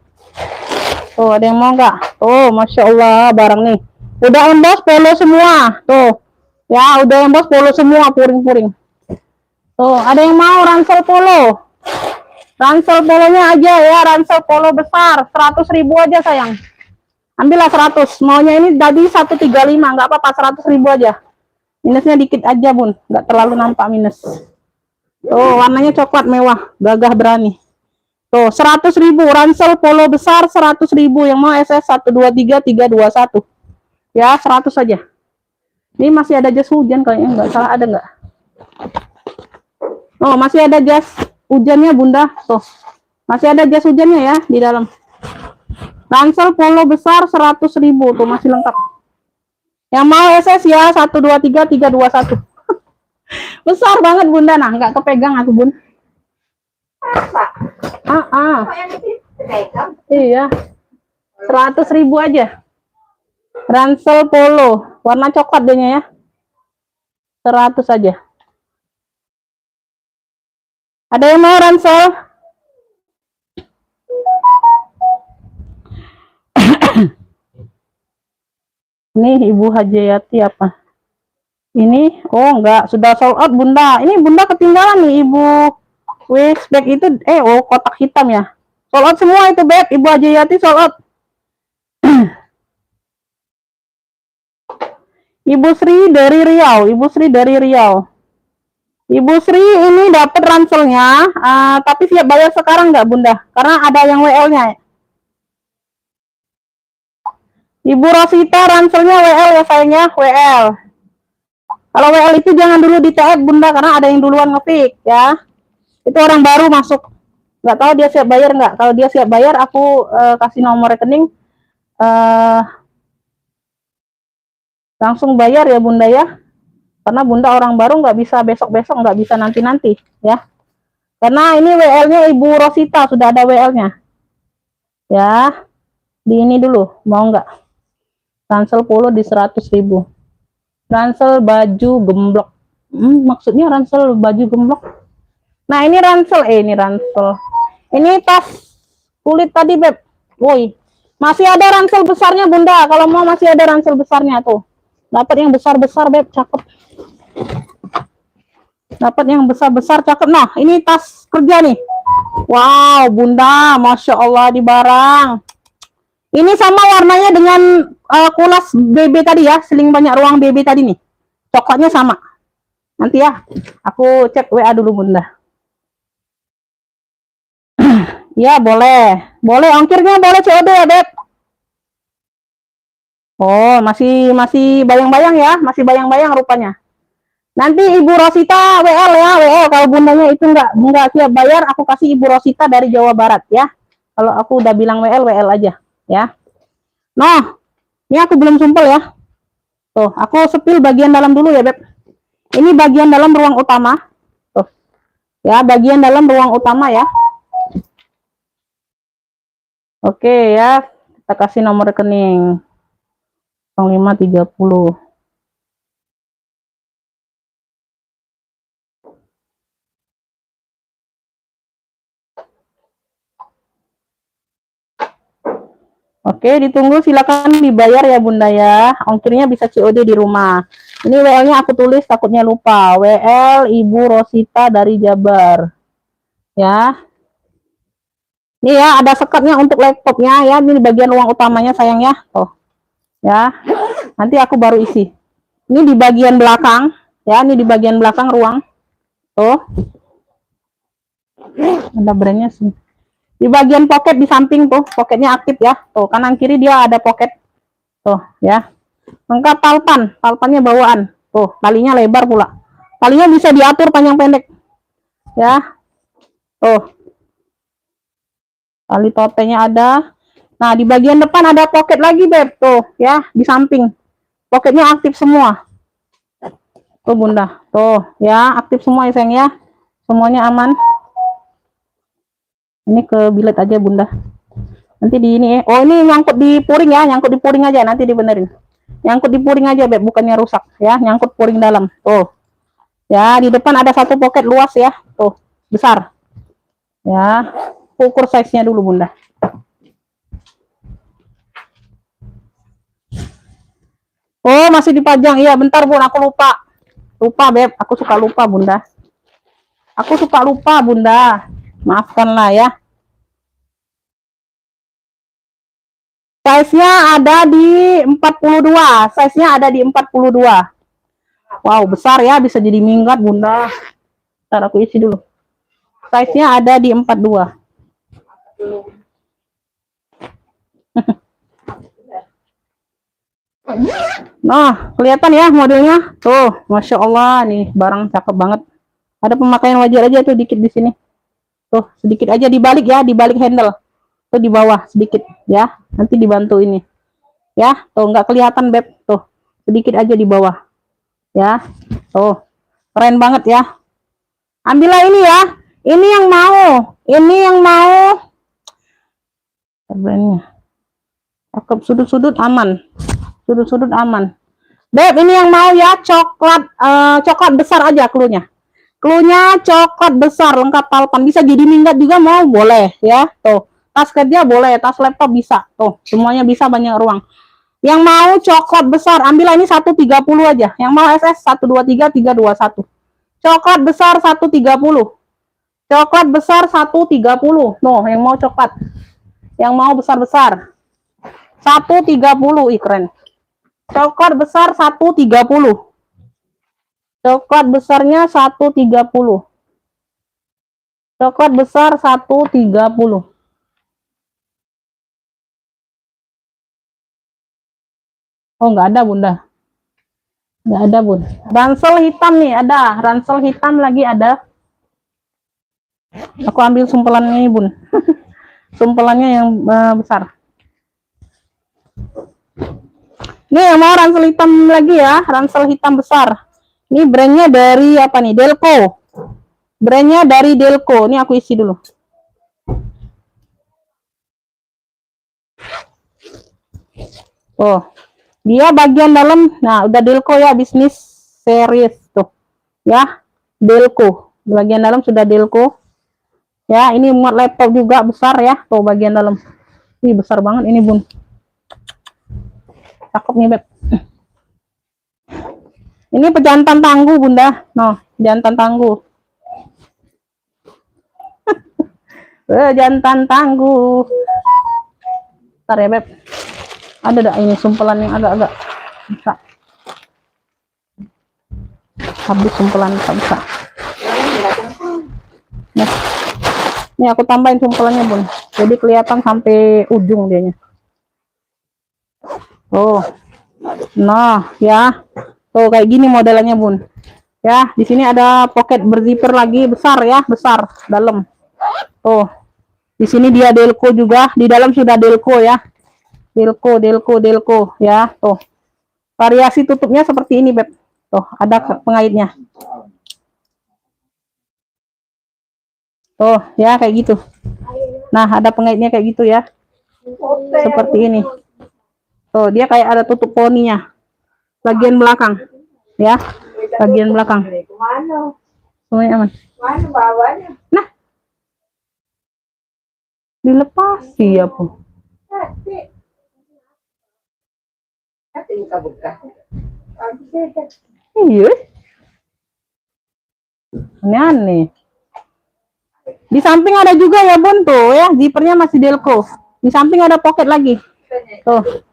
Tuh, ada yang mau nggak? Tuh, Masya Allah barang nih. Udah emboss polo semua. Tuh. Ya, udah emboss polo semua, puring-puring. Tuh, ada yang mau ransel polo? Ransel polonya aja ya, ransel polo besar, 100.000 aja sayang. Ambillah 100. Maunya ini tadi 135, nggak apa-apa, 100.000 aja. Minusnya dikit aja Bun, nggak terlalu nampak minus. Tuh warnanya coklat mewah, gagah berani. Tuh 100.000 ransel polo besar 100.000, yang mau SS 123 321 ya, 100 saja. Ini masih ada jas hujan kayaknya, nggak salah, ada nggak? Oh masih ada jas hujannya Bunda, tuh masih ada jas hujannya ya di dalam. Ransel polo besar 100.000 tuh masih lengkap. Yang mau SS ya 123 321. Besar banget Bunda, nah nggak kepegang aku Bun. Iya, 100.000 aja. Ransel polo warna coklat dehnya ya, 100 aja. Ada yang mau ransel? Nih Ibu Hajayati apa? Ini, oh enggak, sudah sold out Bunda. Ini Bunda ketinggalan nih Ibu Wishback itu, oh kotak hitam ya. Sold out semua itu Beb, Ibu Hajayati sold out. Ibu Sri dari Riau, Ibu Sri dari Riau. Ibu Sri ini dapat ranselnya, tapi siap bayar sekarang enggak Bunda? Karena ada yang WL-nya. Ibu Rosita ranselnya WL ya sayangnya, WL. Kalau WL itu jangan dulu di TF Bunda, karena ada yang duluan ngepick ya. Itu orang baru masuk. Nggak tahu dia siap bayar nggak. Kalau dia siap bayar, aku kasih nomor rekening. Langsung bayar ya Bunda ya. Karena Bunda orang baru, nggak bisa besok-besok, nggak bisa nanti-nanti ya. Karena ini WL-nya Ibu Rosita, sudah ada WL-nya. Ya. Di ini dulu, mau nggak? Ransel polo di 100.000. Ransel baju gemblok. Maksudnya ransel baju gemblok. Nah, ini ransel, ini ransel. Ini tas kulit tadi, Beb. Woi. Masih ada ransel besarnya, Bunda. Kalau mau masih ada ransel besarnya tuh. Dapat yang besar-besar, Beb, cakep. Dapat yang besar-besar, cakep. Nah, ini tas kerja nih. Wow, Bunda, Masya Allah di barang. Ini sama warnanya dengan kulas BB tadi ya, seling banyak ruang BB tadi nih. Coklatnya sama. Nanti ya, aku cek WA dulu Bunda. Ya boleh, boleh ongkirnya boleh COD ya Beb. Oh masih bayang-bayang ya, masih bayang-bayang rupanya. Nanti Ibu Rosita WL ya, WL. Kalau bundanya itu nggak siap bayar, aku kasih Ibu Rosita dari Jawa Barat ya. Kalau aku udah bilang WL, WL aja ya. Nah, ini aku belum sumpel ya. Tuh, aku sepil bagian dalam dulu ya Beb. Ini bagian dalam ruang utama. Tuh, ya bagian dalam ruang utama ya. Oke ya, kita kasih nomor rekening 0530. Oke, ditunggu, silakan dibayar ya Bunda ya. Ongkirnya bisa COD di rumah. Ini WL-nya aku tulis takutnya lupa. WL Ibu Rosita dari Jabar. Ya. Ini ya ada sekatnya untuk laptopnya ya. Ini bagian ruang utamanya sayang ya. Tuh. Ya. Nanti aku baru isi. Ini di bagian belakang ya, ini di bagian belakang ruang. Tuh. Ada brandnya sih. Di bagian pocket di samping tuh, pocketnya aktif ya. Tuh, kanan kiri dia ada pocket. Tuh, ya. Lengkap palpan, palpannya bawaan. Tuh, talinya lebar pula. Talinya bisa diatur panjang pendek. Ya. Tuh. Tali totenya ada. Nah, di bagian depan ada pocket lagi, Beb. Tuh, ya, di samping. Pocketnya aktif semua. Tuh, Bunda. Tuh, ya, aktif semua ya, sayang ya. Semuanya aman. Ini ke bilet aja Bunda. Nanti di ini oh ini nyangkut di puring ya, nyangkut di puring aja nanti dibenerin. Nyangkut di puring aja Beb, bukannya rusak ya, nyangkut puring dalam. Tuh. Ya, di depan ada satu pocket luas ya. Tuh, besar. Ya. Ukur size-nya dulu Bunda. Oh, masih dipajang. Iya, bentar Bun, aku lupa. Lupa Beb, aku suka lupa Bunda. Aku suka lupa Bunda. Maafkanlah ya. Size-nya ada di 42. Size-nya ada di 42. Wow, besar ya, bisa jadi minggat Bunda. Ntar aku isi dulu. Size-nya ada di 42. Nah, kelihatan ya modelnya. Tuh, Masya Allah nih, barang cakep banget. Ada pemakaian wajar aja tuh dikit di sini. Tuh, sedikit aja dibalik ya, dibalik handle. Tuh di bawah sedikit ya. Nanti dibantu ini. Ya, tuh nggak kelihatan Beb. Tuh, sedikit aja di bawah. Ya. Tuh. Keren banget ya. Ambillah ini ya. Ini yang mau. Ini yang mau. Brandnya. Cakep, sudut-sudut aman. Sudut-sudut aman. Beb, ini yang mau ya, coklat besar aja klunya. Klunya coklat besar, lengkap palpan. Bisa jadi minggat juga mau, boleh ya. Tuh, tas kerja boleh, tas laptop bisa. Tuh, semuanya bisa, banyak ruang. Yang mau coklat besar, ambil ini 130 aja. Yang mau SS 123 321. Coklat besar 130. Coklat besar 130. Noh, yang mau coklat. Yang mau besar-besar. 130, ih keren. Coklat besar 130. Coklat besarnya 130. Coklat besar 130. Oh, nggak ada Bunda. Nggak ada Bun. Ransel hitam nih ada. Ransel hitam lagi ada. Aku ambil sumpelannya nih Bun. Sumpelannya yang besar. Ini yang mau ransel hitam lagi ya. Ransel hitam besar. Ini brandnya dari apa nih? Delco. Brandnya dari Delco. Ini aku isi dulu. Oh, dia bagian dalam. Nah, udah Delco ya, bisnis series tuh. Ya, Delco. Bagian dalam sudah Delco. Ya, ini muat laptop juga besar ya. Tuh bagian dalam. Ih, besar banget ini Bun. Cakep nih Beb. Ini pejantan tangguh Bunda. Noh, jantan tangguh. Pejantan tangguh. Ntar ya, Beb. Ada dah ini sumpelan yang agak-agak bisa. Habis sumpelan bisa. Nah, ini aku tambahin sumpelannya, Bun. Jadi kelihatan sampai ujung dianya. Oh. Nah, ya. Tuh kayak gini modelannya, Bun. Ya, di sini ada pocket berzipper lagi besar ya, besar dalam. Tuh. Di sini dia delco juga, di dalam sudah delco ya. Delco ya. Tuh. Variasi tutupnya seperti ini, Beb. Tuh, ada pengaitnya. Tuh, ya kayak gitu. Nah, ada pengaitnya kayak gitu ya. Seperti ini. Tuh, dia kayak ada tutup poninya. Bagian belakang. Ya. Bagian belakang. Semuanya aman. Mana bawahnya? Nah. Dilepas ya, Bu. Nanti buka-buka. Iya. Aneh-aneh. Di samping ada juga ya, Bun, tuh ya, zippernya masih delco. Di samping ada pocket lagi. Tuh.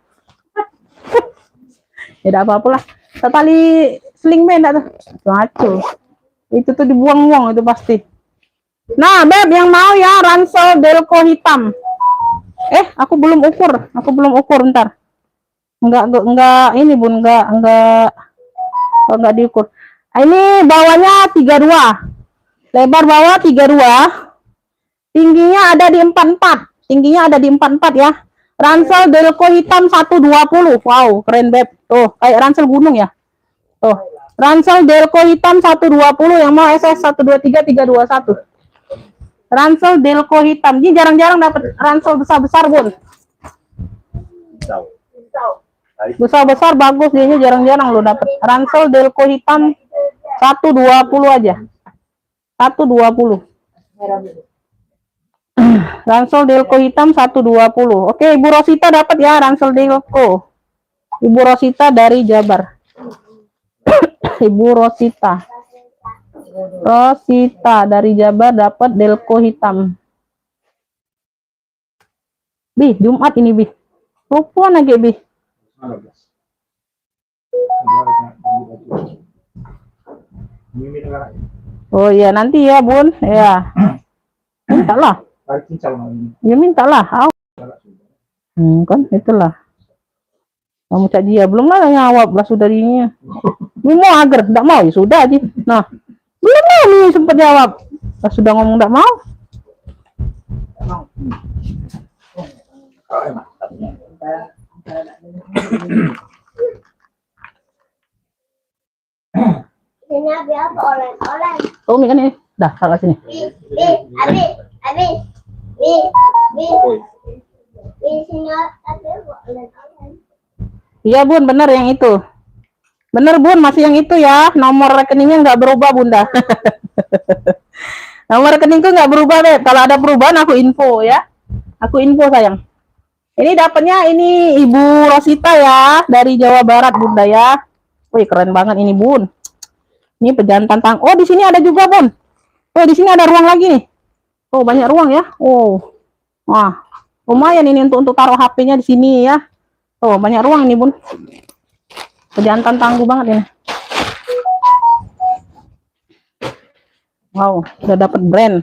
Ya apa-apa lah. Tali sling band tuh. Ngaco. Itu tuh dibuang-buang itu pasti. Nah, Beb, yang mau ya ransel delco hitam. Aku belum ukur ntar. Enggak ini, Bun, enggak diukur. Ini bawahnya 32. Lebar bawah 32. Tingginya ada di 44. Tingginya ada di 44 ya. Ransel delco hitam 120. Wow, keren, Beb. Tuh, kayak ransel gunung ya. Tuh. Ransel delco hitam 120, yang mau SS 123 321. Ransel delco hitam. Ini jarang-jarang dapat ransel besar-besar, Bun. Besar-besar bagus, dia jarang-jarang lo dapat. Ransel delco hitam 120 aja. 120. Ransel delco hitam 120. Oke, Ibu Rosita dapat ya ransel delco. Ibu Rosita dari Jabar. Ibu Rosita. Rosita dari Jabar dapat delco hitam. Bi, Jumat ini, Bi. Rupaan lagi, Bi. Oh iya, nanti ya, Bun. Ya. Mintalah. Ya mintalah. Kan itulah. Kamu cak dia belum lah nyawab lah sudah ini. Ini mau agar tidak mau ya sudah aja. Nah, belum mau nih sempat jawab. Lah sudah ngomong tidak mau. Ini apa olen-olen? Oh, ini kan ini. Dah, salah sini. Habis. Sini ada olen-olen. Iya, Bun, benar yang itu. Bener, Bun, masih yang itu ya. Nomor rekeningnya nggak berubah, Bunda. Nomor rekeningku nggak berubah, Beb. Kalau ada perubahan aku info ya. Aku info, sayang. Ini dapatnya ini Ibu Rosita ya, dari Jawa Barat, Bunda ya. Wih, keren banget ini, Bun. Ini pejantan tang. Oh, di sini ada juga, Bun. Oh, di sini ada ruang lagi nih. Oh, banyak ruang ya. Oh. Wah, lumayan ini untuk taruh HP-nya di sini ya. Oh, banyak ruang ini, Bun. Pejantan tangguh banget ini. Wow, udah dapat brand.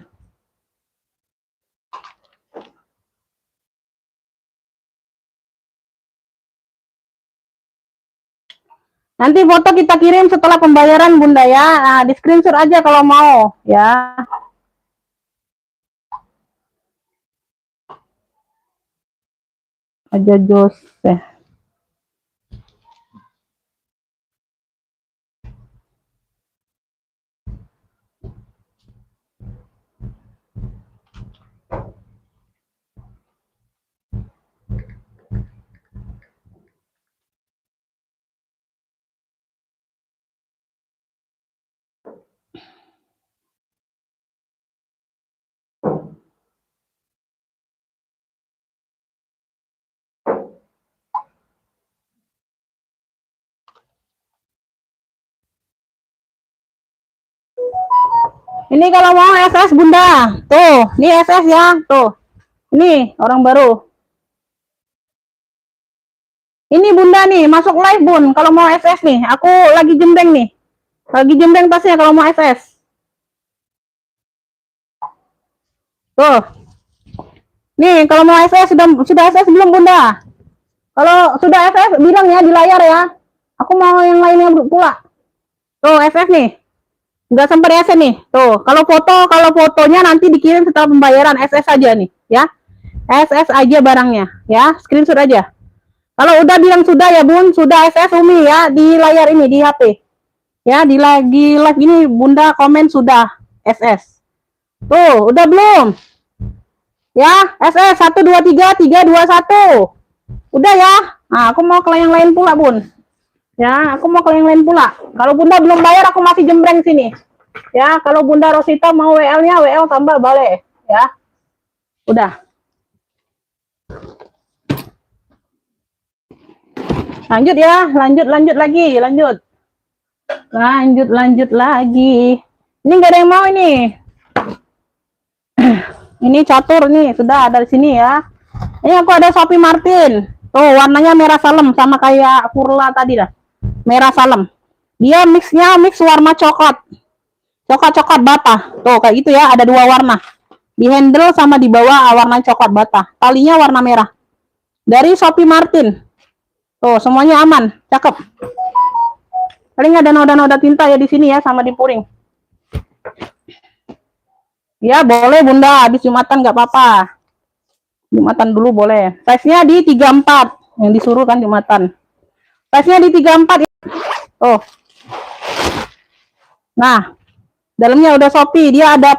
Nanti foto kita kirim setelah pembayaran, Bunda ya. Nah, di screenshot aja kalau mau ya. Aja Jose. Ini kalau mau SS, Bunda. Tuh, ini SS ya. Tuh. Ini orang baru. Ini Bunda nih, masuk live Bun. Kalau mau SS nih, aku lagi jembreng nih. Lagi jembreng tasnya kalau mau SS. Tuh. Nih, kalau mau SS sudah SS belum Bunda? Kalau sudah SS bilang ya di layar ya. Aku mau yang lainnya pula. Tuh, SS nih. Udah sempat SS nih. Tuh, kalau fotonya nanti dikirim setelah pembayaran SS aja nih, ya. SS aja barangnya, ya. Screenshot aja. Kalau udah bilang sudah ya Bun, sudah SS Umi ya di layar ini di HP. Ya, di lagi live ini Bunda komen sudah SS. Tuh, udah belum? Ya, SS 1 2 3 3 2 1. Udah ya. Nah, aku mau ke yang lain pula, Bun. Ya, aku mau ke yang lain pula. Kalau Bunda belum bayar aku masih jembreng sini. Ya, kalau Bunda Rosita mau WL-nya, WL tambah boleh, ya. Udah. Lanjut ya, lanjut lagi. Lanjut lagi. Ini nggak ada yang mau ini. Ini catur nih, sudah ada di sini ya. Ini aku ada Shopee Martin. Tuh, warnanya merah salem sama kayak Furla tadi dah. Merah salem. Dia mix warna coklat. Coklat bata. Tuh, kayak gitu ya, ada dua warna. Di handle sama di bawah warna coklat bata. Talinya warna merah. Dari Shopee Martin. Tuh, semuanya aman, cakep. Paling ada noda-noda tinta ya di sini ya, sama di puring. Ya, boleh Bunda, habis Jumatan nggak apa-apa. Jumatan dulu boleh. Size-nya di 34, yang disuruh kan Jumatan. Size-nya di 34 ya. Oh. Nah, dalamnya udah Shopee, dia ada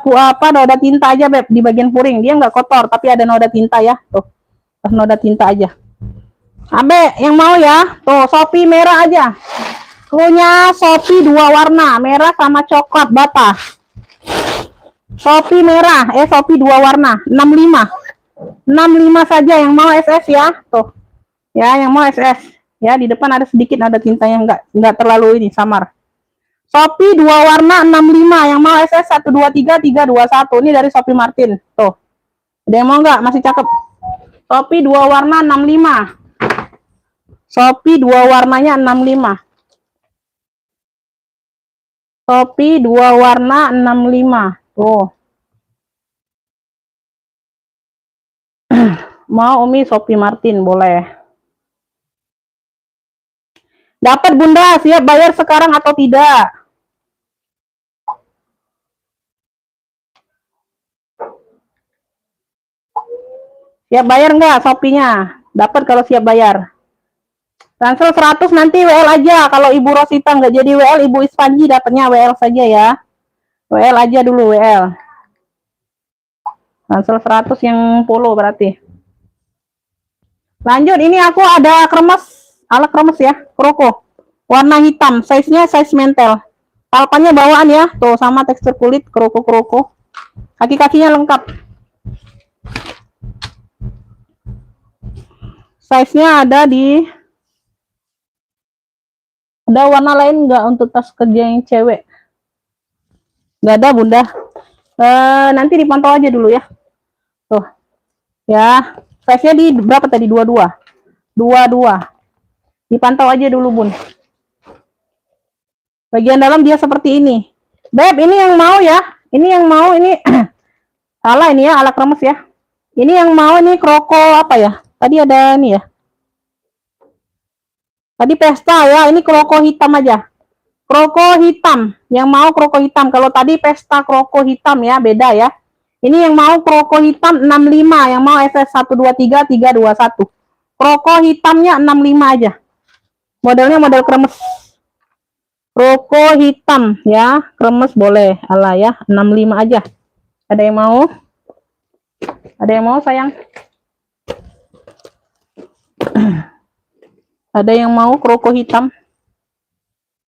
noda tinta aja Beb di bagian puring. Dia nggak kotor, tapi ada noda tinta ya. Tuh. Noda tinta aja. Abe, yang mau ya, tuh Shopee merah aja. Punya Shopee dua warna, merah sama coklat bata. Shopee merah, Shopee dua warna, 65. 65 saja yang mau SS ya, tuh. Ya, yang mau SS. Ya, di depan ada sedikit ada tinta yang enggak terlalu ini samar. Shopee dua warna 65, yang mau SS 123 321. Ini dari Shopee Martin, tuh. Ada yang mau enggak? Masih cakep. Shopee dua warna 65. Shopee dua warnanya 65. Shopee dua warna 65. Tuh. Mau Umi Shopee Martin boleh. Dapat Bunda, siap bayar sekarang atau tidak? Siap bayar enggak Shopee-nya? Dapat kalau siap bayar. Transfer 100 nanti WL aja. Kalau Ibu Rosita nggak jadi WL, Ibu Ispanji dapatnya WL saja ya. WL aja dulu WL. Transfer 100 yang polo berarti. Lanjut, ini aku ada alat kremes ya, kroko. Warna hitam, size-nya size mentel. Palpannya bawaan ya, tuh sama tekstur kulit kroko. Kaki-kakinya lengkap. Size-nya ada warna lain nggak untuk tas kerja yang cewek? Nggak ada Bunda. Nanti dipantau aja dulu ya. Tuh. Ya, size-nya di berapa tadi? 22. 22. Dipantau aja dulu, Bun. Bagian dalam dia seperti ini. Beb, ini yang mau ya. Ini yang mau ini salah ini ya, alat kremes ya. Ini yang mau ini kroko apa ya? Tadi ada ini ya. Tadi pesta ya, ini kroko hitam aja. Kroko hitam, yang mau kroko hitam. Kalau tadi pesta kroko hitam ya, beda ya. Ini yang mau kroko hitam 65, yang mau SS 123 321. Kroko hitamnya 65 aja. Modelnya model kremes. Kroko hitam ya, kremes boleh. Alah ya, 65 aja. Ada yang mau? Ada yang mau sayang? Ada yang mau kroko hitam?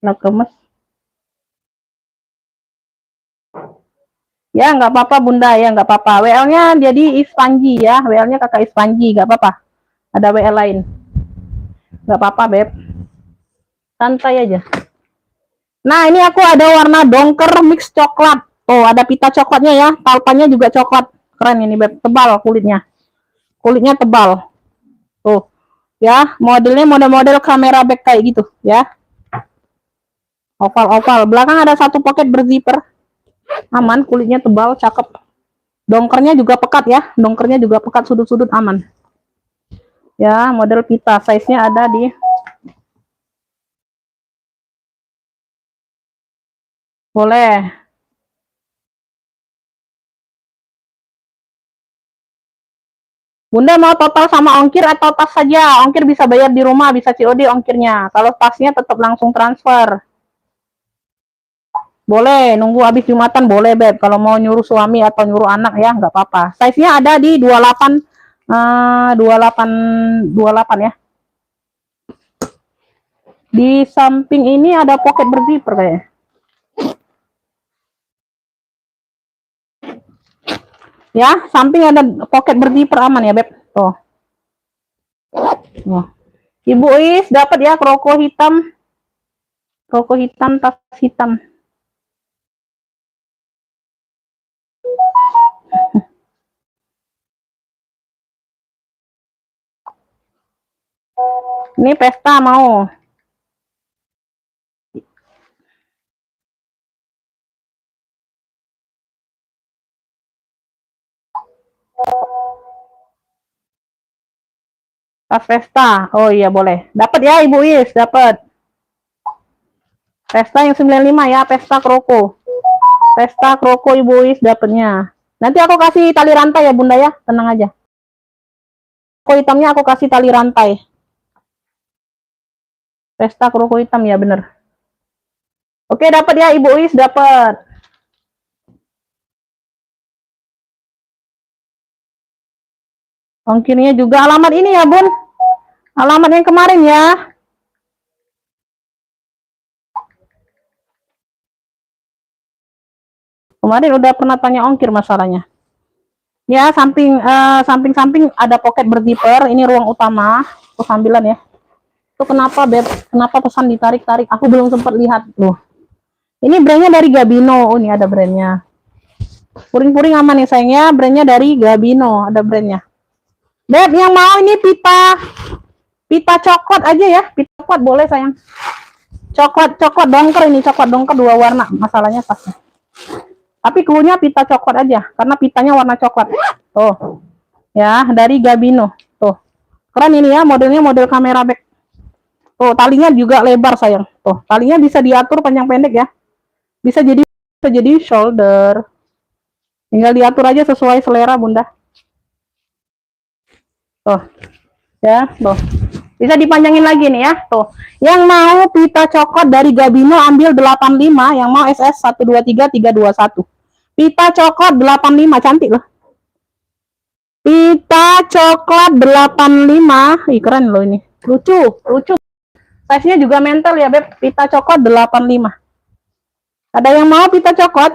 Nah, kremes. Ya, nggak apa-apa Bunda ya, nggak apa-apa. WL-nya jadi Ispanji ya, WL-nya kakak Ispanji, nggak apa-apa. Ada WL lain. Nggak apa-apa, Beb. Santai aja. Nah, ini aku ada warna dongker mix coklat. Oh, ada pita coklatnya ya, palpannya juga coklat. Keren ini, Beb. Tebal kulitnya. Kulitnya tebal. Tuh. Ya, modelnya model-model kamera back kayak gitu ya. Oval-oval. Belakang ada satu pocket berzipper. Aman, kulitnya tebal, cakep. Dongkernya juga pekat ya. Dongkernya juga pekat, sudut-sudut aman. Ya, model pita. Size-nya ada di boleh. Bunda mau total sama ongkir atau tas saja? Ongkir bisa bayar di rumah, bisa COD ongkirnya. Kalau tasnya tetap langsung transfer. Boleh, nunggu habis Jumatan boleh, Beb. Kalau mau nyuruh suami atau nyuruh anak ya, nggak apa-apa. Size-nya ada di 28, 28 ya. Di samping ini ada pocket berzipper kayaknya. Ya, samping ada pocket berzipper aman ya, Beb. Tuh. Oh. Ibu Is dapat ya kroko hitam. Kroko hitam, tas hitam. Ini pesta mau. Tas pesta. Oh iya boleh. Dapat ya Ibu Is, dapat. Pesta yang 95 ya, pesta kroko. Pesta kroko Ibu Is dapatnya. Nanti aku kasih tali rantai ya Bunda ya, tenang aja. Kroko hitamnya aku kasih tali rantai. Pesta kroko hitam ya, bener. Oke, dapat ya Ibu Is, dapat. Ongkirnya juga alamat ini ya, Bun. Alamat yang kemarin ya. Kemarin udah pernah tanya ongkir masalahnya. Ya, samping-samping ada pocket berzipper. Ini ruang utama. Aku sambilan ya. Itu kenapa, Beb? Kenapa pesan ditarik-tarik? Aku belum sempat lihat loh. Ini brandnya dari Gabino. Oh, ini ada brandnya. Puring-puring aman nih sayangnya. Brandnya dari Gabino. Ada brandnya. Beb, yang mau ini pita coklat aja ya. Pita coklat boleh sayang. Coklat dongker ini. Coklat dongker 2 warna. Masalahnya tasnya. Tapi cluenya pita coklat aja. Karena pitanya warna coklat. Tuh. Ya, dari Gabino. Tuh. Keren ini ya. Modelnya model kamera back. Tuh, talinya juga lebar sayang. Tuh, talinya bisa diatur panjang pendek ya. Bisa jadi shoulder. Tinggal diatur aja sesuai selera Bunda. Tuh. Ya, tuh. Bisa dipanjangin lagi nih ya. Tuh. Yang mau pita coklat dari Gabino ambil 85, yang mau SS 123321. Pita coklat 85, cantik loh. Pita coklat 85. Ih, keren loh ini. Lucu. Size-nya juga mental ya, Beb. Pita coklat 85. Ada yang mau pita coklat?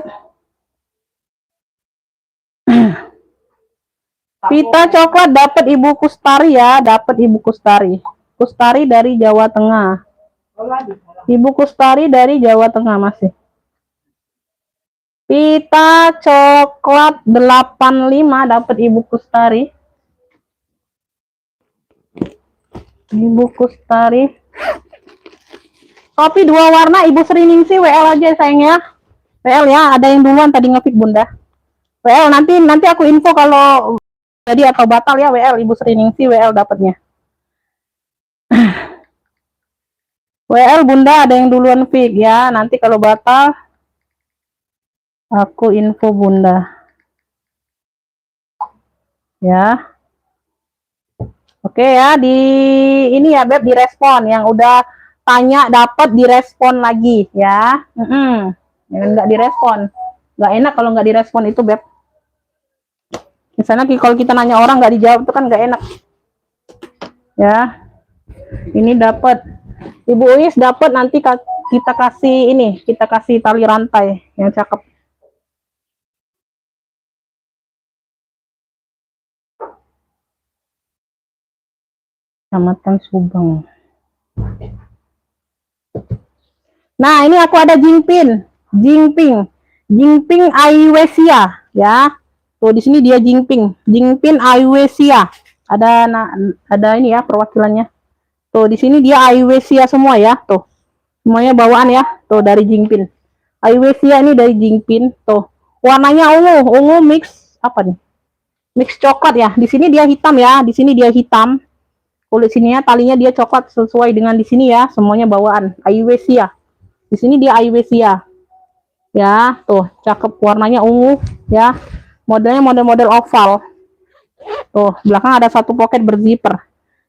Pita coklat dapat Ibu Kustari ya, dapat Ibu Kustari. Kustari dari Jawa Tengah. Ibu Kustari dari Jawa Tengah masih. Pita coklat 85 dapat Ibu Kustari. Ibu Kustari. Kopi 2 warna Ibu Sri Ningsi WL aja sayang ya. WL ya, ada yang duluan tadi ngepick Bunda. WL nanti aku info kalau jadi atau batal ya. WL Ibu Sri Ningsi WL dapatnya. WL Bunda ada yang duluan pick ya. Nanti kalau batal aku info Bunda. Ya. Oke ya, di ini ya Beb, direspon yang udah tanya dapat direspon lagi ya. Yang enggak direspon. Enggak enak kalau enggak direspon itu Beb. Misalnya kalau kita nanya orang nggak dijawab itu kan nggak enak. Ya. Ini dapat. Ibu Uis dapat, nanti kita kasih ini, kita kasih tali rantai yang cakep. Kecamatan Subang. Nah, ini aku ada Jingping Aiwesia ya. Tuh di sini dia Jingpin Aiwesia. Ada ini ya perwakilannya. Tuh, di sini dia Aiwesia semua ya, tuh. Semuanya bawaan ya, tuh dari Jingpin. Aiwesia ini dari Jingpin, tuh. Warnanya ungu mix apa nih? Mix coklat ya. Di sini dia hitam ya, di sini dia hitam. Kulit sininya talinya dia coklat sesuai dengan di sini ya, semuanya bawaan Aiwesia. Di sini dia Aiwesia. Ya, tuh, cakep warnanya ungu ya. Modelnya model-model oval. Tuh, belakang ada satu pocket berzipper.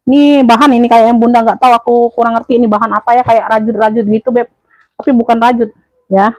Ini bahan ini kayak yang Bunda nggak tahu, aku kurang ngerti ini bahan apa ya, kayak rajut-rajut gitu, Beb. Tapi bukan rajut ya.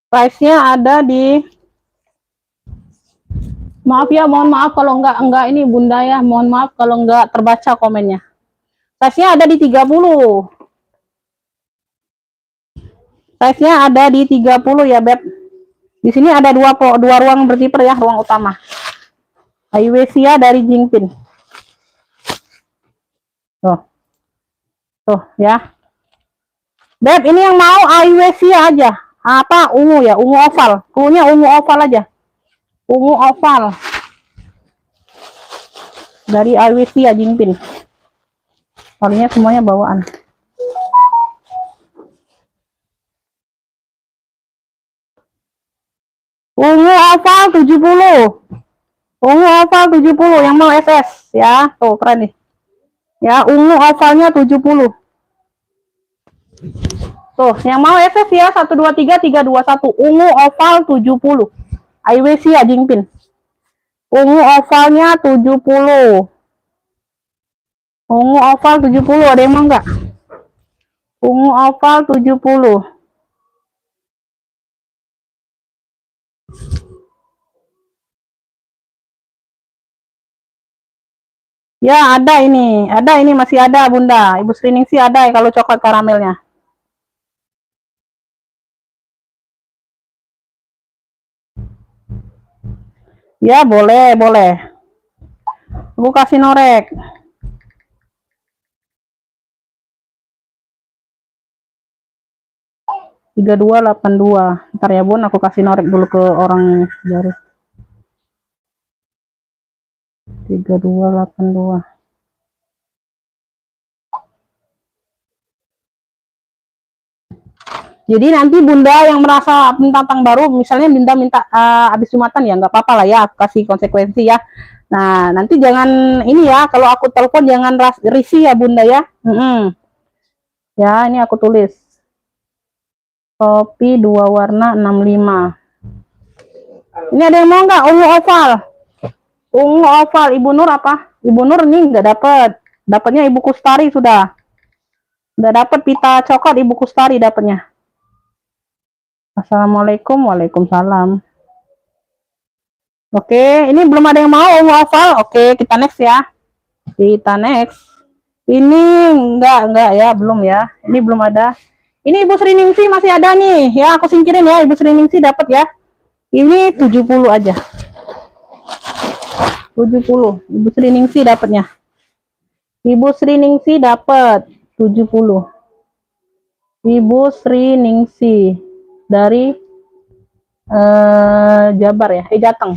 Price-nya ada di, maaf ya, mohon maaf kalau enggak ini Bunda ya, mohon maaf kalau enggak terbaca komennya. Size-nya ada di 30. Size-nya ada di 30 ya, Beb. Di sini ada dua ruang berzipper ya, ruang utama. Aiwesia dari Jingpin. Tuh. Tuh ya. Beb, ini yang mau Aiwesia aja. Apa ungu ya, ungu oval. Kunya ungu oval aja. Ungu oval. Dari Aiwesia Jingpin. Talinya semuanya bawaan. Ungu oval 70. Ungu oval 70 yang mau SS ya. Tuh keren nih. Ya, ungu ovalnya 70. Tuh, yang mau SS ya 123321. Ungu oval 70. Aiwesia Jingpin. Ungu ovalnya 70. Ungu oval 70, ada yang mau enggak? Ungu oval 70. Ya, ada ini. Ada ini, masih ada Bunda. Ibu Sri Ningsih ada ya kalau coklat karamelnya. Ya, boleh, boleh. Aku kasih norek. Tiga 3282. Ntar ya Bun, aku kasih norek dulu ke orang baru. 3282. Jadi nanti Bunda yang merasa pendatang baru, misalnya Bunda minta habis Jumatan ya nggak apa-apa lah ya, aku kasih konsekuensi ya. Nah nanti jangan ini ya, kalau aku telepon jangan risih ya Bunda ya. Ya ini aku tulis. Kopi 2 warna 65. Ini ada yang mau nggak ungu oval? Ungu oval Ibu Nur apa? Ibu Nur nih nggak dapet. Dapatnya Ibu Kustari sudah. Udah dapat pita coklat Ibu Kustari dapatnya. Assalamualaikum, waalaikumsalam. Oke, ini belum ada yang mau ungu oval. Oke, kita next ya. Kita next. Ini enggak ya, belum ya. Ini belum ada. Ini Ibu Sri Ningsih masih ada nih. Ya, aku singkirin ya. Ibu Sri Ningsih dapat ya. Ini 70 aja. 70. Ibu Sri Ningsih dapatnya. Ibu Sri Ningsih dapat 70. Ibu Sri Ningsih dari Jabar ya, Jateng.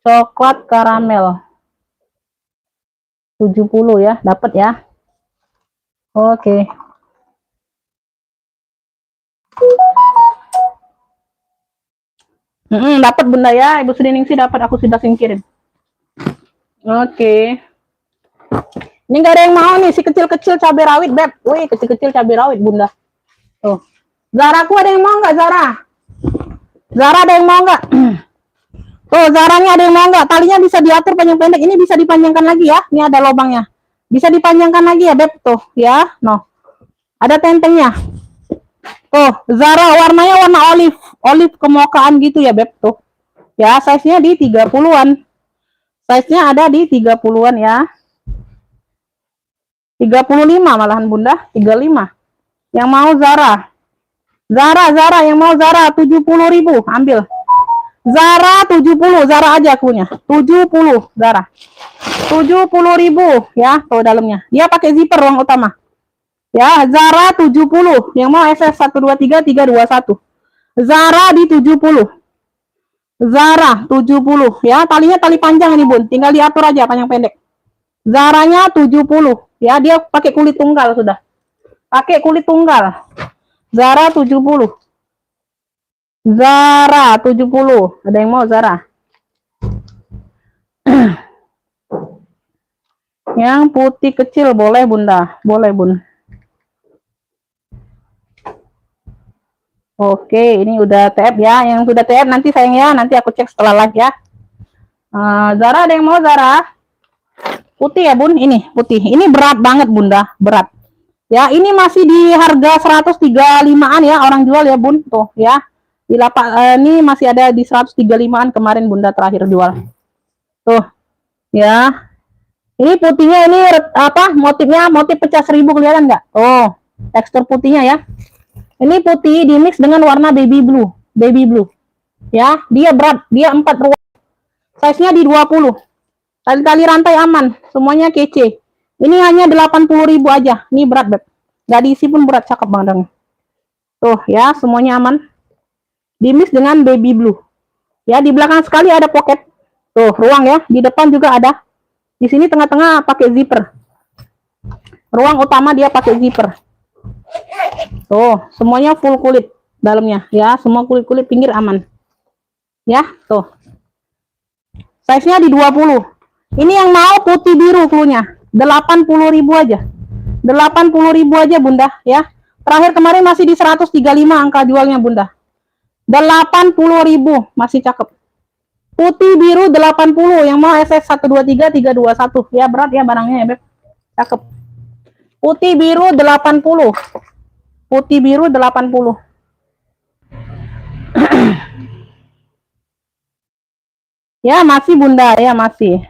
Coklat karamel 70 ya, dapat ya. Oke. Dapat Bunda ya, Ibu Sri Ningsih dapat, aku sudah singkirin. Oke. Ini nggak ada yang mau nih, si kecil-kecil cabai rawit, Beb. Wih, kecil-kecil cabai rawit Bunda. Tuh. Zaraku ada yang mau nggak, Zara? Zara ada yang mau nggak? Tuh, Zaranya ada yang mau nggak? Talinya bisa diatur panjang pendek. Ini bisa dipanjangkan lagi ya. Ini ada lubangnya. Bisa dipanjangkan lagi ya, Beb. Tuh, ya. No. Ada tentengnya. Tuh, Zara warnanya warna olive. Olive kemokaan gitu ya, Beb. Tuh. Ya, size-nya di 30-an. Size-nya ada di 30-an ya. 35 malahan Bunda. 35. Yang mau Zara. Zara yang mau Zara 70.000. Ambil. Zara 70, Zara aja akunya. 70 Zara. 70.000 ya, tuh dalamnya. Dia pakai zipper ruang utama. Ya, Zara 70. Yang mau SS 123321. Zara di 70. Zara 70 ya, talinya tali panjang ini Bun. Tinggal diatur aja panjang pendek. Zaranya 70 ya, dia pakai kulit tunggal sudah. Pakai kulit tunggal. Zara 70. Zara 70. Ada yang mau Zara? Yang putih kecil boleh Bunda. Boleh Bun. Oke, ini udah TF ya. Yang sudah TF nanti sayang ya. Nanti aku cek setelah live ya. Zara ada yang mau Zara? Putih ya Bun. Ini putih. Ini berat banget Bunda. Berat. Ya, ini masih di harga 135-an ya. Orang jual ya Bun. Tuh ya. Di lapak ini masih ada di 135-an kemarin Bunda terakhir jual. Tuh. Ya. Ini putihnya ini apa? Motifnya motif pecah 1000 kelihatan nggak? Oh, tekstur putihnya ya. Ini putih di mix dengan warna baby blue. Baby blue. Ya, dia berat, dia 4 ruang. Size-nya di 20. Tali-tali rantai aman, semuanya kece. Ini hanya 80.000 aja. Ini berat, Beb. Nggak diisi pun berat, cakep banget. Tuh ya, semuanya aman. Dimix dengan baby blue. Ya, di belakang sekali ada pocket. Tuh, ruang ya. Di depan juga ada. Di sini tengah-tengah pakai zipper. Ruang utama dia pakai zipper. Tuh, semuanya full kulit dalamnya ya, semua kulit-kulit pinggir aman. Ya, tuh. Size-nya di 20. Ini yang mau putih biru klunya. 80.000 aja. 80.000 aja Bunda ya. Terakhir kemarin masih di 135 angka jualnya Bunda. 80.000 masih cakep. Putih biru 80, yang mau SS 123321 ya, berat ya barangnya ya Beb. Cakep. Putih biru 80. Putih biru 80. Ya, masih Bunda ya, masih.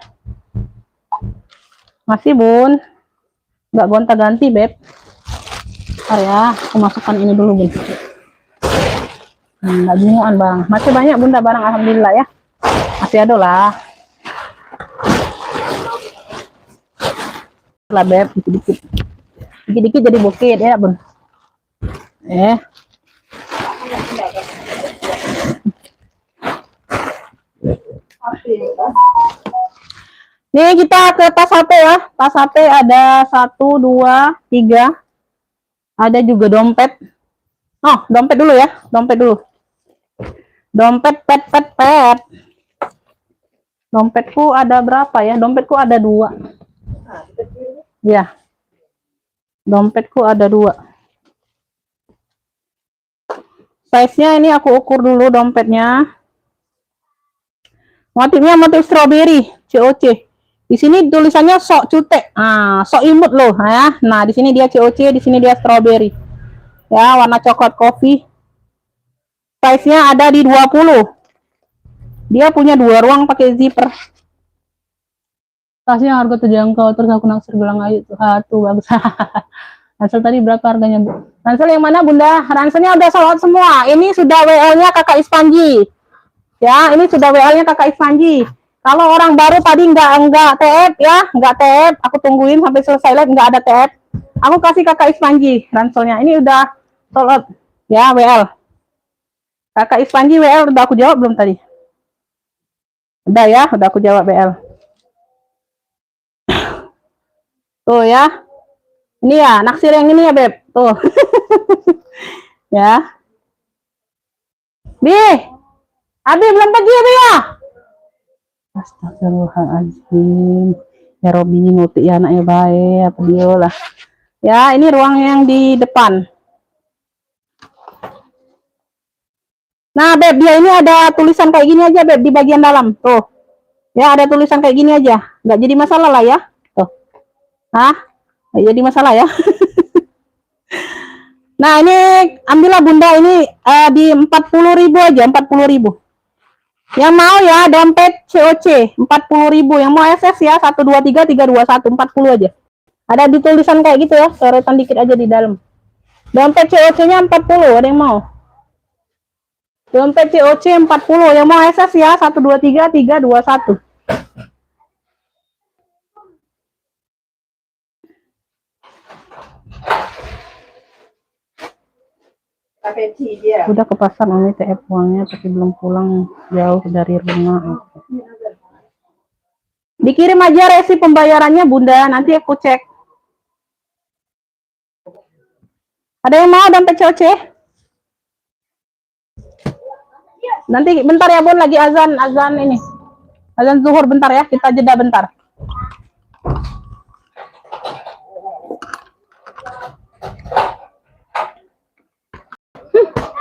Masih Bun. Enggak gonta-ganti, Beb. Bentar ya, aku masukkan ini dulu, Bun. Enggak bingungan, Bang. Masih banyak Bunda barang alhamdulillah ya. Masih ada lah. Lah, Beb, dikit-dikit. Dikit-dikit jadi bukit ya, Bun. Nih kita ke tas HP ya. Tas HP ada 1, 2, 3. Ada juga dompet. Oh, dompet dulu ya. Dompet dulu. Dompet pet. Dompetku ada berapa ya? Dompetku ada 2. Ya. Dompetku ada 2. Size-nya ini aku ukur dulu dompetnya. Motifnya motif strawberry, COC. Di sini tulisannya sok cutek. Sok imut loh ya. Nah, di sini dia COC, di sini dia strawberry. Ya, warna coklat kopi. Size-nya ada di 20. Dia punya 2 ruang pakai zipper. Tasnya harga terjangkau, terus aku naksir bilang ayo tuh bagus. Ransel tadi berapa harganya, Bu? Ransel yang mana, Bunda? Ranselnya udah sold out semua. Ini sudah WL-nya Kakak Ispanji. Ya, ini sudah WL-nya Kakak Ispanji. Kalau orang baru tadi enggak TF ya, enggak TF. Aku tungguin sampai selesai live enggak ada TF. Aku kasih Kakak Ispanji ranselnya. Ini udah sold out. Ya, WL. Kakak Ispanji WL udah aku jawab belum tadi? Udah ya, udah aku jawab WL. Tuh ya. Ini ya, naksir yang ini ya, Beb. Tuh. Ya. Bi. Abi belum pergi ya, Bi ya? Astagfirullahaladzim. Ya Robi ngutik ya anaknya baik. Apa dia lah. Ya, ini ruang yang di depan. Nah, Beb, dia ini ada tulisan kayak gini aja, Beb, di bagian dalam. Tuh. Ya, ada tulisan kayak gini aja. Nggak jadi masalah lah ya. Tuh. Hah? Nggak jadi masalah ya. Nah, ini ambillah Bunda ini di 40.000 aja, 40.000. Yang mau ya dompet COC 40.000. Yang mau SS ya 123 321 40 aja. Ada di tulisan kayak gitu ya, coretan dikit aja di dalam. Dompet COC-nya 40, ada yang mau? Dompet COC 40, yang mau SS ya 123 321. Peci dia. Udah ke pasar ini TF uangnya tapi belum pulang, jauh dari rumah. Dikirim aja resi pembayarannya Bunda, nanti aku cek. Ada yang mau dompet COC? Nanti bentar ya Bun, lagi azan ini. Azan zuhur bentar ya, kita jeda bentar.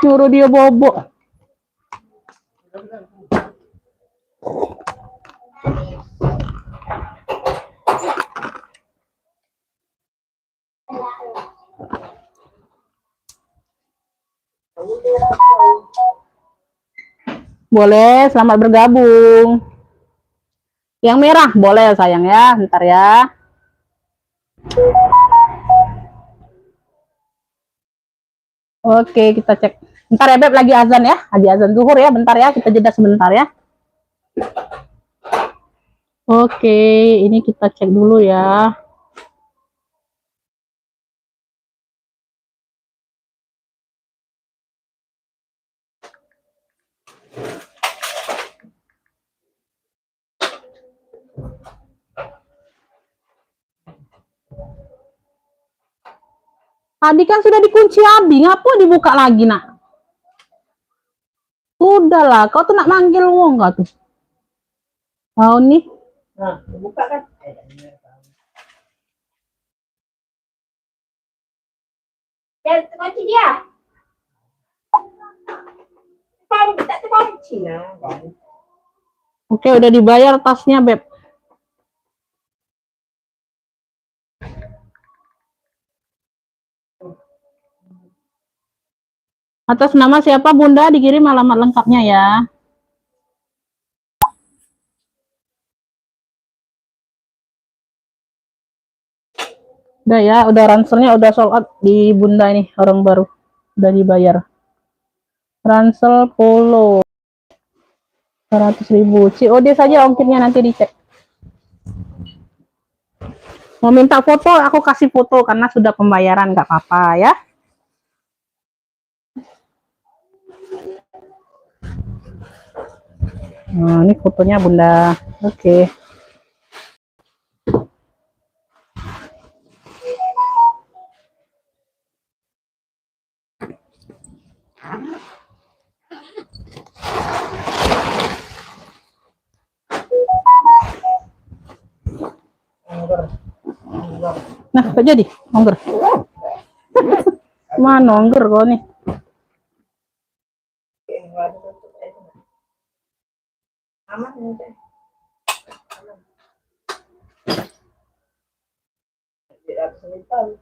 Nyuruh dia bobo. Boleh, selamat bergabung. Yang merah boleh sayang ya, bentar ya. Oke, kita cek. Bentar ya Beb, lagi azan ya. Lagi azan zuhur ya, bentar ya. Kita jeda sebentar ya. Oke, ini kita cek dulu ya. Tadi kan sudah dikunci Abi, ngapa dibuka lagi nak? Udahlah, kau tuh nak manggil wong gak tuh? Tahu nih. Nah, buka kan? Jangan kunci dia. Tak kunci nah. Oke, udah dibayar tasnya Beb. Atas nama siapa Bunda, dikirim alamat lengkapnya ya. Udah ya, udah ranselnya udah sold out di Bunda ini, orang baru. Udah dibayar. Ransel Polo 100.000. COD saja ongkirnya nanti dicek. Mau minta foto, aku kasih foto karena sudah pembayaran, nggak apa-apa ya. Nah, ini fotonya Bunda. Oke. Nah, apa jadi? Ongger. Mana ongger kau nih? Aman ini. Tidak kesulitan.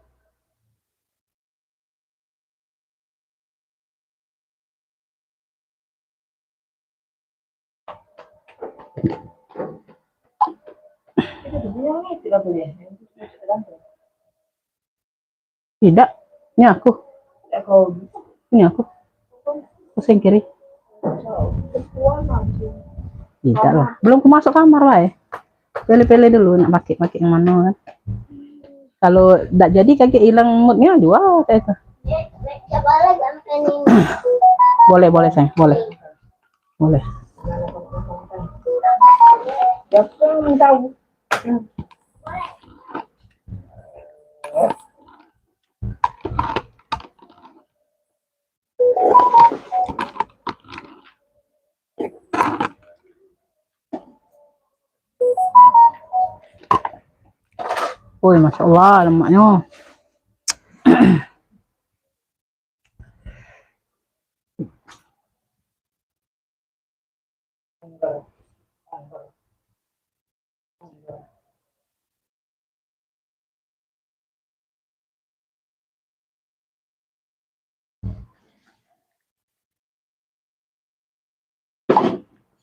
Tidak. Ini aku. Ini aku. Pusing kiri. Tidak lah. Belum aku masuk kamar lah ya. Pilih-pilih dulu nak pakai yang mana kan. Kalau tidak jadi kaki hilang moodnya, wah kayak itu. Boleh sayang, boleh. Jangan tahu. Woi, Masya Allah, lemaknya.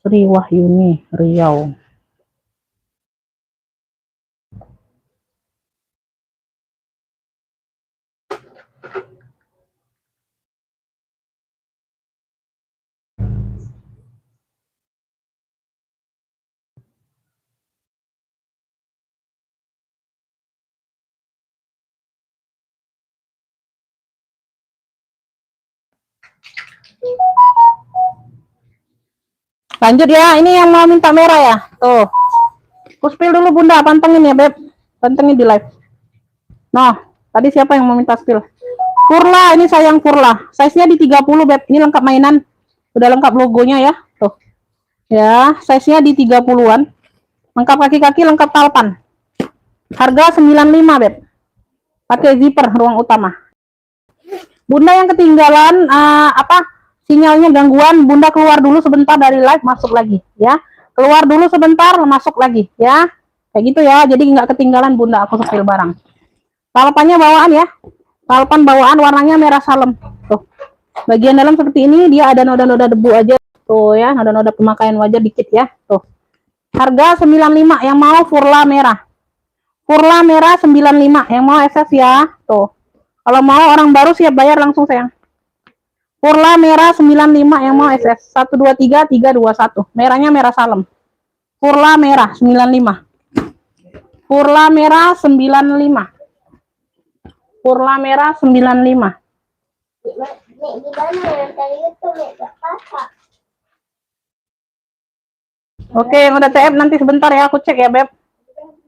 Sri Wahyuni, Riau. Lanjut ya, ini yang mau minta merah ya. Tuh. Ku spill dulu Bunda, pantengin ya, Beb. Pantengin di live. Nah, tadi siapa yang mau minta spill? Furla, ini sayang Furla. Size-nya di 30, Beb. Ini lengkap mainan. Udah lengkap logonya ya. Tuh. Ya, size-nya di 30-an. Lengkap kaki-kaki, lengkap talpan. Harga 95, Beb. Pakai zipper ruang utama. Bunda yang ketinggalan sinyalnya gangguan, Bunda keluar dulu sebentar dari live, masuk lagi ya. Keluar dulu sebentar, masuk lagi ya. Kayak gitu ya. Jadi nggak ketinggalan Bunda aku spill barang. Talpannya bawaan ya. Talpan bawaan warnanya merah salem. Tuh. Bagian dalam seperti ini, dia ada noda-noda debu aja. Tuh ya, noda-noda pemakaian wajar dikit ya. Tuh. Harga 95 yang mau Furla merah. Furla merah 95 yang mau SS ya. Tuh. Kalau mau orang baru siap bayar langsung sayang. Furla merah 95 yang mau SS 123 321. Merahnya merah salem. Furla merah 95. Furla merah 95. Furla merah 95. Nek, gimana yang tadi itu Nek gak pasak? Oke, yang udah TF nanti sebentar ya, aku cek ya, Beb.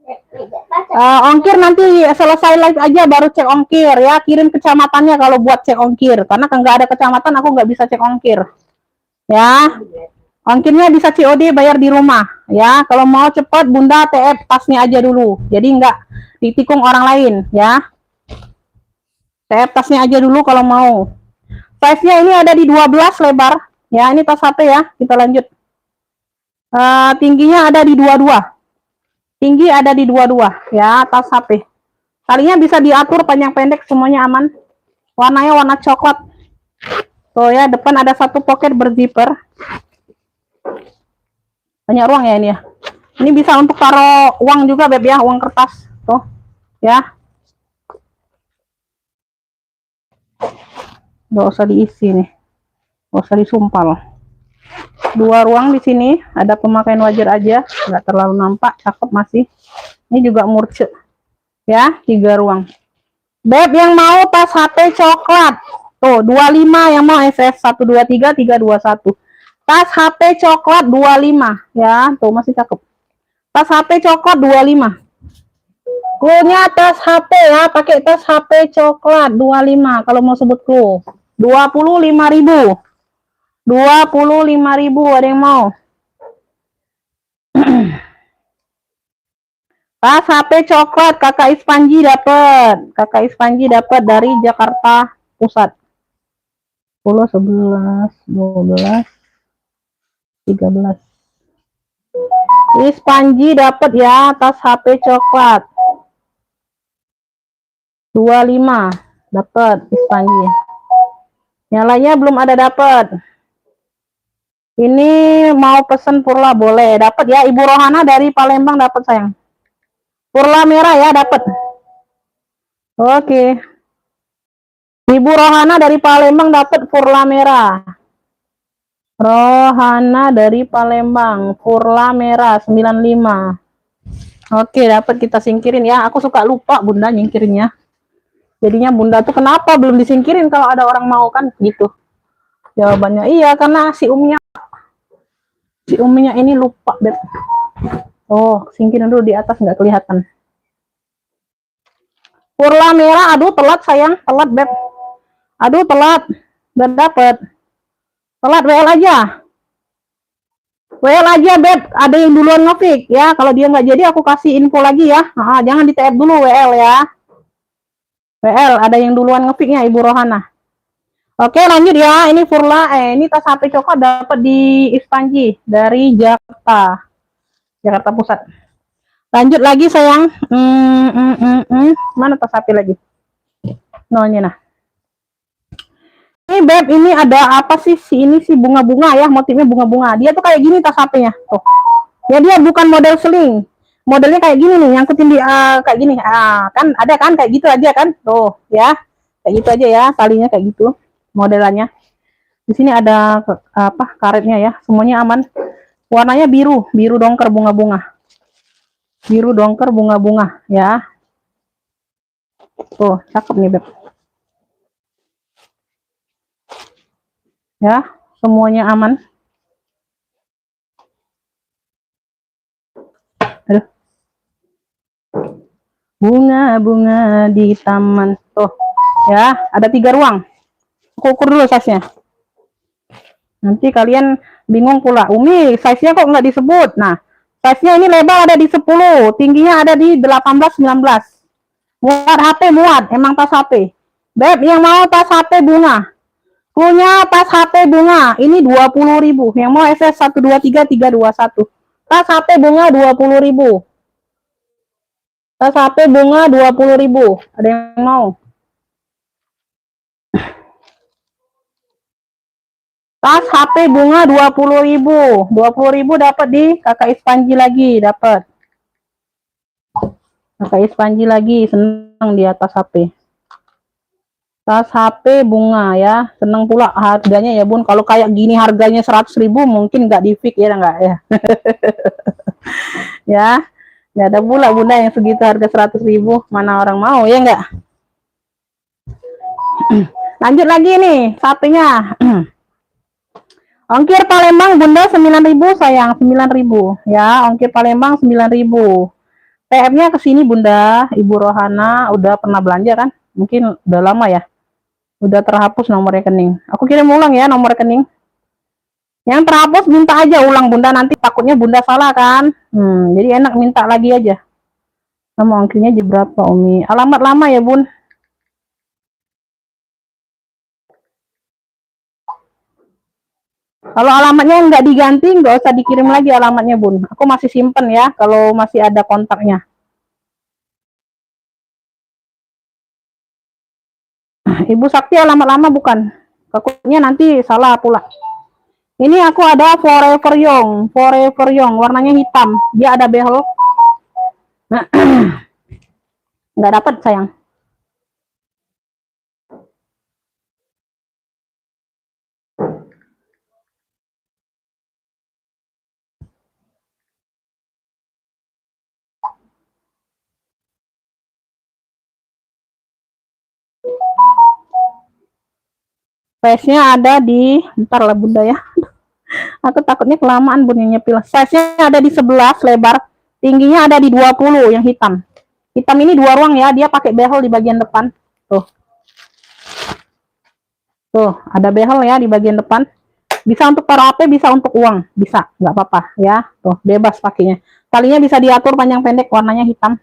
Nek gak pasak. Ongkir nanti selesai live aja baru cek ongkir ya. Kirim kecamatannya kalau buat cek ongkir. Karena kan nggak ada kecamatan, aku nggak bisa cek ongkir. Ya, ongkirnya bisa COD bayar di rumah. Ya, kalau mau cepat Bunda TF tasnya aja dulu. Jadi nggak ditikung orang lain ya. TF tasnya aja dulu kalau mau. Size-nya ini ada di 12 lebar. Ya, ini tas HP ya. Kita lanjut. Tingginya ada di 22. Tinggi ada di 22 ya, tas HP. Talinya bisa diatur panjang pendek, semuanya aman. Warnanya warna coklat. Tuh ya, depan ada satu pocket berzipper. Banyak ruang ya ini ya. Ini bisa untuk taruh uang juga, Beb ya, uang kertas. Tuh ya. Gak usah diisi nih. Gak usah disumpal. 2 ruang di sini, ada pemakaian wajar aja, nggak terlalu nampak, cakep masih. Ini juga murce. Ya, 3 ruang. Beb yang mau tas HP coklat. Tuh, 25 yang mau SS 123 321. Tas HP coklat 25 ya, tuh masih cakep. Tas HP coklat 25. Cluenya tas HP ya, pakai tas HP coklat 25 kalau mau sebut clue. 25.000. 25.000 ada yang mau. Tas HP coklat Kakak Ispanji dapat. Kakak Ispanji dapat dari Jakarta Pusat. 10, 11, 12, 13. Ispanji dapat ya tas HP coklat. 25 dapat Ispanji. Yang lainnya belum ada dapat. Ini mau pesen Furla boleh dapat ya. Ibu Rohana dari Palembang dapat sayang. Furla merah ya dapat. Oke. Ibu Rohana dari Palembang dapat Furla merah. Rohana dari Palembang, Furla merah 95. Oke, dapat kita singkirin ya. Aku suka lupa Bunda nyingkirinnya. Jadinya Bunda tuh kenapa belum disingkirin kalau ada orang mau kan gitu. Jawabannya iya karena si Umnya ini lupa, Beb. Oh, singkirin dulu di atas nggak kelihatan. Furla merah, aduh telat sayang, telat Beb. Aduh telat, gak dapet. Telat WL aja. WL aja Beb, ada yang duluan nge-fix ya. Kalau dia nggak jadi aku kasih info lagi ya. Jangan di TF dulu WL ya. WL ada yang duluan nge-fixnya Ibu Rohana. Oke lanjut ya, ini Furla, ini tas HP coklat dapat di Ispanji dari Jakarta Pusat. Lanjut lagi sayang. Mana tas HP lagi? Nolnya nah. Ini Beb, ini ada apa sih? Ini sih bunga-bunga ya, motifnya bunga-bunga. Dia tuh kayak gini tas HP-nya. Tuh. Ya dia bukan model sling. Modelnya kayak gini nih, nyangkutin di kayak gini. Kan ada kan kayak gitu aja kan? Tuh, ya. Kayak gitu aja ya, talinya kayak gitu modelannya. Di sini ada apa? Karetnya ya. Semuanya aman. Warnanya biru, biru dongker bunga-bunga. Biru dongker bunga-bunga ya. Tuh, cakep nih, Beb. Ya, semuanya aman. Aduh. Bunga-bunga di taman. Tuh, ya, ada 3 ruang. Aku ukur dulu size-nya. Nanti kalian bingung pula, Umi, size-nya kok nggak disebut? Nah, size-nya ini lebar ada di 10, tingginya ada di 18, 19. Muat HP, muat. Emang tas HP. Beb, yang mau tas HP bunga. Punya tas HP bunga, ini 20.000. Yang mau SS 123321. Tas HP bunga 20.000. Tas HP bunga 20.000. Ada yang mau? Tas HP bunga 20.000. 20.000 dapat di Kakak Ispanji lagi, dapat. Kakak Ispanji lagi, senang di atas HP. Tas HP bunga ya, seneng pula harganya ya Bun. Kalau kayak gini harganya 100.000 mungkin nggak di fix ya, nggak ya. Ya, nggak ada pula Bunda yang segitu harga 100.000. Mana orang mau ya nggak? Lanjut lagi nih HP-nya. Ongkir Palembang Bunda 9.000 sayang, 9.000 ya. Ongkir Palembang 9.000. TM-nya ke sini Bunda. Ibu Rohana udah pernah belanja kan? Mungkin udah lama ya. Udah terhapus nomor rekening. Aku kirim ulang ya nomor rekening. Yang terhapus minta aja ulang Bunda, nanti takutnya Bunda salah kan. Jadi enak minta lagi aja. Nama ongkirnya berapa Umi? Alamat lama ya Bun. Kalau alamatnya nggak diganti, nggak usah dikirim lagi alamatnya Bun. Aku masih simpen ya kalau masih ada kontaknya. Ibu Sakti alamat lama bukan? Takutnya nanti salah pula. Ini aku ada Forever Young, Forever Young, warnanya hitam. Dia ada behel. Nggak dapat sayang. Size-nya ada di, ntar lah Bunda ya. Aku takutnya kelamaan Bun nyepil. Size-nya ada di 11 lebar, tingginya ada di 20 yang hitam. Hitam ini 2 ruang ya, dia pakai behel di bagian depan. Tuh. Tuh, ada behel ya di bagian depan. Bisa untuk taruh HP, bisa untuk uang, bisa, nggak apa-apa ya. Tuh, bebas pakainya. Talinya bisa diatur panjang pendek, warnanya hitam.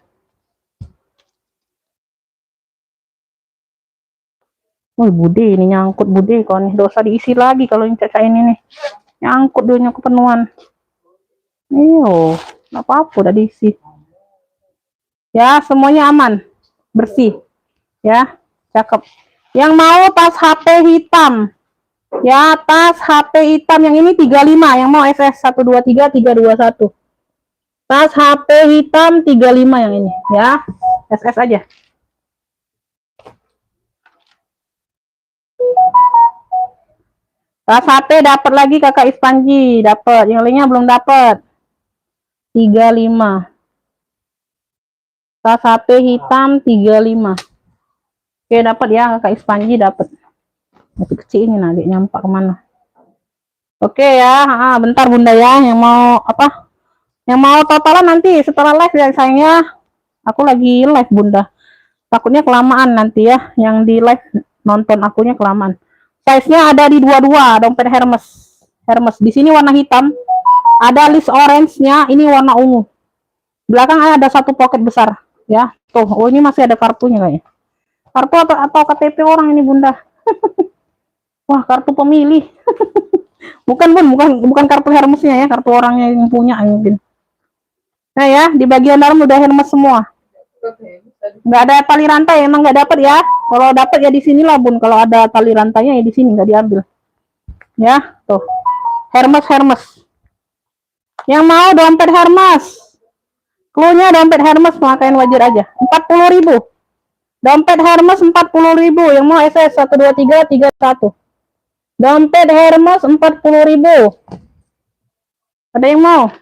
Wih, Budi, ini nyangkut Budi, kalau nih dosa diisi lagi kalau ini cacain ini. Nyangkut duitnya kepenuhan. Iyo, nggak apa-apa, udah diisi. Ya, semuanya aman, bersih. Ya, cakep. Yang mau tas HP hitam. Ya, tas HP hitam yang ini 35, yang mau SS 123321. Tas HP hitam 35 yang ini, ya. SS aja. Tas HP dapat lagi Kakak Ispanji, dapat. Yang lainnya belum dapat. 35. Tas HP hitam 35. Oke, dapat ya Kakak Ispanji, dapat. Masih kecil ini nanti nyampak kemana. Oke ya, bentar Bunda ya, yang mau apa? Yang mau totalan nanti setelah live ya sayangnya. Aku lagi live Bunda. Takutnya kelamaan nanti ya, yang di live nonton akunya kelamaan. Size-nya ada di 22, dompet Hermes. Hermes. Di sini warna hitam. Ada list orange-nya, ini warna ungu. Belakang ada 1 pocket besar, ya. Tuh, oh ini masih ada kartunya kayaknya. Kartu atau KTP orang ini Bunda. Wah, kartu pemilih. Bukan Bun, bukan kartu Hermesnya ya, kartu orangnya yang punya mungkin. Nah ya, di bagian dalam udah Hermes semua. Nggak ada tali rantai, emang nggak dapat ya. Kalau dapat ya di sinilah bun. Kalau ada tali rantainya ya di sini, nggak diambil. Ya, tuh. Hermes, Hermes. Yang mau dompet Hermes. Cluenya dompet Hermes makain wajar aja. 40.000. Dompet Hermes 40.000. Yang mau SS 12331. Dompet Hermes 40.000. Ada yang mau?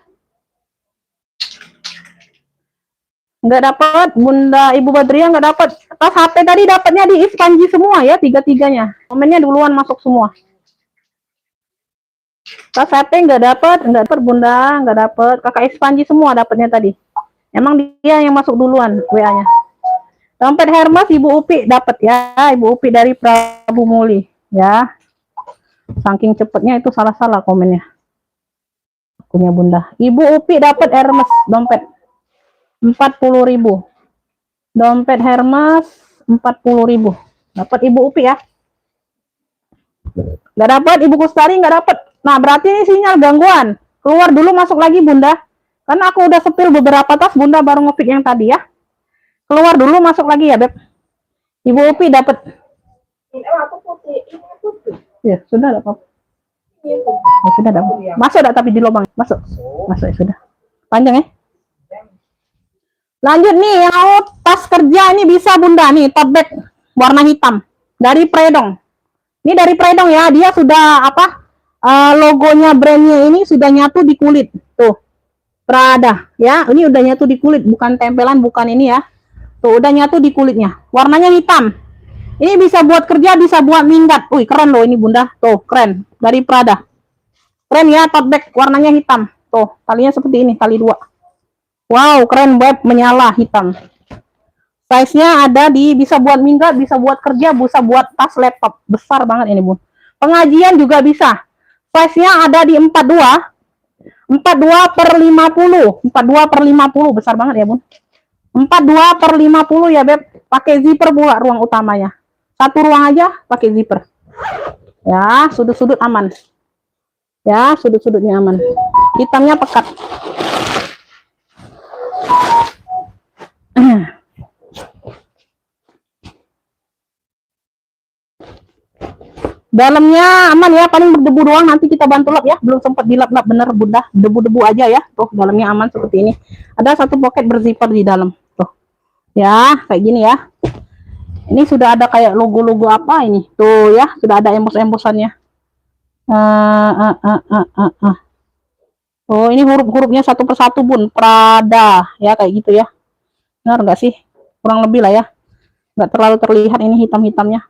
Nggak dapat, Bunda Ibu Badria nggak dapat. Tas HP tadi dapatnya di Ispanji semua ya, tiga-tiganya. Komennya duluan masuk semua. Tas HP nggak dapat Bunda, nggak dapat. Kakak Ispanji semua dapatnya tadi. Emang dia yang masuk duluan WA-nya. Dompet Hermes Ibu Upi dapat ya, Ibu Upi dari Prabu Muli ya. Saking cepetnya itu salah-salah komennya. Punya Bunda. Ibu Upi dapat Hermes dompet 40.000. Dompet Hermes 40.000. Dapat Ibu Upi ya. Nggak dapat Ibu Kustari, nggak dapat. Nah, berarti ini sinyal gangguan. Keluar dulu, masuk lagi Bunda. Karena aku udah sepil beberapa tas, Bunda baru ngepick yang tadi ya. Keluar dulu, masuk lagi ya, Beb. Ibu Upi dapat. Ini apa putih? Ini putih. Ya, sudah dapat. Oh, sudah dapat. Masuk dah tapi di lubang. Masuk. Masuk ya sudah. Panjang ya. Lanjut nih, yang mau tas kerja ini bisa Bunda nih, tote bag warna hitam dari Predong. Ini dari Predong ya, dia sudah apa? Logonya brandnya ini sudah nyatu di kulit. Tuh. Prada ya, ini udah nyatu di kulit, bukan tempelan, bukan ini ya. Tuh, udah nyatu di kulitnya. Warnanya hitam. Ini bisa buat kerja, bisa buat minggat. Wih, keren loh ini Bunda. Tuh, keren. Dari Prada. Keren ya, tote bag warnanya hitam. Tuh, talinya seperti ini, tali 2. Wow, keren banget, menyala hitam. Size-nya ada di bisa buat minggat, bisa buat kerja, bisa buat tas laptop. Besar banget ini, Bun. Pengajian juga bisa. Size-nya ada di 42. 42/50. 42/50, besar banget ya, Bun. 42/50 ya, Beb. Pakai zipper pula ruang utamanya. Satu ruang aja pakai zipper. Ya, sudut-sudut aman. Ya, sudut-sudutnya aman. Hitamnya pekat. Dalamnya aman ya, paling berdebu doang, nanti kita bantu lap ya. Belum sempat dilap-lap bener Bunda, debu-debu aja ya. Tuh, dalamnya aman seperti ini. Ada satu pocket berzipper di dalam. Tuh. Ya, kayak gini ya. Ini sudah ada kayak logo-logo apa ini. Tuh ya, sudah ada embos-embosannya. Oh, ini huruf-hurufnya satu persatu Bun. Prada ya, kayak gitu ya. Benar nggak sih? Kurang lebih lah ya. Nggak terlalu terlihat ini hitam-hitamnya.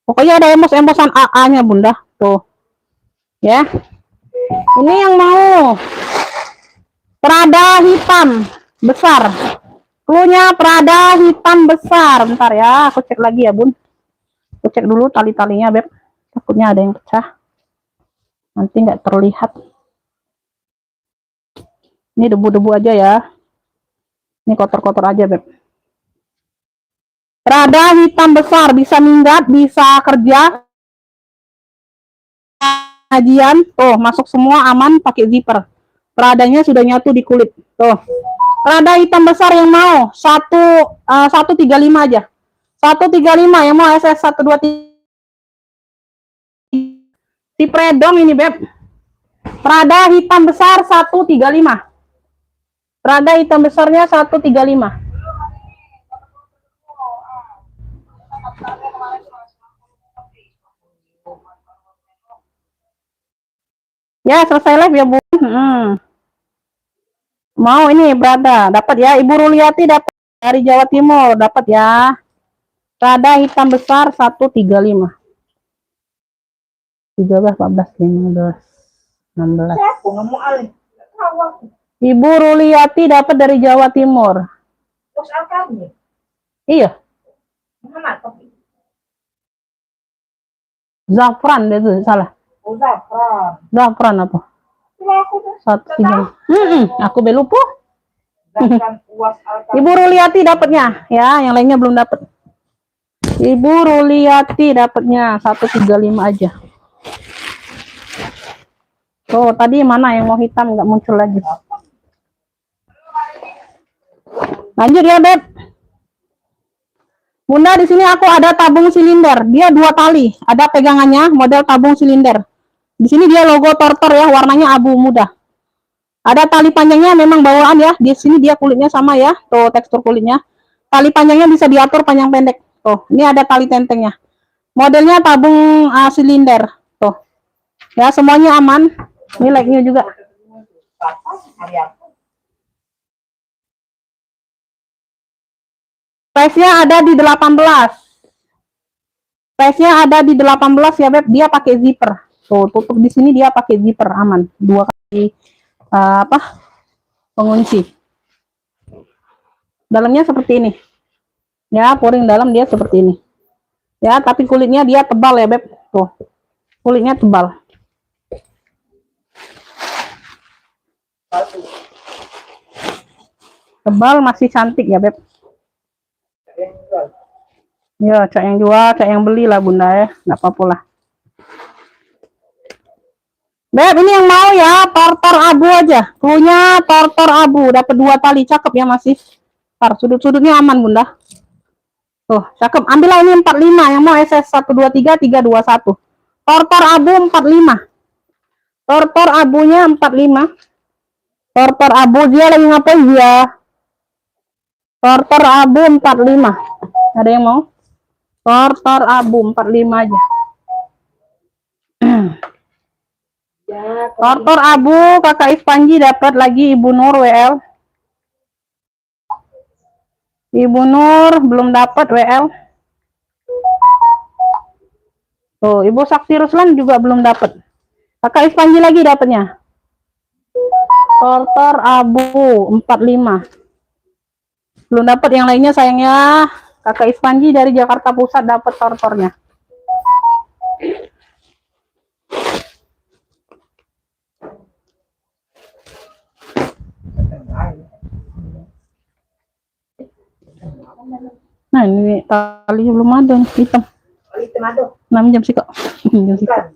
Pokoknya ada embos-embosan AA-nya Bunda. Tuh. Ya. Ini yang mau Prada hitam besar. Cluenya Prada hitam besar. Bentar ya, aku cek lagi ya Bun. Aku cek dulu tali-talinya Beb. Takutnya ada yang pecah. Nanti nggak terlihat. Ini debu-debu aja ya. Ini kotor-kotor aja Beb. Prada hitam besar, bisa minggat, bisa kerja, kajian, tuh masuk semua aman pakai zipper. Pradanya sudah nyatu di kulit, tuh. Prada hitam besar yang mau 135 aja, 135 yang mau SS 123. Si Predong ini Beb. Prada hitam besar 135. Prada hitam besarnya 135. Ya, selesai live ya, Bu. Mau ini Prada, dapat ya. Ibu Ruliati dapat dari Jawa Timur, dapat ya. Prada hitam besar 135. 13, 14, 15, 16. Ibu Ruliati dapat dari Jawa Timur. Iya. Zafran itu salah. Zafran apa? 135. Aku belupo. Ibu Ruliati dapatnya, ya, yang lainnya belum dapat. Ibu Ruliati dapatnya 135 aja. Oh, tadi mana yang mau hitam nggak muncul lagi. Lanjut ya, Beb. Bunda, di sini aku ada tabung silinder. Dia 2 tali. Ada pegangannya, model tabung silinder. Di sini dia logo Tortor ya, warnanya abu muda. Ada tali panjangnya memang bawaan ya. Di sini dia kulitnya sama ya. Tuh tekstur kulitnya. Tali panjangnya bisa diatur panjang pendek. Tuh, ini ada tali tentengnya. Modelnya tabung silinder. Tuh. Ya, semuanya aman. Ini like-nya juga. Hari apa? Size-nya ada di 18. Size-nya ada di 18 ya, Beb. Dia pakai zipper. Tuh, tutup di sini dia pakai zipper aman. 2 kali pengunci. Dalamnya seperti ini. Ya, pouring dalam dia seperti ini. Ya, tapi kulitnya dia tebal ya, Beb. Tuh. Kulitnya tebal. Tebal masih cantik ya, Beb. Ya, cak yang jual, cak yang beli lah Bunda ya, nggak apa-apa lah. Beb, ini yang mau ya, Tortor abu aja. Klunya Tortor abu, dapat 2 tali, cakep ya masih. Ntar sudut-sudutnya aman Bunda. Tuh, cakep. Ambillah ini 45, yang mau SS 123 321. Tortor abu 45. Tortor abunya 45. Tortor abu dia lagi ngapain dia? Tortor abu 45. Ada yang mau? Tortor abu 45 aja. Tortor abu kakak Ispanji dapat lagi Ibu Nur WL. Ibu Nur belum dapat WL. Tuh, Ibu Sakti Ruslan juga belum dapat. Kakak Ispanji lagi dapatnya. Tortor abu 45. Belum dapat yang lainnya sayangnya. Kakak Ispanji dari Jakarta Pusat dapat tortornya. Nah, ini talinya belum ada nih, hitam. Nah, minjam sih kok. Minjam sih kok.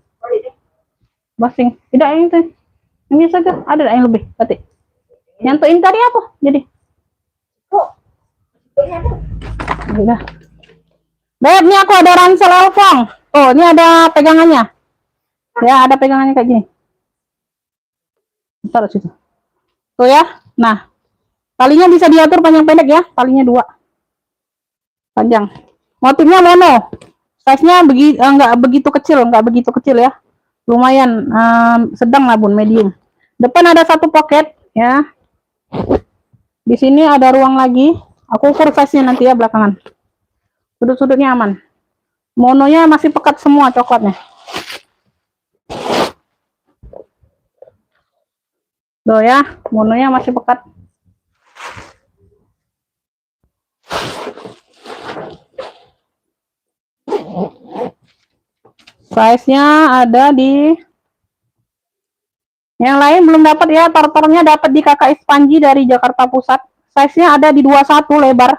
Basing. Tidak yang itu. Yang biasa kan ada yang lebih, batik. Yang tuin tadi apa? Jadi. Udah. Beb, ini aku ada ransel Elfong. Oh, ini ada pegangannya. Ya, ada pegangannya kayak gini. Taruh situ. Tuh ya. Nah, talinya bisa diatur panjang pendek ya. Talinya 2. Panjang. Motifnya mono. Size-nya enggak begitu kecil ya. Lumayan sedang lah Bun, medium. Depan ada 1 pocket ya. Di sini ada ruang lagi. Aku ukur size-nya nanti ya belakangan. Sudut-sudutnya aman. Mononya masih pekat semua coklatnya. Tuh ya, mononya masih pekat. Size-nya ada di yang lain belum dapat ya, tortornya dapat di kakak Ispanji dari Jakarta Pusat. Size-nya ada di 21 lebar.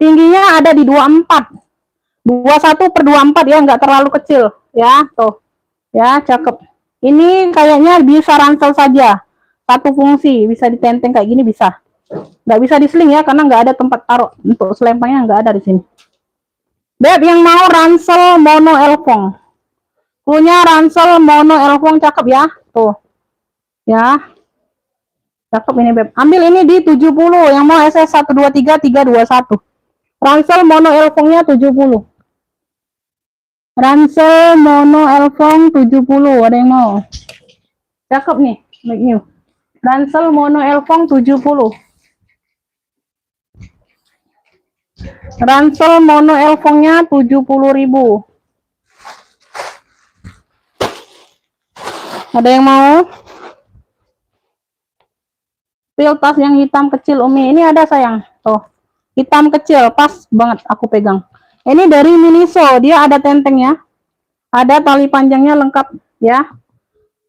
Tingginya ada di 24. 21/24 ya, nggak terlalu kecil ya. Tuh. Ya, cakep. Ini kayaknya bisa ransel saja. 1 fungsi, bisa ditenteng kayak gini bisa. Nggak bisa diseling ya, karena nggak ada tempat taruh. Untuk selempangnya nggak ada di sini. Beb, yang mau ransel mono Elfong. Punya ransel mono Elfong cakep ya. Tuh. Ya. Cakep ini, Beb. Ambil ini di 70, yang mau SS 123 321. Ransel mono Elfongnya 70. Ransel mono Elfong 70, ada yang mau? Cakep nih, like new. Ransel mono Elfong 70. Ransel mono Elfongnya 70.000. Ada yang mau? Pil tas yang hitam kecil Umi, ini ada sayang. Tuh, hitam kecil, pas banget aku pegang. Ini dari Miniso, dia ada tentengnya. Ada tali panjangnya lengkap ya.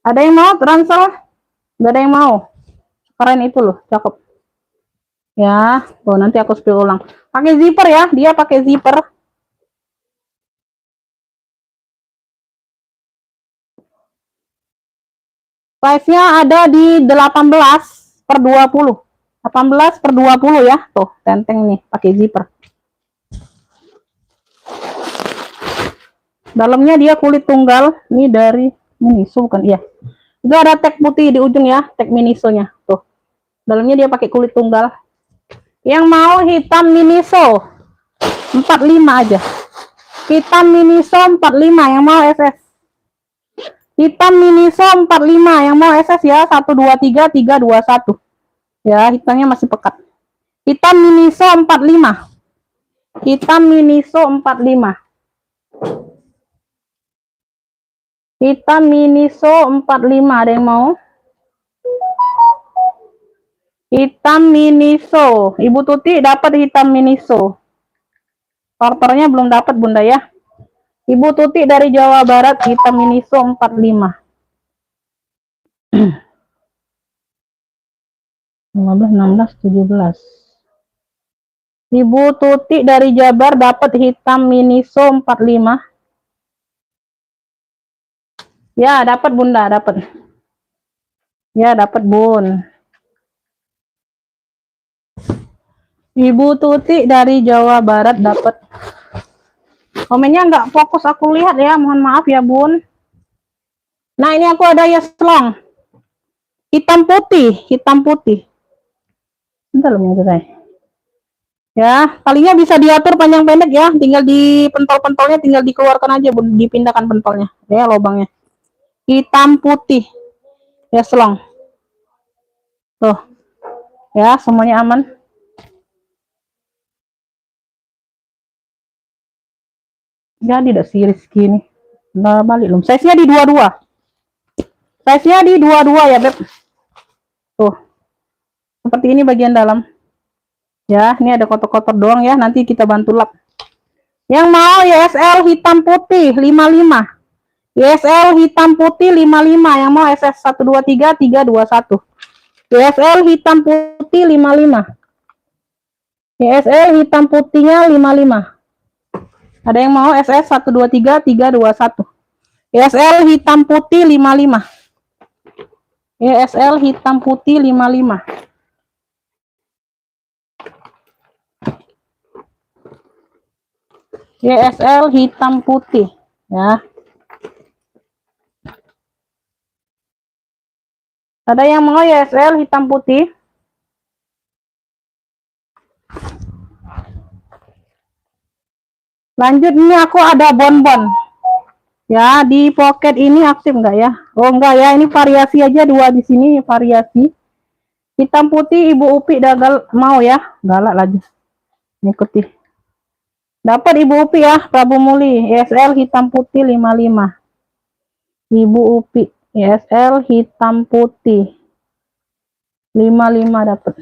Ada yang mau ransel? Gak ada yang mau. Keren itu loh, cakep. Ya, tuh nanti aku spill ulang. Pakai zipper ya, dia pakai zipper. Size-nya ada di 18/20. 18/20 ya. Tuh, tenteng nih pakai zipper. Dalamnya dia kulit tunggal. Ini dari Miniso kan? Iya. Itu ada tag putih di ujung ya, tag Minisonya. Tuh. Dalamnya dia pakai kulit tunggal. Yang mau hitam Miniso 45 aja. Hitam Miniso 45 yang mau SS. Hitam Miniso 45 yang mau SS ya, 123 321. Ya, hitamnya masih pekat. Hitam Miniso 45. Hitam Miniso 45. Hitam Miniso 45, ada yang mau? Hitam Miniso. Ibu Tuti dapat hitam Miniso. Porternya belum dapat Bunda ya. Ibu Tuti dari Jawa Barat, hitam Miniso 45. 15, 16, 17. Ibu Tuti dari Jabar dapat hitam Miniso 45. Ya, dapat Bunda, dapat. Ya, dapat Bun. Ibu Tuti dari Jawa Barat dapat. Komennya nggak fokus aku lihat ya, mohon maaf ya Bun. Nah, ini aku ada Yeslong. Hitam putih, hitam putih. Bentar loh saya. Ya, talinya bisa diatur panjang pendek ya, tinggal di pentol-pentolnya tinggal dikeluarkan aja Bun, dipindahkan pentolnya. Ya, lubangnya. Hitam putih. Yeslong. Tuh. Ya, semuanya aman. Jadi tidak siris gini. Nah, balik belum. Size-nya di 22. Size-nya di 22 ya, Beb. Tuh. Seperti ini bagian dalam. Ya, ini ada kotor-kotor doang ya. Nanti kita bantu lap. Yang mau YSL hitam putih 55. YSL hitam putih 55. Yang mau SS 123 321. YSL hitam putih 55. YSL hitam putihnya 55. Ada yang mau SS 123 321. YSL hitam putih 55. YSL hitam putih 55. YSL hitam putih ya. Ada yang mau YSL hitam putih? Lanjut, ini aku ada bonbon. Ya, di pocket ini aktif enggak ya? Oh, enggak ya, ini variasi aja dua di sini, variasi. Hitam putih Ibu Upi dagal mau ya? Galak lagi. Ngikuti. Dapat Ibu Upi ya, Prabu Muli. YSL hitam putih 55. Ibu Upi, YSL hitam putih 55 dapat.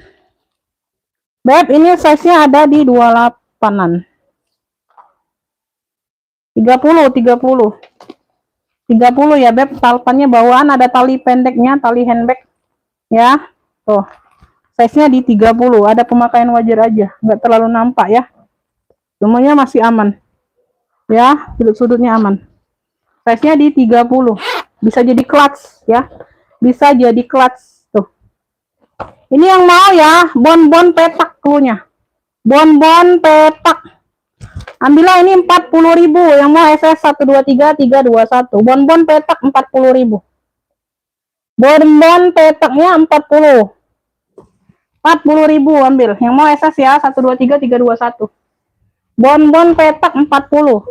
Beb, ini size-nya ada di 28-an. 30 ya Beb. Talpannya bawaan, ada tali pendeknya, tali handbag ya. Tuh. Size-nya di 30. Ada pemakaian wajar aja, nggak terlalu nampak ya. Semuanya masih aman. Ya, sudut-sudutnya aman. Size-nya di 30. Bisa jadi clutch ya. Bisa jadi clutch tuh. Ini yang mau ya, bonbon petak cluenya. Bonbon petak. Ambillah ini 40.000 yang mau SS 123 321. Bonbon petak 40.000. Bonbon petaknya 40. 40.000 ambil. Yang mau SS ya 123 321. Bonbon petak 40.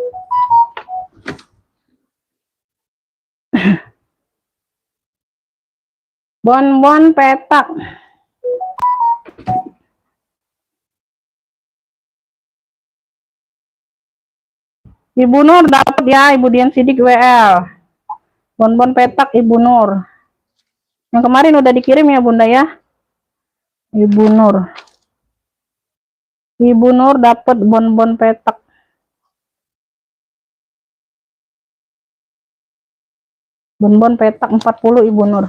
Bonbon petak. Ibu Nur dapat ya, Ibu Dian Sidik WL. Bonbon petak Ibu Nur. Yang kemarin udah dikirim ya Bunda ya. Ibu Nur. Ibu Nur dapat bonbon petak. Bonbon petak 40 Ibu Nur.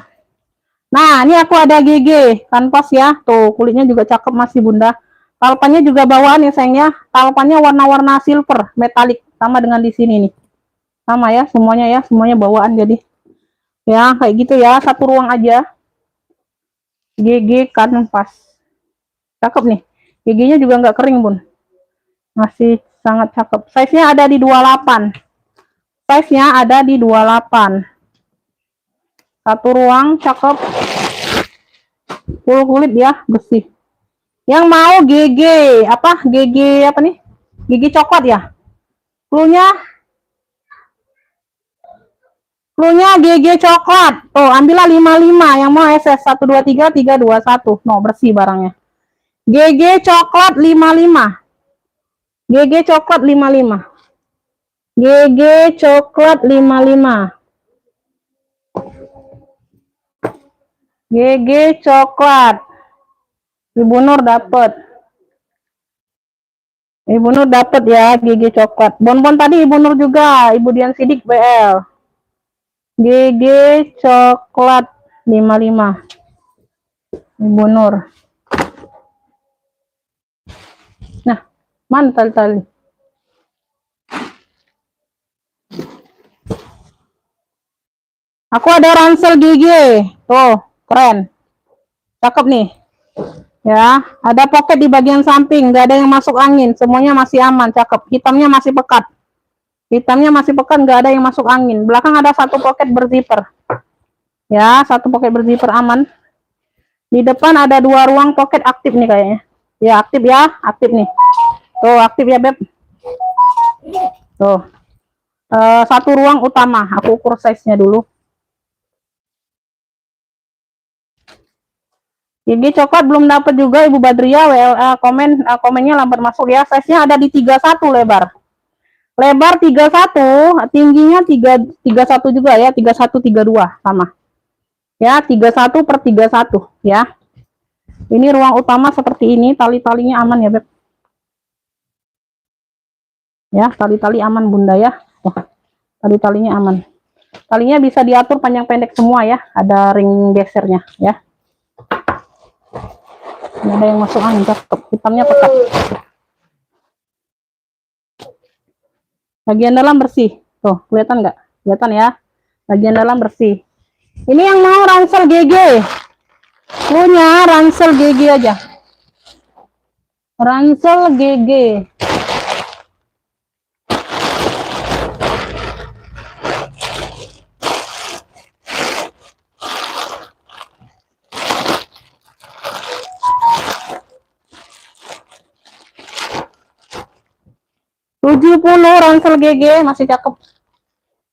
Nah, ini aku ada GG kanvas ya. Tuh, kulitnya juga cakep masih Bunda. Talpannya juga bawaan ya sayangnya. Talpannya warna-warna silver, metalik, sama dengan di sini nih. Sama ya, semuanya ya, semuanya bawaan jadi. Ya, kayak gitu ya, satu ruang aja. GG kanvas. Cakep nih. GG-nya juga nggak kering, Bun. Masih sangat cakep. Size-nya ada di 28. Size-nya ada di 28. Satu ruang, cakep. Full kulit ya, bersih. Yang mau GG, GG apa nih? Gigi coklat ya? Cluenya GG coklat. Tuh, ambillah 55. Yang mau SS 123 321. No, bersih barangnya. GG coklat 55. GG coklat 55. GG coklat 55. GG coklat. Ibu Nur dapet. Ibu Nur dapet ya, GG coklat. Bonbon tadi Ibu Nur juga, Ibu Dian Sidik BL. GG coklat 55. Ibu Nur. Nah, mana tali-tali? Aku ada ransel GG. Tuh, keren. Cakep nih. Ya, ada pocket di bagian samping, nggak ada yang masuk angin, semuanya masih aman, cakep. Hitamnya masih pekat. Hitamnya masih pekat, nggak ada yang masuk angin. Belakang ada satu pocket berzipper. Ya, satu pocket berzipper aman. Di depan ada 2 ruang pocket aktif nih kayaknya. Ya, aktif nih. Tuh, aktif ya, Beb. Tuh. Satu ruang utama, aku ukur size-nya dulu. Gigi coklat belum dapat juga Ibu Badria, WLA komennya lambat masuk ya. Size-nya ada di 31 lebar. Lebar 31, tingginya 31 juga ya, 31 32 sama. Ya, 31 per 31 ya. Ini ruang utama seperti ini, tali-talinya aman ya, Beb. Ya, tali-tali aman Bunda ya. Tali-talinya aman. Talinya bisa diatur panjang pendek semua ya, ada ring gesernya ya. Nggak ada yang masuk angin, cakep. Hitamnya pekat. Bagian dalam bersih. Tuh, kelihatan nggak? Kelihatan ya. Bagian dalam bersih. Ini yang mau ransel GG. Punya ransel GG aja. Ransel GG. Ransel GG masih cakep.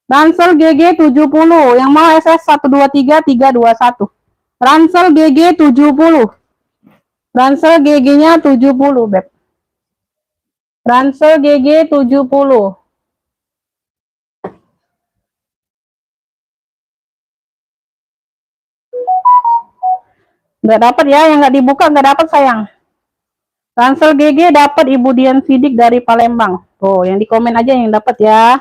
Ransel GG 70. Yang mau SS 123 321. Ransel GG 70. Ransel GG-nya 70, Beb. Ransel GG 70. Nggak dapat ya, yang nggak dibuka nggak dapat sayang. Ransel GG dapat Ibu Dian Sidik dari Palembang. Tuh, yang di komen aja yang dapat ya.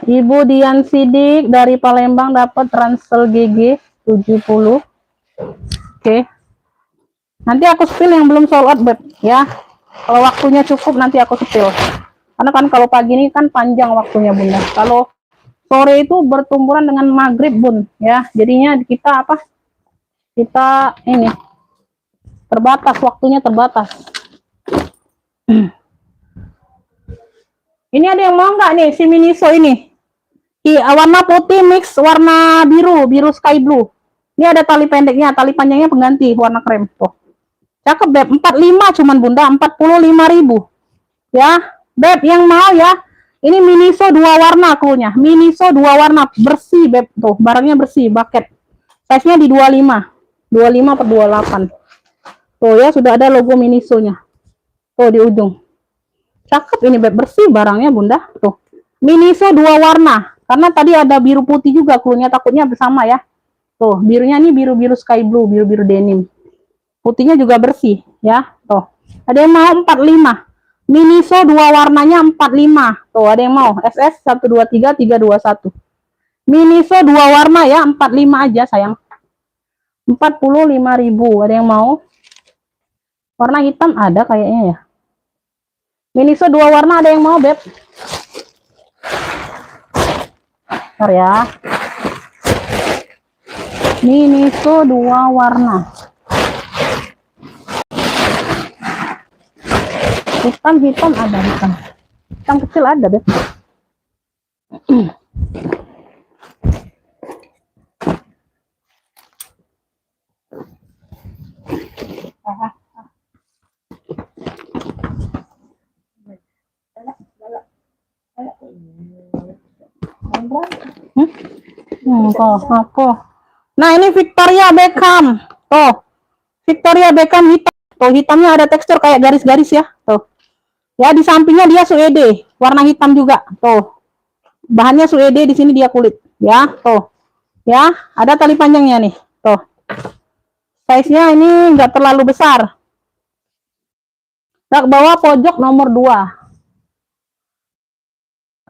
Ibu Dian Sidik dari Palembang dapat ransel GG 70. Oke. Nanti aku spill yang belum sold out, Beb, ya. Kalau waktunya cukup nanti aku spill. Karena kan kalau pagi ini kan panjang waktunya, Bunda. Kalau sore itu bertumburan dengan maghrib, Bun, ya. Jadinya kita Kita ini terbatas, waktunya terbatas. Ini ada yang mau nggak nih si Miniso ini? Warna putih mix warna biru sky blue. Ini ada tali pendeknya, tali panjangnya pengganti warna krem. Tuh. Cakep, Beb. 45 cuman Bunda, 45.000. Ya, Beb yang mau ya. Ini Miniso 2 warna klunya. Miniso 2 warna bersih, Beb. Tuh, barangnya bersih, bucket. Size-nya di 25. 25 per 28. Tuh ya, sudah ada logo Miniso-nya. Tuh di ujung. Cakep ini, Beb, bersih barangnya Bunda. Tuh. Miniso 2 warna. Karena tadi ada biru putih juga klunya, takutnya bersama ya. Tuh, birunya ini biru-biru sky blue, biru-biru denim. Putihnya juga bersih ya. Tuh. Ada yang mau 45. Miniso 2 warnanya 45. Tuh, ada yang mau. SS 123 321. Miniso 2 warna ya, 45 aja sayang. 45.000. Ada yang mau? Warna hitam ada kayaknya ya. Miniso 2 warna ada yang mau, Beb? Bentar ya. Miniso 2 warna. Hitam ada hitam. Hitam kecil ada, Beb. Kok apa? Nah, ini Victoria Beckham. Tuh. Victoria Beckham hitam. Tuh, hitamnya ada tekstur kayak garis-garis ya. Tuh. Ya, di sampingnya dia suede, warna hitam juga. Tuh. Bahannya suede, di sini dia kulit. Ya, tuh. Ya, ada tali panjangnya nih. Tuh. Size-nya ini enggak terlalu besar. Rak bawah pojok nomor 2.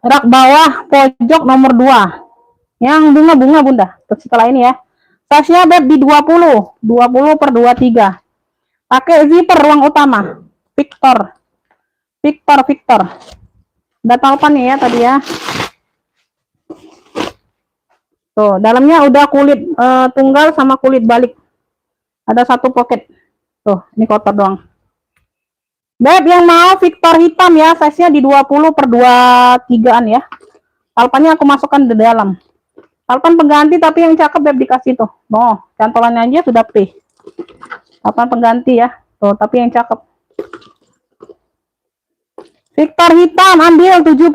Rak bawah pojok nomor 2. Yang bunga-bunga Bunda. Terus setelah ini ya. Size-nya Beb di 20. 20/23. Pakai zipper ruang utama. Victor. Udah taupan nih ya tadi ya. Tuh, dalamnya udah kulit tunggal sama kulit balik. Ada satu pocket. Tuh, ini kotor doang. Beb yang mau Victor hitam ya, size-nya di 20/23an ya. Talpannya aku masukkan di dalam. Talpan pengganti tapi yang cakep Beb dikasih tuh. Oh, cantolannya aja sudah P. Talpan pengganti ya. Tuh, tapi yang cakep. Victor hitam ambil 70.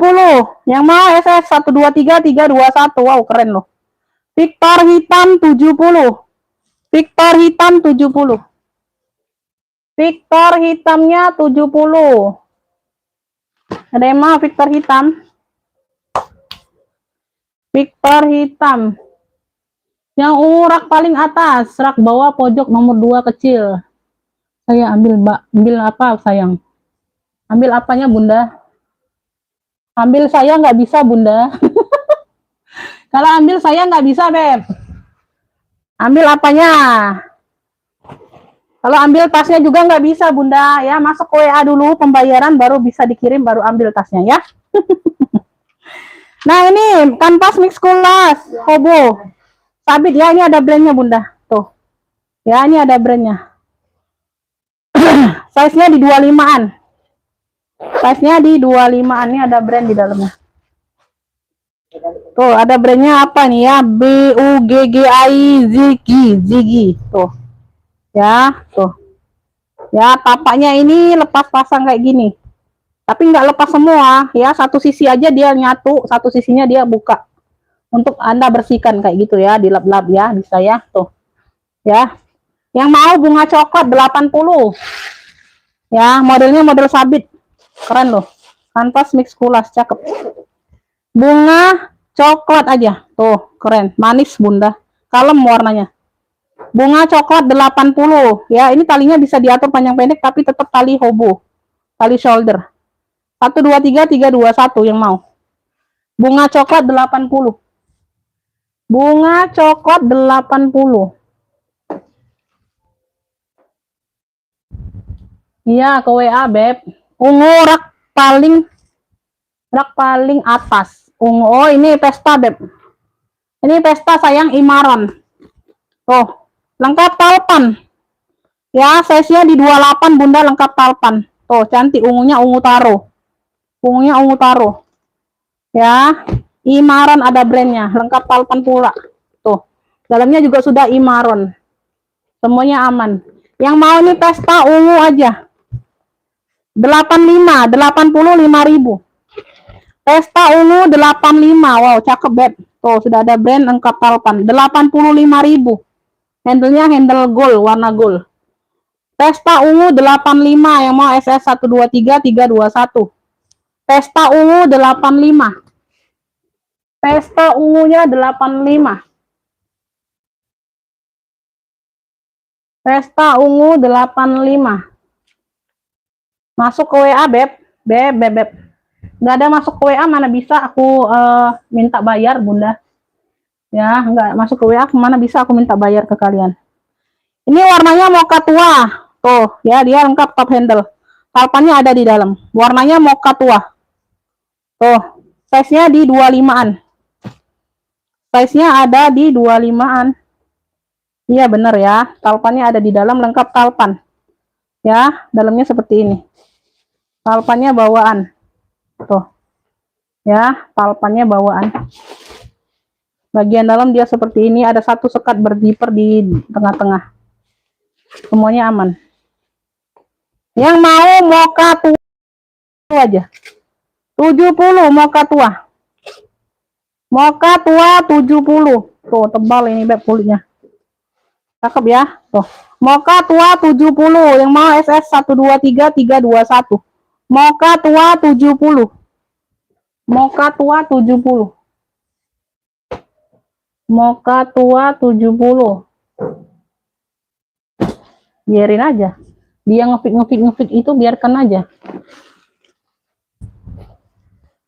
Yang mau SS 123321. Wow, keren loh. Victor hitam 70. Victor hitam 70. Victor hitamnya 70. Ada yang mau Victor hitam? Victor hitam. Yang ungu rak paling atas, rak bawah pojok nomor 2 kecil. Saya ambil, Mbak. Ambil apa sayang? Ambil apanya Bunda? Ambil saya nggak bisa Bunda. Kalau ambil saya nggak bisa Beb. Ambil apanya? Kalau ambil tasnya juga nggak bisa Bunda ya. Masuk ke WA dulu pembayaran baru bisa dikirim baru ambil tasnya ya. Nah ini kanvas mix kulas Hobo sabit ya, ini ada brandnya Bunda tuh ya, ini ada brandnya. Size-nya di 25an. Size-nya di 25an. Ini ada brand di dalamnya. Tuh, ada brandnya apa nih ya? BUGGI Ziggy. Tuh. Ya, tuh. Ya, tapaknya ini lepas pasang kayak gini. Tapi nggak lepas semua, ya. Satu sisi aja dia nyatu, satu sisinya dia buka. Untuk Anda bersihkan kayak gitu ya, dilap-lap ya, bisa ya. Tuh. Ya. Yang mau bunga coklat 80. Ya, modelnya model sabit. Keren loh. Kanvas mix kulas, cakep. Bunga coklat aja. Tuh, keren. Manis Bunda. Kalem warnanya. Bunga coklat 80. Ya, ini talinya bisa diatur panjang pendek tapi tetap tali hobo. Tali shoulder. 123321 yang mau. Bunga coklat 80. Bunga coklat 80. Iya, ke WA, Beb. Ungu rak paling atas. Ungu. Oh, ini pesta, Beb. Ini pesta sayang Imaron. Tuh, lengkap talpan. Ya, size-nya di 28 Bunda, lengkap talpan. Tuh, cantik ungunya ungu taro. Ungunya ungu taro. Ya, Imaron ada brandnya, lengkap talpan pula. Tuh, dalamnya juga sudah Imaron. Semuanya aman. Yang mau ini pesta ungu aja. 85, 85.000. Pesta ungu 85. Wow, cakep Beb. Tuh, sudah ada brand lengkap talpan. 85.000. Handle-nya handle gold, warna gold. Pesta ungu 85 yang mau SS 123321. Pesta ungu 85. Pesta ungunya 85. Pesta ungu 85. Masuk ke WA, Beb. Beb. Nggak ada masuk ke WA, mana bisa aku minta bayar, Bunda. Ya, nggak masuk ke WA, mana bisa aku minta bayar ke kalian. Ini warnanya mocha tua. Tuh, ya, dia lengkap top handle. Talpannya ada di dalam. Warnanya mocha tua. Tuh, size-nya di 25an. Size-nya ada di 25an. Iya, bener ya. Talpannya ada di dalam, lengkap talpan. Ya, dalamnya seperti ini. Talpannya bawaan. Tuh. Ya, palpannya bawaan. Bagian dalam dia seperti ini, ada satu sekat berzipper di tengah-tengah. Semuanya aman. Yang mau moka tua aja. 70 moka tua. Moka tua 70. Tuh, tebal ini beb kulitnya. Cakep ya. Tuh. Moka tua 70. Yang mau SS 123 321. Moka tua 70. Moka tua 70. Moka tua 70. Biarin aja. Dia ngefit itu biarkan aja.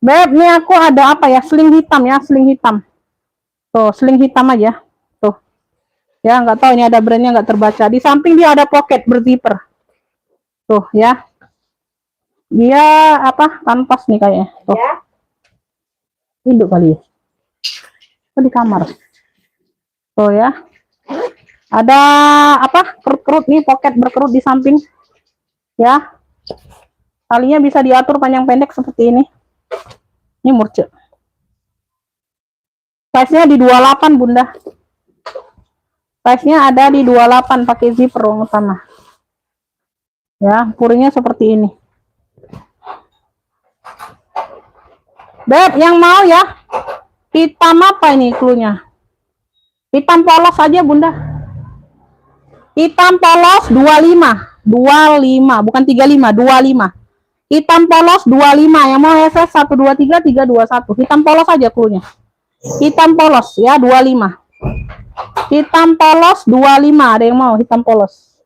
Beb, nih aku ada apa ya? Sling hitam ya, sling hitam. Tuh, sling hitam aja. Tuh. Ya, nggak tahu ini ada brandnya nggak terbaca. Di samping dia ada pocket berzipper. Tuh, ya. Dia apa? Kanvas nih kayaknya. Tuh. Ya. Induk kali ya. Di kamar. Tuh ya. Ada apa? Kerut-kerut nih, pocket berkerut di samping. Ya. Talinya bisa diatur panjang pendek seperti ini. Ini murce. Size-nya di 28, Bunda. Size-nya ada di 28 pakai zipper ruang utama. Ya, puringnya seperti ini. Beb, yang mau ya? Hitam apa ini cluenya? Hitam polos aja, Bunda. Hitam polos 25. 25, bukan 35, 25. Hitam polos 25. Yang mau SS 123 321. Hitam polos aja cluenya. Hitam polos ya 25. Hitam polos 25. Ada yang mau hitam polos?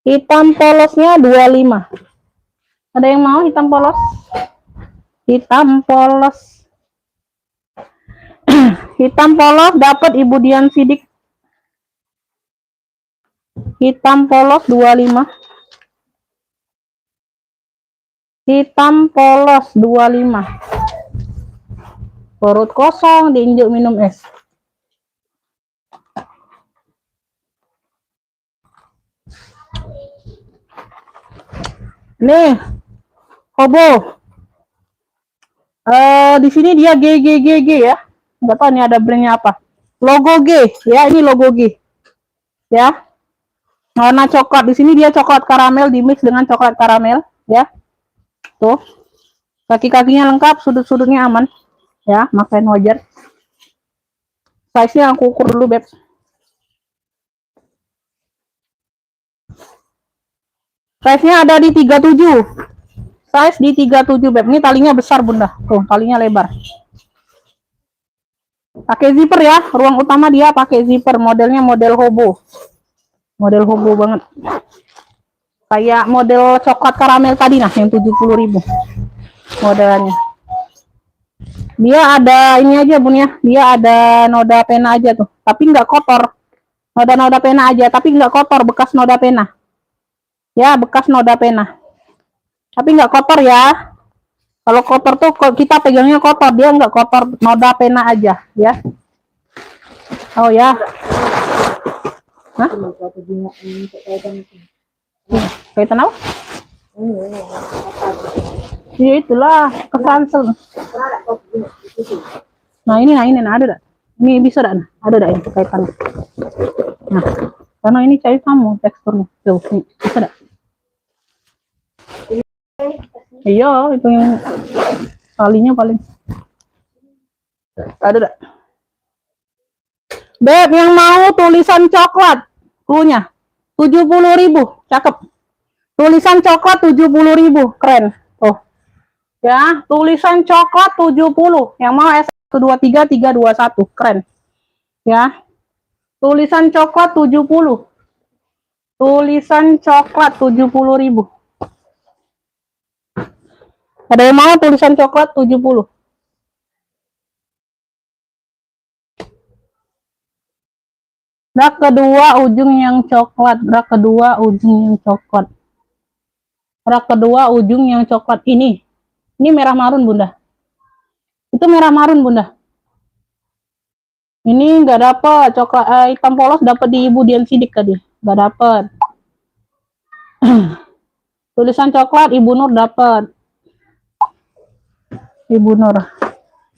Hitam polosnya 25. Ada yang mau hitam polos? Hitam polos. Hitam polos dapat Ibu Dian Sidik. Hitam polos 25. Hitam polos 25. Perut kosong diinjek minum es. Nih, hobo. Di sini dia GGGG ya. Nggak tahu nih ada brandnya apa. Logo G, ya ini logo G. Ya. Warna coklat. Di sini dia coklat karamel di mix dengan coklat karamel, ya. Tuh. Kaki-kakinya lengkap, sudut-sudutnya aman. Ya, makain wajar. Size-nya aku ukur dulu, Beb. Size-nya ada di 37. Size di 37, Beb. Ini talinya besar, Bunda. Tuh, talinya lebar. Pakai zipper ya. Ruang utama dia pakai zipper. Modelnya model hobo. Model hobo banget. Kayak model coklat karamel tadi nah, yang 70.000. Modelnya. Dia ada ini aja, Bun ya. Dia ada noda pena aja tuh. Tapi nggak kotor. Noda-noda pena aja, tapi nggak kotor, bekas noda pena. Ya, bekas noda pena. Tapi nggak kotor ya. Kalau kotor tuh kita pegangnya kotor, dia nggak kotor, noda pena aja ya. Oh ya. Hah? Kaitan apa? Ya itulah kesansel. Nah ini ada dah. Ini bisa dah. Ada dah ini kaitan. Nah, karena ini cair kamu teksturnya. Tuh, ini bisa dah. Iya, itu yang talinya paling. Ada dah. Beb, yang mau tulisan coklat, cluenya 70.000, cakep. Tulisan coklat 70.000, keren. Tuh. Ya, tulisan coklat 70. Yang mau S123 321, keren. Ya. Tulisan coklat 70. Tulisan coklat 70.000. Ada yang mau tulisan coklat 70? Rak kedua ujung yang coklat, rak kedua ujung yang coklat. Rak kedua ujung yang coklat ini. Ini merah marun, Bunda. Itu merah marun, Bunda. Ini nggak dapat coklat hitam polos, dapat di Ibu Dian Sidik tadi. Nggak dapat. Tulisan coklat Ibu Nur dapat. Ibu Nur.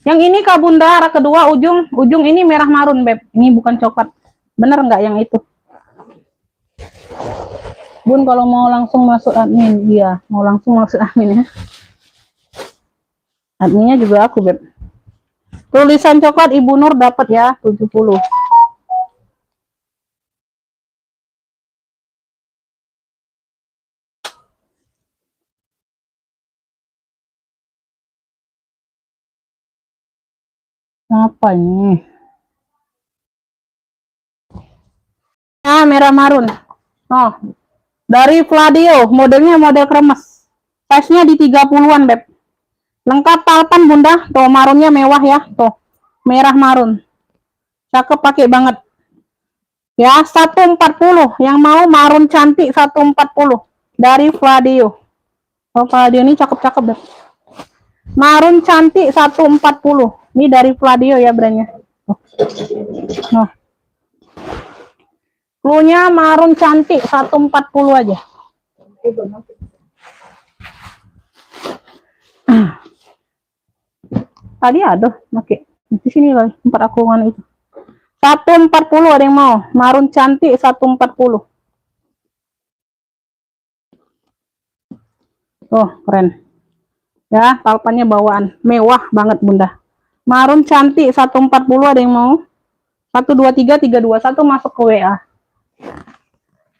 Yang ini Kak Bunda, kedua ujung ini merah marun, Beb. Ini bukan coklat. Bener nggak yang itu? Bun, kalau mau langsung masuk admin, iya, mau langsung masuk admin ya. Adminnya juga aku, Beb. Tulisan coklat Ibu Nur dapat ya, 70. Apa ini? Ah, merah marun. Oh, dari Fladio, modelnya model kremes. Size-nya di 30-an, Beb. Lengkap talpan, Bunda. Tuh, marunnya mewah ya. Tuh, merah marun. Cakep, pakai banget. Ya, 140. Yang mau marun cantik 140. Dari Fladio. Oh, Fladio ini cakep-cakep, Beb. Marun cantik 140. Ini dari Fladio ya brandnya. Nah. Cluenya marun cantik 140 aja. Tadi ada pakai di sini loh, tempat aku mana itu. 140 ada yang mau. Marun cantik 140. Oh, keren. Ya, talpannya bawaan. Mewah banget, Bunda. Marun cantik 140 ada yang mau. 123 321 masuk ke WA.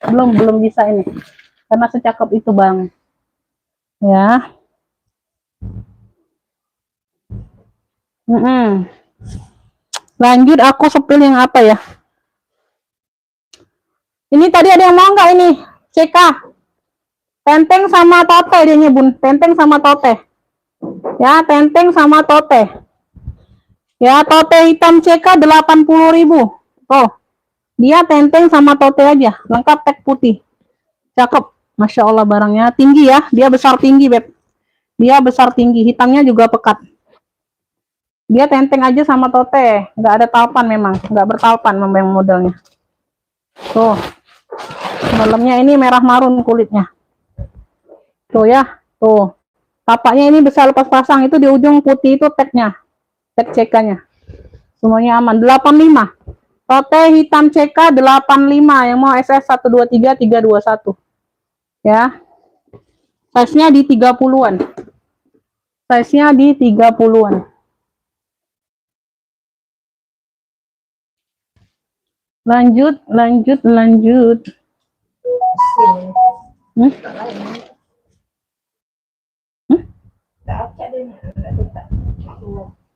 Belum bisa ini. Karena secakep itu, Bang. Ya. Lanjut aku sepil yang apa ya? Ini tadi ada yang mau nggak ini? CK. Tenteng sama tote dia Bun. Tenteng sama tote. Ya, tenteng sama tote. Ya, tote hitam CK 80.000. Oh. Dia tenteng sama tote aja, lengkap tag putih. Cakep. Masya Allah barangnya tinggi ya. Dia besar tinggi, Beb. Dia besar tinggi, hitamnya juga pekat. Dia tenteng aja sama tote, nggak ada talpan memang, nggak bertalpan memang modelnya. Tuh, dalamnya ini merah marun kulitnya. Tuh ya, tuh. Tapaknya ini bisa lepas pasang, itu di ujung putih itu tagnya, tag CK-nya. Semuanya aman. 85. Tote hitam CK 85, yang mau SS 123 321. Ya. Size-nya di 30-an. Size-nya di 30-an. Lanjut.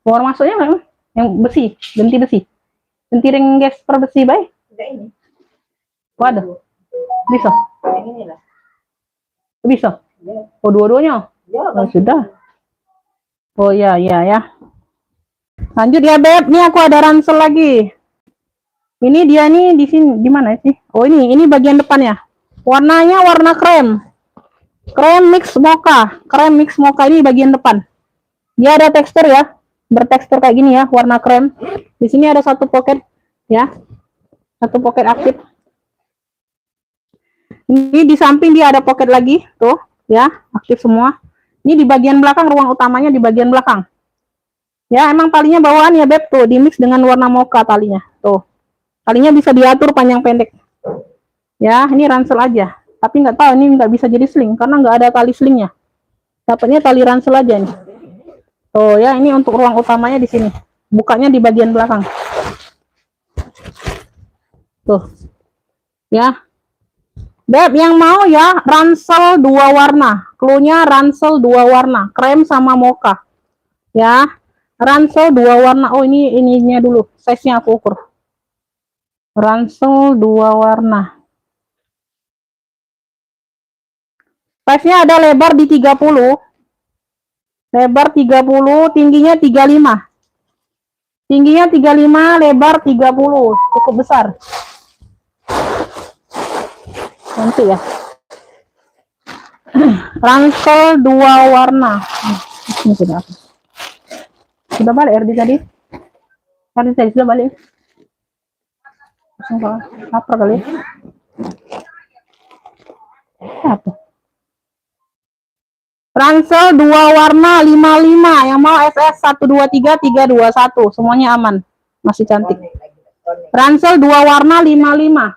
Keluar masuknya nggak? Yang besi, genti besi. Genti ring gas per besi, baik? Enggak ini. Waduh. Bisa? Yang ini lah. Bisa? Ya. Oh, dua-duanya? Ya, Oh, sudah. Oh, ya. Lanjut ya, Beb. Nih aku ada ransel lagi. Ini dia nih di sini, di mana sih? Oh, ini bagian depannya. Warnanya warna krem. Krem mix mocha. Krem mix mocha ini bagian depan. Dia ada tekstur ya. Bertekstur kayak gini ya, warna krem. Di sini ada satu pocket ya. Satu pocket aktif. Ini di samping dia ada pocket lagi, tuh ya, aktif semua. Ini di bagian belakang, ruang utamanya di bagian belakang. Ya, emang talinya bawaan ya, Beb, tuh, di mix dengan warna mocha talinya. Tuh. Talinya bisa diatur panjang pendek. Ya, ini ransel aja. Tapi nggak tahu ini nggak bisa jadi sling karena nggak ada tali slingnya. Dapatnya tali ransel aja nih. Tuh ya, ini untuk ruang utamanya di sini. Bukanya di bagian belakang. Tuh. Ya. Beb, yang mau ya ransel 2 warna. Cluenya ransel 2 warna, krem sama mocha. Ya. Ransel 2 warna. Oh, ininya dulu. Size-nya aku ukur. Ransel 2 warna. Size-nya ada lebar di 30. Lebar 30, tingginya 35. Tingginya 35, lebar 30. Cukup besar. Nanti ya. Ransel 2 warna. Ini sudah. Sudah balik RD tadi? RD tadi sudah balik. Apa kali? Apa? Ransel 2 warna 55. Yang mau SS 123 321. Semuanya aman. Masih cantik. Konek lagi, konek. Ransel 2 warna 55.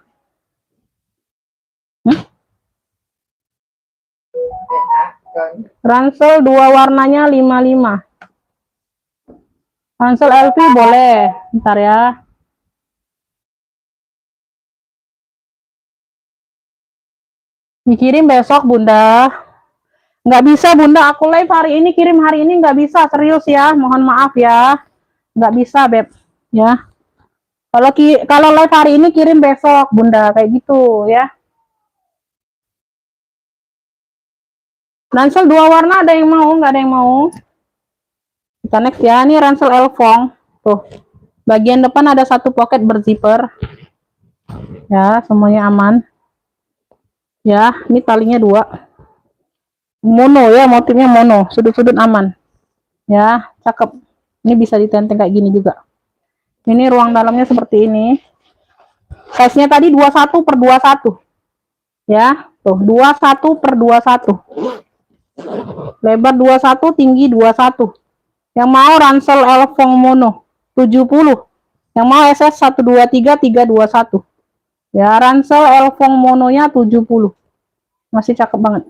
Konek. Ransel 2 warnanya 55. Ransel LV boleh. Bentar ya. Dikirim besok, Bunda. Nggak bisa, Bunda. Aku live hari ini, kirim hari ini nggak bisa. Serius ya. Mohon maaf ya. Nggak bisa, Beb. Ya. Kalau live hari ini, kirim besok, Bunda. Kayak gitu, ya. Ransel 2 warna ada yang mau? Nggak ada yang mau? Kita next ya. Ini ransel Elfong. Tuh. Bagian depan ada satu pocket berzipper. Ya, semuanya aman. Ya, ini talinya 2. Mono ya, motifnya mono. Sudut-sudut aman. Ya, cakep. Ini bisa ditenteng kayak gini juga. Ini ruang dalamnya seperti ini. Size-nya tadi 21 per 21. Ya, tuh 21 per 21. Lebar 21, tinggi 21. Yang mau ransel Elfong mono 70. Yang mau SS 123 321. Ya, ransel Elfong mononya 70. Masih cakep banget.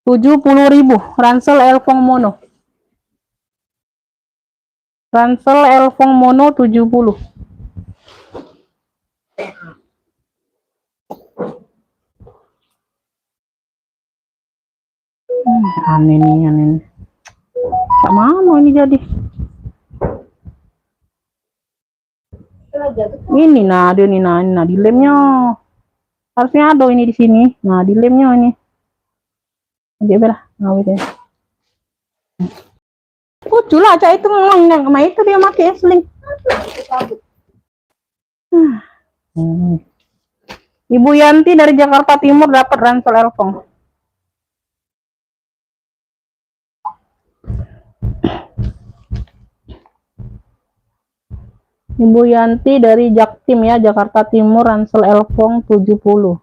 70.000 ransel Elfong mono. Ransel Elfong mono 70. Aneh nih, aneh nih. Tak mau ini jadi. Ini nah, dia nih nah di lemnya. Harusnya ada ini di sini. Nah, di lemnya ini. Dia berah, ngawit ya. Lucu lah, cak itu memang sama itu dia pakai sling. Ibu Yanti dari Jakarta Timur dapat ransel Elfong. Ibu Yanti dari Jaktim ya, Jakarta Timur, ransel Elfong 70.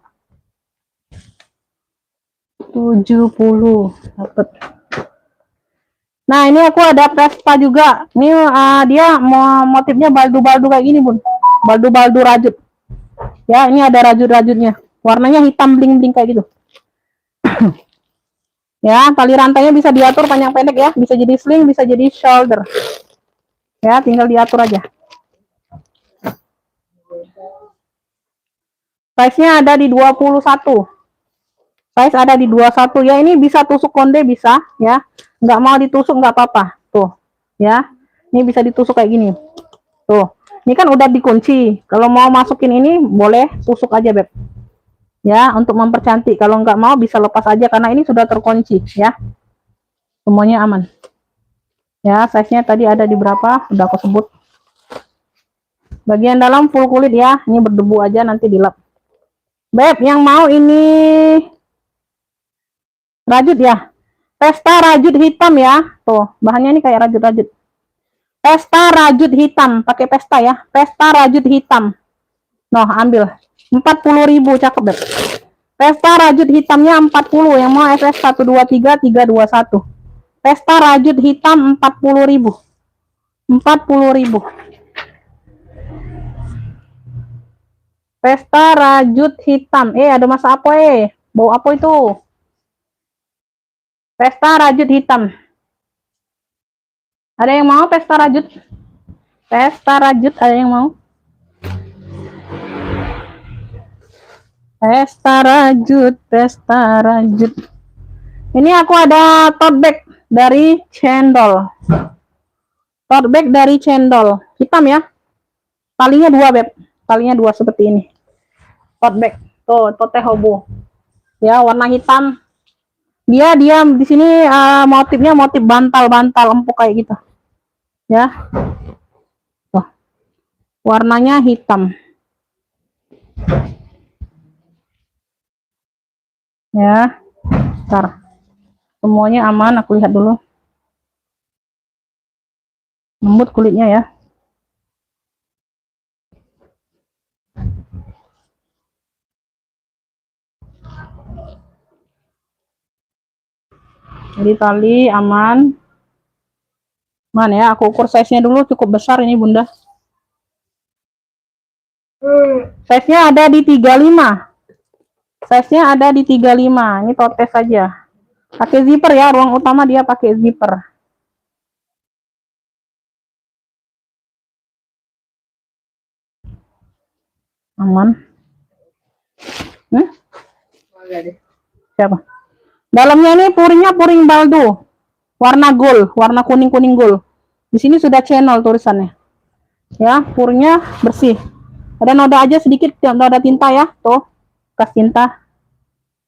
70 dapat. Nah, ini aku ada Vespa juga. Ini dia motifnya baldu-baldu kayak gini, Bun. Baldu-baldu rajut. Ya, ini ada rajut-rajutnya. Warnanya hitam bling-bling kayak gitu. Ya, tali rantainya bisa diatur panjang pendek ya. Bisa jadi sling, bisa jadi shoulder. Ya, tinggal diatur aja. Size-nya ada di 21. Size ada di 21 ya. Ini bisa tusuk konde bisa ya. Nggak mau ditusuk nggak apa-apa. Tuh. Ya. Ini bisa ditusuk kayak gini. Tuh. Ini kan udah dikunci. Kalau mau masukin ini boleh tusuk aja, Beb. Ya, untuk mempercantik. Kalau nggak mau bisa lepas aja karena ini sudah terkunci ya. Semuanya aman. Ya, size-nya tadi ada di berapa? Udah aku sebut. Bagian dalam full kulit ya. Ini berdebu aja nanti dilap. Beb, yang mau ini rajut ya. Pesta rajut hitam ya. Tuh, bahannya ini kayak rajut-rajut. Pesta rajut hitam, pakai pesta ya. Pesta rajut hitam. Noh, ambil. 40.000 cakep, Beb. Pesta rajut hitamnya 40, yang mau SS 123 321. Pesta rajut hitam 40.000. 40.000. Pesta rajut hitam. Ada masa apa Bau apa itu? Pesta rajut hitam. Ada yang mau pesta rajut? Pesta rajut ada yang mau? Pesta rajut, pesta rajut. Ini aku ada tote bag dari Cendol. Tote bag dari Cendol. Hitam ya. Talinya 2, Beb. Talinya 2 seperti ini. Tote bag. Tuh, tote hobo. Ya, warna hitam. Dia di sini motifnya motif bantal-bantal empuk kayak gitu. Ya. Tuh. Warnanya hitam. Ya. Bentar. Semuanya aman, aku lihat dulu. Lembut kulitnya ya. Jadi tali aman. Mana ya? Aku ukur size-nya dulu, cukup besar ini Bunda. Size-nya ada di 35. Size-nya ada di 35. Ini totes saja. Pakai zipper ya, ruang utama dia pakai zipper. Aman. Siapa? Dalamnya ini puringnya puring baldo. Warna gold, warna kuning-kuning gold. Di sini sudah channel tulisannya. Ya, puringnya bersih. Ada noda aja sedikit, noda tinta ya. Tuh, bekas tinta.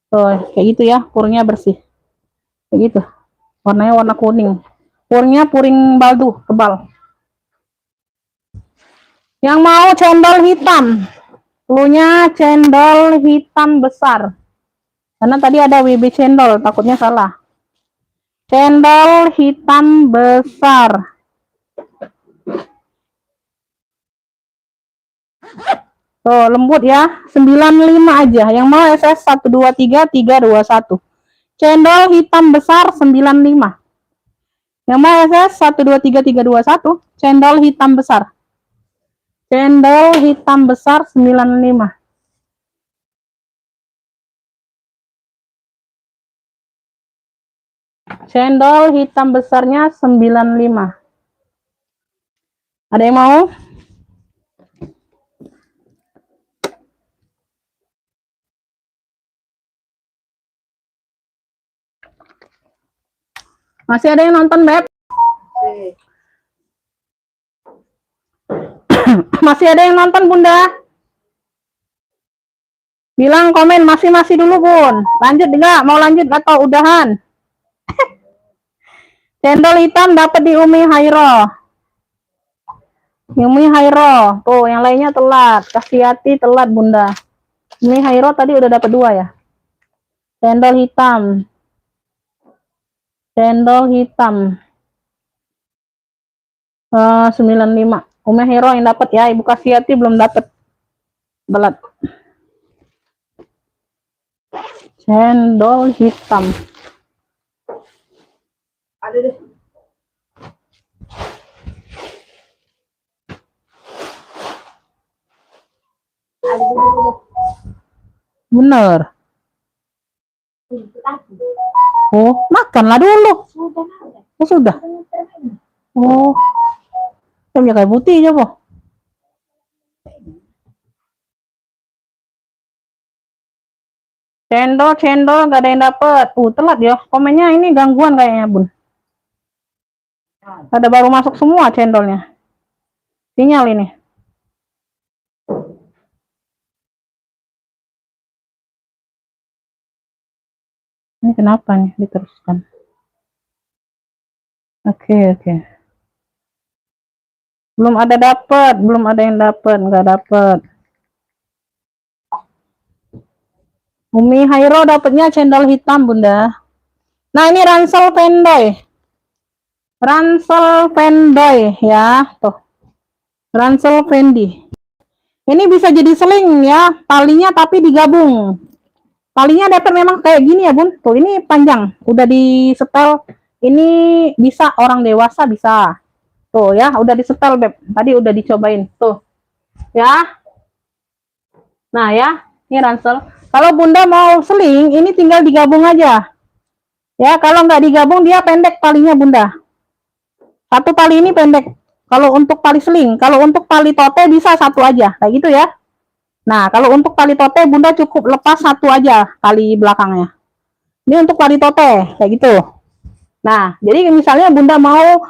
Tuh, kayak gitu ya, puringnya bersih. Kayak gitu. Warnanya warna kuning. Puringnya puring baldo, tebal. Yang mau cendol hitam. Cluenya cendol hitam besar. Karena tadi ada WB cendol, takutnya salah. Cendol hitam besar. Tuh, lembut ya. 95 aja. Yang mau SS 123 321. Cendol hitam besar 95. Yang mau SS 123 321. Cendol hitam besar. Cendol hitam besar 95. Cendol hitam besarnya 95. Ada yang mau? Masih ada yang nonton, Beb? Masih ada yang nonton, Bunda? Bilang komen masih dulu, Bun. Lanjut enggak? Mau lanjut atau udahan? Cendol hitam dapat di Umi Hairo. Umi Hairo. Tuh, yang lainnya telat. Kasih hati telat, Bunda. Umi Hairo tadi udah dapat 2 ya. Cendol hitam. Cendol hitam. 95. Umi Hairo yang dapat ya. Ibu Kasihati belum dapat. Telat. Cendol hitam. Ada deh. Bener. Oh, makanlah dulu. Oh, sudah. Oh. Yang kayak putih aja, Po. Cendol nggak ada yang dapet. Telat ya. Komennya ini gangguan kayaknya, Bun. Ada baru masuk semua cendolnya. Sinyal ini. Ini kenapa nih diteruskan? Oke. Belum ada yang dapet, nggak dapet. Umi Hairo dapetnya cendol hitam, Bunda. Nah, ini ransel pendoy. Ransel pendoy ya, tuh. Ransel pendi. Ini bisa jadi seling ya, talinya tapi digabung. Talinya dapat memang kayak gini ya, Bun. Tuh, ini panjang, udah disetel. Ini bisa orang dewasa bisa. Tuh ya, udah disetel, Beb. Tadi udah dicobain. Tuh. Ya. Nah, ya, ini ransel. Kalau Bunda mau seling, ini tinggal digabung aja. Ya, kalau nggak digabung dia pendek talinya, Bunda. Satu tali ini pendek. Kalau untuk tali seling, kalau untuk tali tote bisa satu aja, kayak gitu ya. Nah, kalau untuk tali tote Bunda cukup lepas satu aja tali belakangnya. Ini untuk tali tote, kayak gitu. Nah, jadi misalnya Bunda mau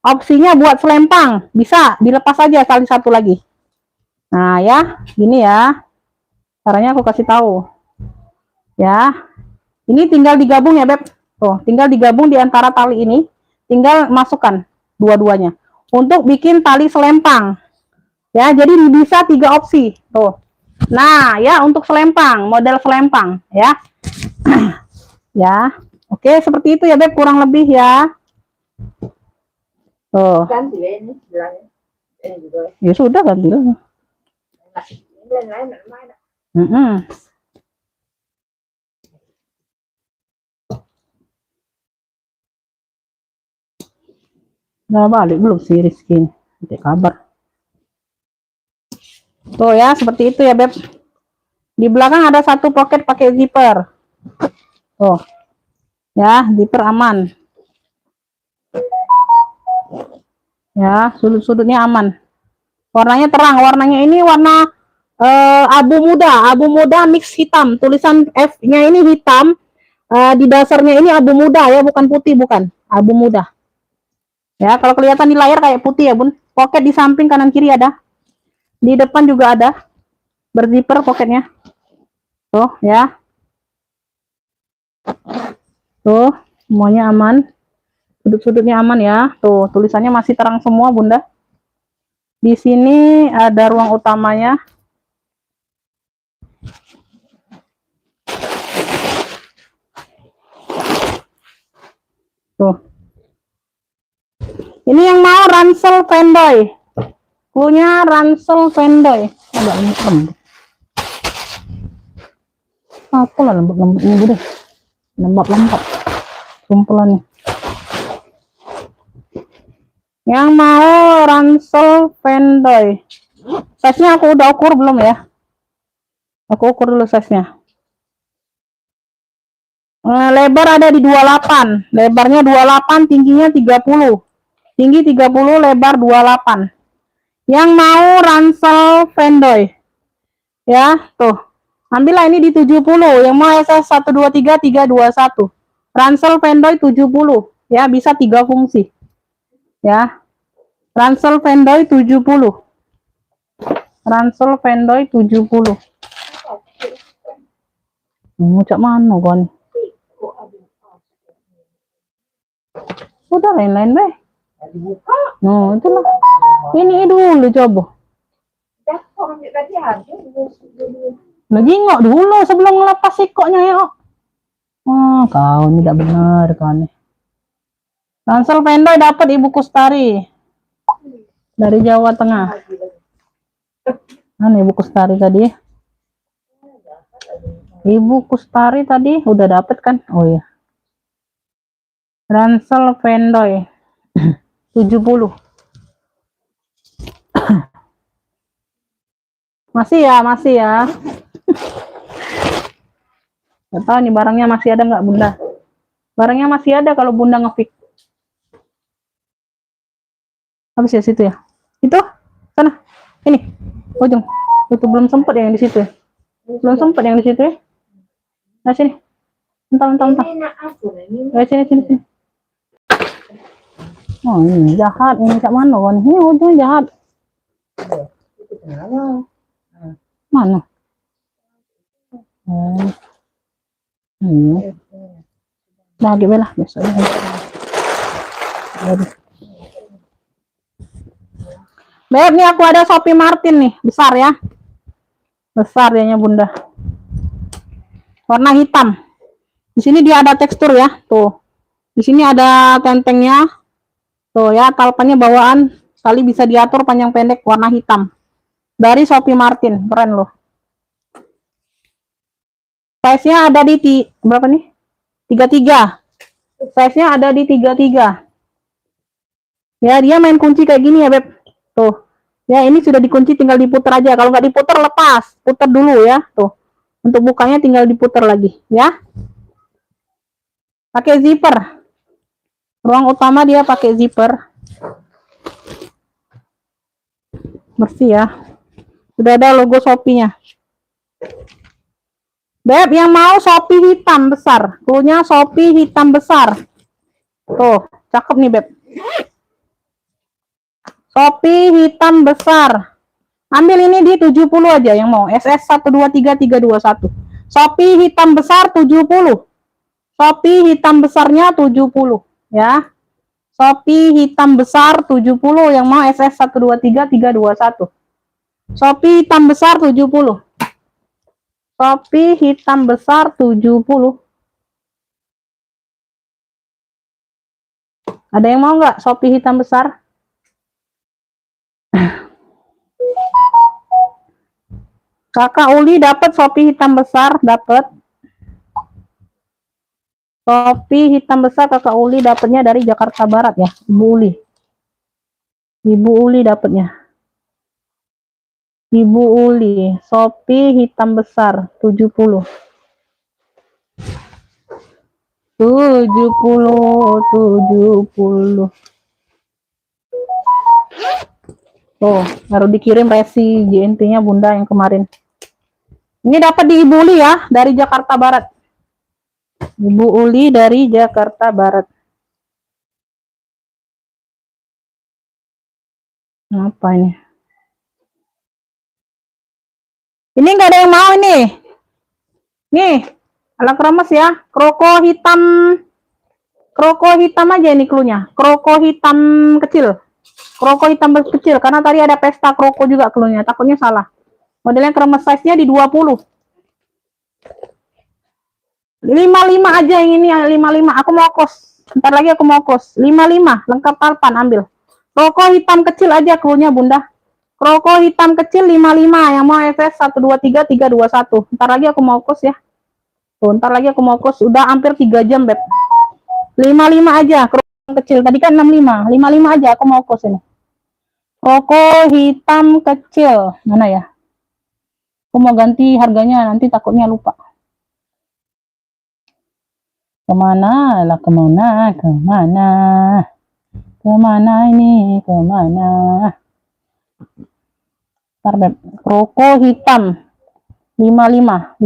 opsinya buat selempang, bisa dilepas aja tali satu lagi. Nah, ya, gini ya. Caranya aku kasih tahu. Ya. Ini tinggal digabung ya, Beb. Tuh, tinggal digabung di antara tali ini, tinggal masukkan dua-duanya untuk bikin tali selempang. Ya, jadi bisa 3 opsi. Tuh. Nah, ya untuk selempang, model selempang ya. Ya. Oke, seperti itu ya, Beb, kurang lebih ya. Tuh. Ganti ini bilangnya. Ini juga. Ya sudah ganti lah. Ini lain mana? Udah balik belum si Rizky? Nanti kabar. Tuh ya, seperti itu ya, Beb. Di belakang ada satu pocket pakai zipper. Tuh. Ya, zipper aman. Ya, sudut-sudutnya aman. Warnanya terang, warnanya ini warna abu muda mix hitam. Tulisan F-nya ini hitam, di dasarnya ini abu muda ya, bukan putih, bukan. Abu muda. Ya, kalau kelihatan di layar kayak putih ya, Bun. Pocket di samping kanan kiri ada. Di depan juga ada. Berzipper pocketnya. Tuh, ya. Tuh, semuanya aman. Sudut-sudutnya aman ya. Tuh, tulisannya masih terang semua, Bunda. Di sini ada ruang utamanya. Tuh. Ini yang mau ransel fanboy. Punya ransel fanboy. Agak lembut. Apa lah lembut-lembut ini, deh. Lembut-lembut. Kumpulannya. Yang mau ransel fanboy. Size-nya aku udah ukur belum ya? Aku ukur dulu size-nya. Lebar ada di 28. Lebarnya 28, tingginya 30. Tinggi 30, lebar 28. Yang mau ransel fanboy. Ya, tuh. Ambillah ini di 70. Yang mau SS 123 321. Ransel fanboy 70. Ya, bisa 3 fungsi. Ya. Ransel fanboy 70. Ransel fanboy 70. Ngucap mana kon? Udah lain-lain deh. No, itulah. Ini dulu coba. Lagi ngok dulu sebelum ngelepas sikoknya ya. Oh, kau ini tidak benar kan. Ransel fanboy dapat Ibu Kustari dari Jawa Tengah. Mana Ibu Kustari tadi? Ibu Kustari tadi udah dapet kan? Oh ya. Ransel fanboy 70. Masih ya. Gak tahu nih barangnya masih ada nggak, Bunda? Barangnya masih ada kalau Bunda ngefix. Habis ya situ ya. Itu sana. Ini ujung. Itu belum sempet yang di situ ya. Belum sempet yang di situ ya. Nah sini. Entar. Sini. Oh ini jahat. Ini cak mana kan? Ini ujung jahat. Mana? Nah, gimana lah biasanya. Beb, nih aku ada Shopee Martin nih, besar ya. Besar dianya, Bunda. Warna hitam. Di sini dia ada tekstur ya, tuh. Di sini ada tentengnya. Tuh ya, talpannya bawaan, sekali bisa diatur panjang pendek, warna hitam. Dari Shopee Martin, keren loh. Size-nya ada di berapa nih? 33. Size-nya ada di 33. Ya, dia main kunci kayak gini ya, Beb. Tuh. Ya, ini sudah dikunci, tinggal diputar aja. Kalau nggak diputar, lepas. Putar dulu ya. Tuh. Untuk bukanya tinggal diputar lagi, ya. Pakai zipper. Ruang utama dia pakai zipper. Bersih ya. Sudah ada logo Shopee-nya. Beb, yang mau Shopee hitam besar. Cluenya Shopee hitam besar. Tuh, cakep nih, Beb. Shopee hitam besar. Ambil ini di 70 aja yang mau. SS 123 321. Shopee hitam besar 70. Shopee hitam besarnya 70, ya. Shopee hitam besar 70 yang mau SS 123 321. Shopee hitam besar 70. Shopee hitam besar 70. Ada yang mau nggak Shopee hitam besar? Kakak Uli dapat Shopee hitam besar, dapat. Shopee hitam besar Kakak Uli dapatnya dari Jakarta Barat ya, Ibu Uli. Ibu Uli dapatnya. Ibu Uli, Shopee hitam besar 70. 70. Oh, baru dikirim resi JNT-nya Bunda yang kemarin. Ini dapat di Ibu Uli ya, dari Jakarta Barat. Ibu Uli dari Jakarta Barat. Apa ini? Ini nggak ada yang mau ini. Nih, ala kremes ya. Kroko hitam aja ini cluenya. Kroko hitam kecil. Kroko hitam kecil, karena tadi ada pesta kroko juga cluenya. Takutnya salah. Modelnya kremes, size-nya di 20. 55 aja yang ini, 55. Aku mau kos. Ntar lagi aku mau kos. 55, lengkap talpan, ambil. Kroko hitam kecil aja cluenya Bunda. Kroko hitam kecil 55, yang mau SS 123 321. Ntar lagi aku mau kos ya. Tuh, ntar lagi aku mau kos, udah hampir 3 jam, Beb. 55 aja, kroko kecil. Tadi kan 65. 55 aja aku mau kos ini. Kroko hitam kecil. Mana ya? Aku mau ganti harganya, nanti takutnya lupa. Kemana lah, kemana ini, kemana? Ntar, Beb. Kroko hitam 55.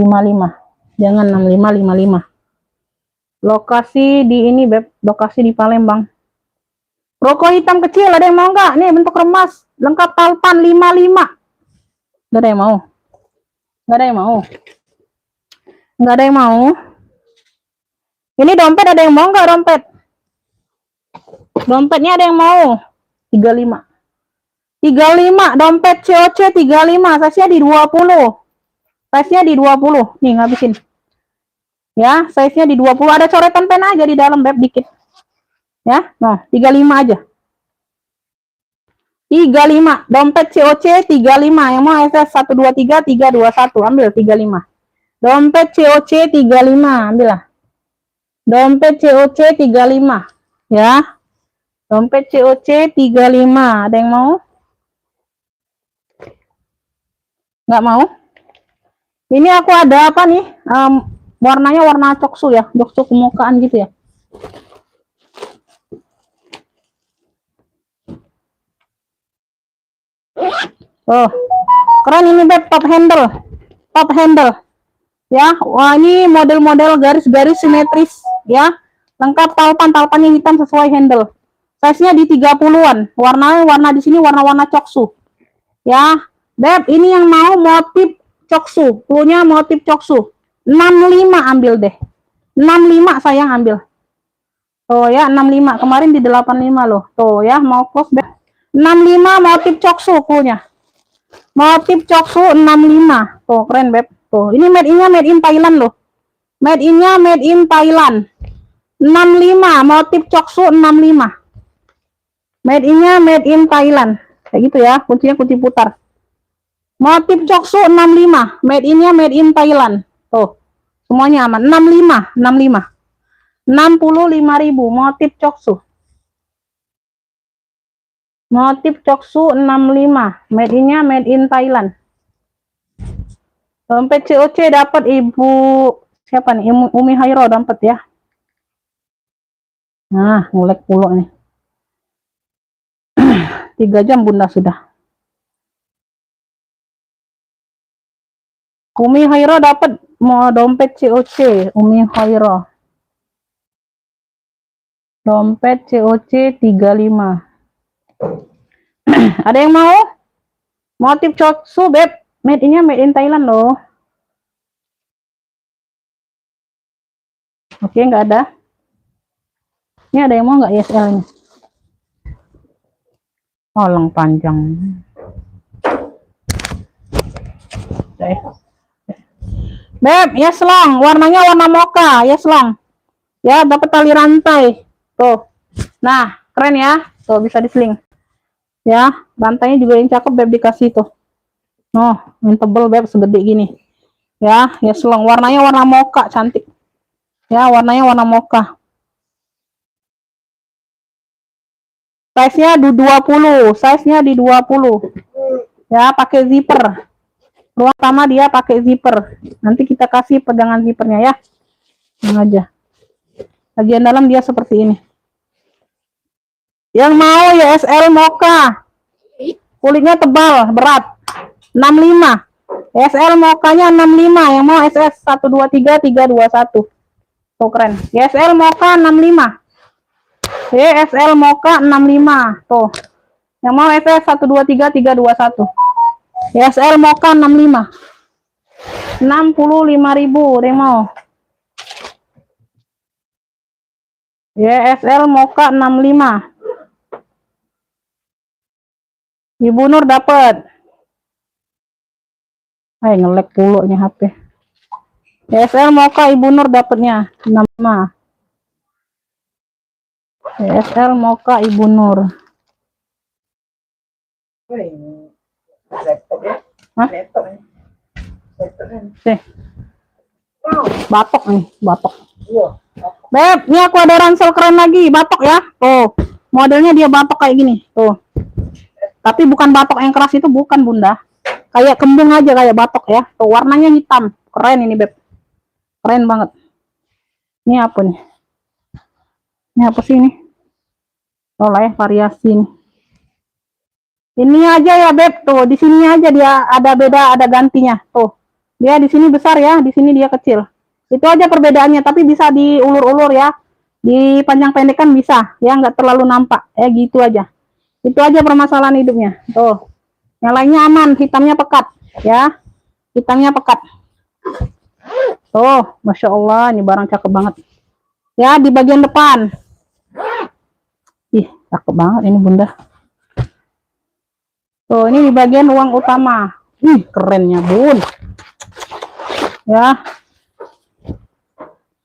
Jangan 65, 55. Lokasi di ini, Beb. Lokasi di Palembang. Kroko hitam kecil, ada yang mau nggak? Nih, bentuk remas. Lengkap talpan 55. Nggak ada yang mau. Nggak ada yang mau. Nggak ada yang mau. Ini dompet ada yang mau nggak dompet? Dompetnya ada yang mau? 35. 35, dompet COC 35. Size-nya di 20. Size-nya di 20. Nih, ngabisin. Ya, size-nya di 20. Ada coretan pena aja di dalam, Beb, dikit. Ya, nah, 35 aja. 35, dompet COC 35. Yang mau SS 123 321, ambil 35. Dompet COC 35, ambil lah. Dompet COC 35. Ya. Dompet COC 35. Ada yang mau? Nggak mau? Ini aku ada apa nih? Warnanya warna coksu ya, coksu kemukaan gitu ya. Oh, keren ini, Beb, top handle. Ya, wah, ini model-model garis-garis simetris ya. Lengkap talpannya hitam sesuai handle. Size-nya di 30-an. Warna di sini warna-warna coksu. Ya, Beb, ini yang mau motif coksu, punya motif coksu. 65 ambil deh. 65 sayang ambil. Tuh ya, 65. Kemarin di 85 loh. Tuh ya, mau close, Beb. 65 motif coksu punya. Motif coksu 65. Tuh, keren, Beb. Tuh, ini made in Thailand loh. Made in Thailand. 65 motif coksu 65. Made in Thailand. Kayak gitu ya, kuncinya kunci putar. Motif coksu 65. Made in Thailand. Tuh. Semuanya aman. 65. 65.000 motif coksu. Motif coksu 65. Made in Thailand. Dompet COC dapat Ibu siapa nih? Umi Hairo dapat ya. Nah, ngulek pulau nih. 3 jam Bunda sudah. Umi Hairo dapat mau dompet COC, Umi Hairo. Dompet COC 35. Ada yang mau? Motif coksu, Beb. Made in Thailand loh. Oke, nggak ada. Ini ada yang mau nggak ISL ini? Olong panjang. Beb, yes long. Warnanya warna mocha, yes long. Ya, dapat tali rantai. Tuh. Nah, keren ya. Tuh, bisa diseling. Ya, rantainya juga yang cakep, Beb, dikasih tuh. Oh, yang tebel, Beb, segede gini. Ya, yes long. Warnanya warna mocha, cantik. Ya, warnanya warna mocha. Size-nya di 20, size-nya di 20. Ya, pakai zipper. Ruang utama dia pakai zipper. Nanti kita kasih pegangan zippernya ya. Yang aja. Bagian dalam dia seperti ini. Yang mau YSL Mocha. Kulitnya tebal, berat. 65. YSL Mocha-nya 65. Yang mau SS 123 321. Tuh keren. YSL Mocha 65. YSL Mocha 65. Tuh. Yang mau SS 123 321. YSL Mocha 65. 65.000 deh mau. YSL Mocha 65. Ibu Nur dapat. Ngelek puluh nih HP. YSL Mocha Ibu Nur dapatnya 65. YSL Mocha Ibu Nur. Laptop ya. Hah? Laptop ya. Laptop kan. Nih. Batok nih, batok. Iya. Beb, ini aku ada ransel keren lagi, batok ya. Tuh, modelnya dia batok kayak gini. Tuh. Tapi bukan batok yang keras itu, bukan Bunda. Kayak kembung aja, kayak batok ya. Tuh, warnanya hitam. Keren ini, Beb. Keren banget. Ini apa nih? Ini apa sih ini? Oh lah ya, variasi nih. Ini aja ya, Beb. Tuh, di sini aja dia ada beda, ada gantinya. Tuh. Dia di sini besar ya, di sini dia kecil. Itu aja perbedaannya, tapi bisa diulur-ulur ya. Dipanjang pendekkan bisa, ya nggak terlalu nampak. Ya gitu aja. Itu aja permasalahan hidupnya. Tuh. Yang lainnya aman, hitamnya pekat, ya. Hitamnya pekat. Tuh, Masya Allah, ini barang cakep banget. Ya, di bagian depan. Ih, cakep banget ini Bunda. Tuh, ini di bagian ruang utama. Kerennya, Bun. Ya.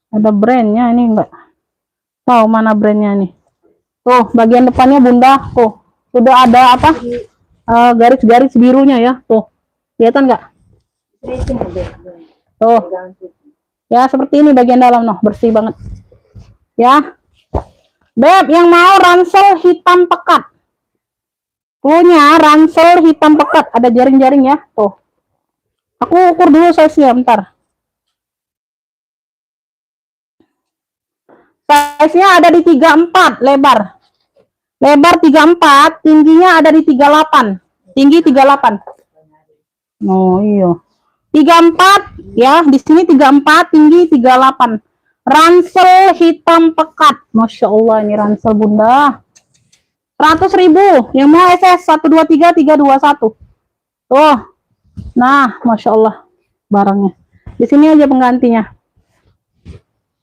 Ada brandnya ini enggak. Tahu mana brandnya nih. Tuh, bagian depannya Bunda. Tuh, sudah ada apa? Garis-garis birunya ya. Tuh. Kelihatan enggak? Tuh. Ya, seperti ini bagian dalam noh, bersih banget. Ya. Beb, yang mau ransel hitam pekat. Punya ransel hitam pekat, ada jaring-jaring ya. Tuh. Aku ukur dulu size-nya bentar. Size-nya ada di 34 lebar. Lebar 34, tingginya ada di 38. Tinggi 38. Oh iya. 34 ya, di sini 34, tinggi 38. Ransel hitam pekat. Masya Allah, ini ransel Bunda. 100.000. Yang mau SS 123 321. Tuh. Nah, Masya Allah barangnya. Di sini aja penggantinya.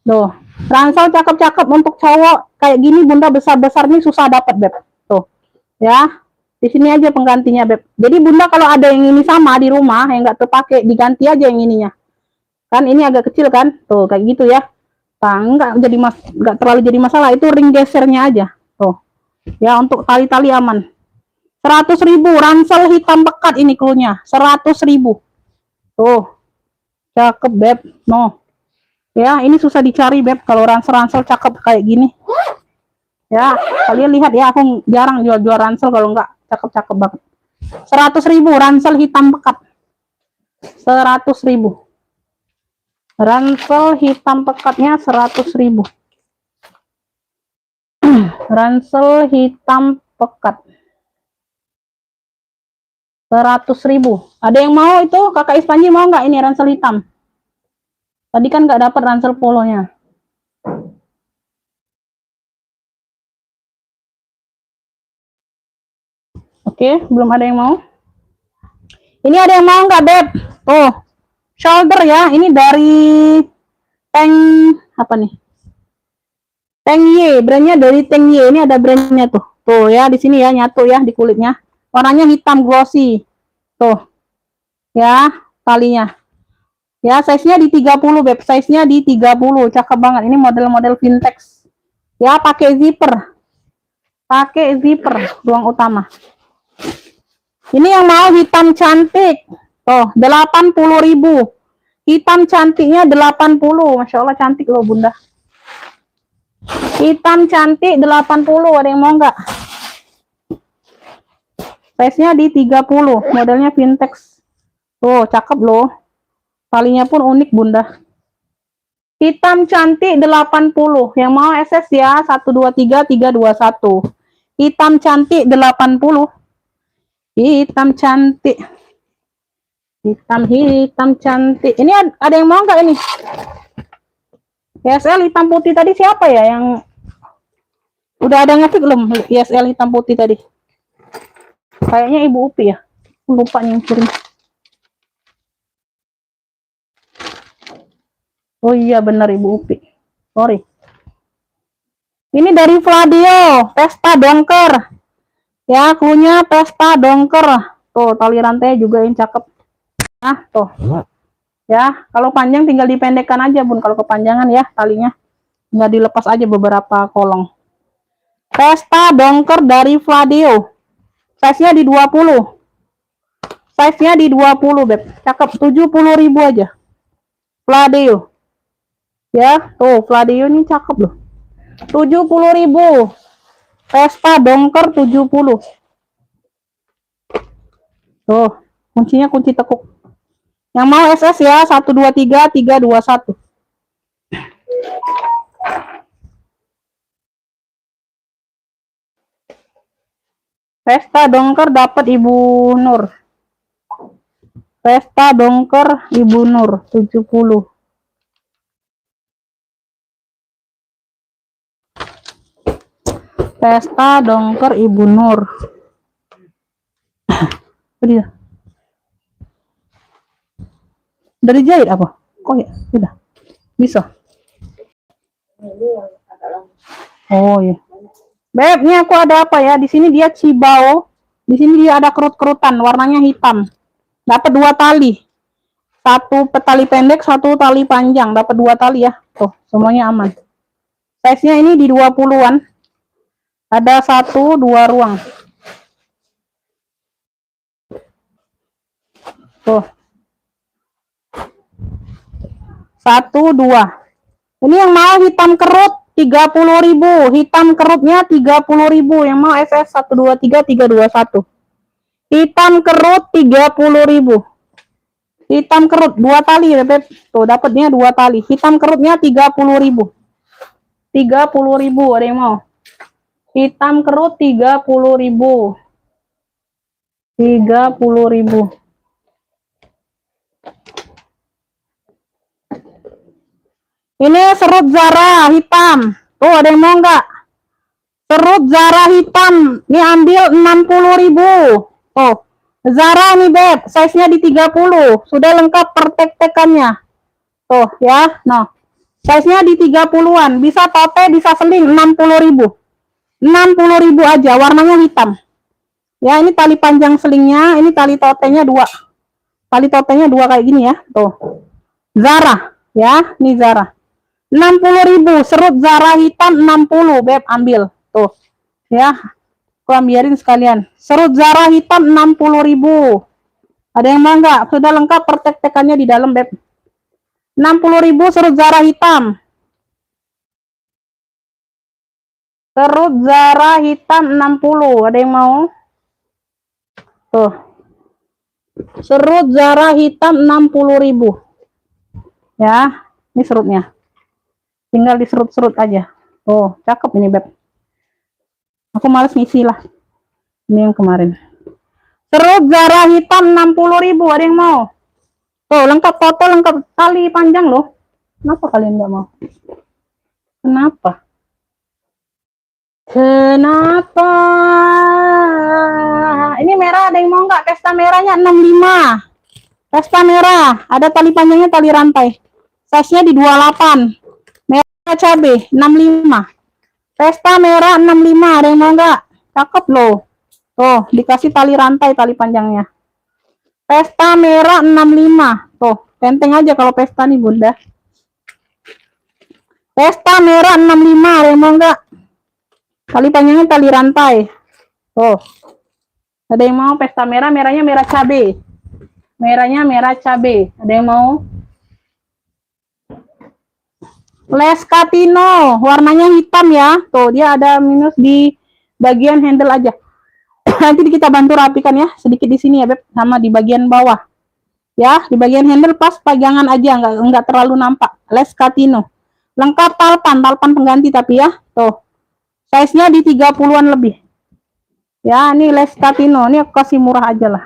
Tuh, ransel cakep-cakep untuk cowok kayak gini Bunda, besar-besar nih susah dapat, Beb. Tuh. Ya. Di sini aja penggantinya, Beb. Jadi Bunda kalau ada yang ini sama di rumah yang nggak terpakai, diganti aja yang ininya. Kan ini agak kecil kan? Tuh, kayak gitu ya. Nah, nggak terlalu jadi masalah, itu ring gesernya aja. Tuh. Ya, untuk tali-tali aman. 100.000 ransel hitam pekat ini cluenya. 100.000. Tuh. Cakep, Beb. No. Ya, ini susah dicari, Beb, kalau ransel-ransel cakep kayak gini. Ya, kalian lihat ya, aku jarang jual-jual ransel kalau enggak cakep-cakep banget. 100.000 ransel hitam pekat. 100.000. Ransel hitam pekatnya 100.000. Ransel hitam pekat. 100.000. Ada yang mau itu? Kakak Ispanji mau nggak ini ransel hitam? Tadi kan nggak dapat ransel polonya. Oke, belum ada yang mau. Ini ada yang mau nggak, Beb? Tuh, shoulder ya. Ini dari Tank apa nih? Tank Y, brandnya dari Tank Y. Ini ada brandnya tuh. Tuh ya, di sini ya nyatu ya di kulitnya. Warnanya hitam glossy. Tuh. Ya, talinya. Ya, size-nya di 30, Beb. Size-nya di 30. Cakep banget. Ini model-model vintage. Ya, pakai zipper. Pakai zipper ruang utama. Ini yang mau hitam cantik. Tuh, 80.000. Hitam cantiknya 80. Masya Allah cantik loh, Bunda. Hitam cantik 80. Ada yang mau nggak? Size-nya di 30, modelnya vintage. Tuh, cakep loh. Talinya pun unik, Bunda. Hitam cantik 80. Yang mau SS ya, 123 321. Hitam cantik 80. Hitam cantik. Hitam cantik. Ini ada yang mau nggak ini? YSL hitam putih tadi siapa ya yang udah ada ngetik belum? YSL hitam putih tadi. Kayaknya Ibu Upi ya. Lupa nyingkirin. Oh iya benar Ibu Upi. Sorry. Ini dari Vladio, Pesta Dongker. Ya, cluenya Pesta Dongker. Tuh, tali rantai juga yang cakep. Nah, tuh. Ya, kalau panjang tinggal dipendekkan aja, Bun. Kalau kepanjangan ya talinya. Nggak dilepas aja beberapa kolong. Pesta Dongker dari Vladio. Size-nya di 20. Size-nya di 20, Beb. Cakep, 70.000 aja. Vladio. Ya, tuh, Vladio ini cakep loh. 70.000. Pesta Dongker 70. Tuh, kuncinya kunci tekuk. Yang mau SS ya, 123 321. Pesta Dongker dapat Ibu Nur. Pesta Dongker Ibu Nur 70. Pesta Dongker Ibu Nur. Dia. Dari jahit apa? Oh ya, sudah. Bisa. Oh iya. Beb, ini aku ada apa ya? Di sini dia cibao. Di sini dia ada kerut-kerutan, warnanya hitam. Dapat 2 tali. Satu tali pendek, satu tali panjang. Dapat 2 tali ya. Tuh, semuanya aman. Size-nya ini di 20-an. Ada 1 2 ruang. Tuh. 1 2. Ini yang mau hitam kerut 30.000. Hitam kerutnya 30.000. Yang mau SS 123 321. Hitam kerut 30.000. Hitam kerut 2 tali ya, Beb. Tuh, dapatnya 2 tali. Hitam kerutnya 30.000. 30.000 ada yang mau. Hitam kerut 30.000. 30.000. Ini serut Zara hitam. Tuh, ada yang mau nggak? Serut Zara hitam. Ini ambil 60.000. Tuh. Zara nih, Beb. Size-nya di 30. Sudah lengkap pertek-tekannya. Tuh, ya. Nah. Size-nya di 30-an. Bisa tote, bisa seling 60.000. 60.000 aja. Warnanya hitam. Ya, ini tali panjang selingnya. Ini tali totenya 2. Tali totenya 2 kayak gini ya. Tuh. Zara. Ya, ini Zara. 60.000. Serut Zara hitam 60, Beb. Ambil. Tuh. Ya. Aku ambilin sekalian. Serut Zara hitam 60.000. Ada yang mau nggak? Sudah lengkap pertek-tekannya di dalam, Beb. 60.000 serut Zara hitam. Serut Zara hitam 60. Ada yang mau? Tuh. Serut Zara hitam 60.000. Ya, ini serutnya. Tinggal diserut-serut aja. Oh, cakep ini, Beb. Aku males ngisi lah. Ini yang kemarin. Serut Zara hitam 60.000. Ada yang mau? Tuh, lengkap foto, lengkap tali panjang loh. Kenapa kalian nggak mau? Kenapa? Kenapa? Ini merah, ada yang mau nggak? Pesta merahnya 65. Pesta merah. Ada tali panjangnya, tali rantai. Size-nya di 28. Merah cabe 65. Pesta merah 65. Ada yang mau nggak? Cakep loh. Tuh, dikasih tali rantai, tali panjangnya. Pesta merah 65. Tuh, tenteng aja kalau pesta nih, Bunda. Pesta merah 65. Ada yang mau nggak? Tali panjangnya tali rantai. Tuh. Ada yang mau pesta merah? Merahnya merah cabe. Merahnya merah cabe. Ada yang mau? Les Catino. Warnanya hitam ya. Tuh, dia ada minus di bagian handle aja. nanti kita bantu rapikan ya, sedikit di sini ya Beb, sama di bagian bawah. Ya, di bagian handle pas pagangan aja, enggak terlalu nampak. Les Catino. Lengkap talpan pengganti tapi ya. Tuh. Size-nya di 30-an lebih. Ya, ini Les Catino. Ini aku kasih murah aja lah.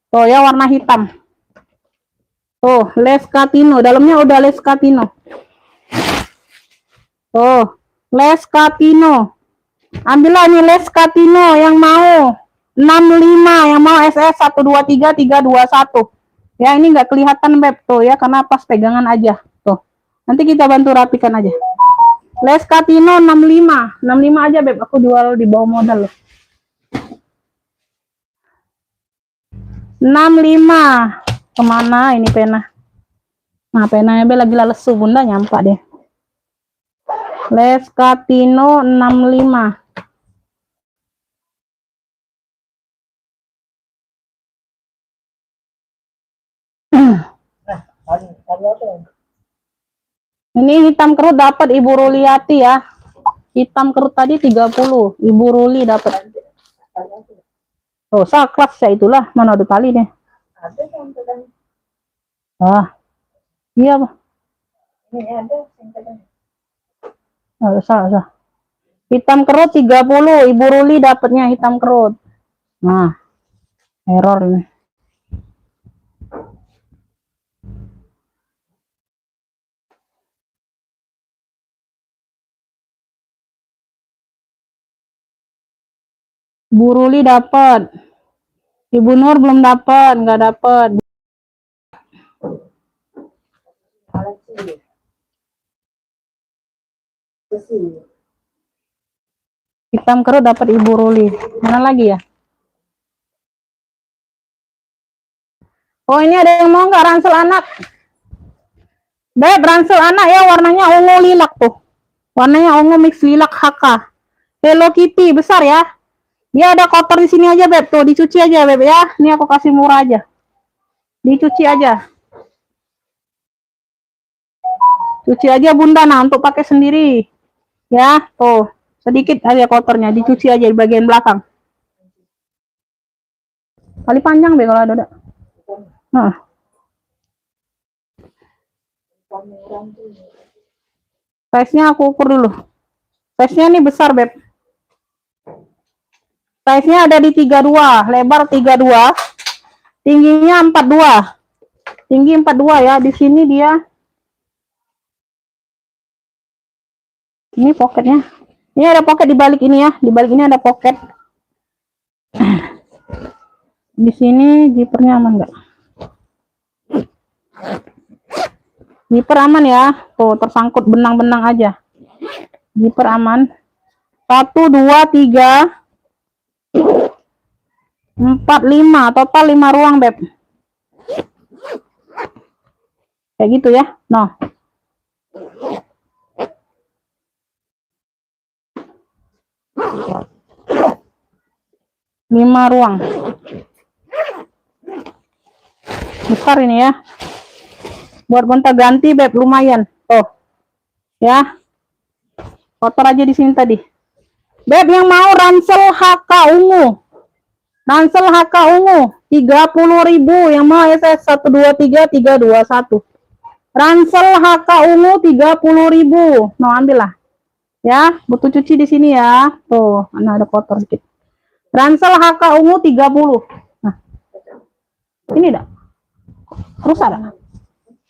Tuh ya, warna hitam. Tuh, Les Catino. Dalamnya udah Les Catino. Tuh, Les Catino. Ambillah ini Les Catino yang mau 65, yang mau SS 123 321. Ya, ini enggak kelihatan Beb tuh ya, karena pas pegangan aja. Tuh. Nanti kita bantu rapikan aja. Les Catino 65. 65 aja Beb, aku jual di bawah modal loh. 65. Kemana ini pena? Nah, penanya Beb lagi lesu, Bunda nyampak deh. Les Catino 65. Ini hitam kerut dapat Ibu Ruliati ya. Hitam kerut tadi 30. Ibu Ruli dapat. Oh, saklas ya itulah. Mana ada tali nih? Ada yang pegang. Ah. Iya, Pak. Ini ada yang pegang. Oh, salah. Hitam kerut 30. Ibu Ruli dapatnya hitam kerut. Nah. Error ini. Bu Ruli dapat. Ibu Nur belum dapat, nggak dapat. Hitam kerut dapat Ibu Ruli. Mana lagi ya? Oh, ini ada yang mau nggak ransel anak? Beb, ransel anak ya, warnanya ungu lilac tuh. Warnanya ungu mix lilac HK. Hello Kitty besar ya. Dia ada kotor di sini aja Beb, tuh dicuci aja Beb ya. Ini aku kasih murah aja. Dicuci aja. Cuci aja Bunda, nah untuk pakai sendiri. Ya, tuh. Sedikit aja kotornya, dicuci aja di bagian belakang. Kali panjang Beb kalau ada. Nah. Size-nya aku ukur dulu. Size-nya ini besar Beb. Size-nya ada di 32, lebar 32, tingginya 42. Tinggi 42 ya. Di sini dia. Ini pocketnya. Ini ada pocket di balik ini ya. Di balik ini ada pocket. Di sini zippernya aman enggak? Zipper aman ya. Tuh, tersangkut benang-benang aja. Zipper aman. 1 2 3 4 5, total 5 ruang Beb. Kayak gitu ya. Nah. Lima ruang. Besar ini ya. Buat gonta-ganti Beb lumayan. Tuh. Ya. Kotor aja di sini tadi. Beb yang mau ransel HK ungu. Ransel HK ungu 30.000, yang mau SS 123 321. Ransel HK ungu 30.000. Nah, ambillah. Ya, butuh cuci di sini ya. Tuh, mana ada kotor sedikit. Ransel HK ungu 30. Nah. Ini enggak? Rusak enggak?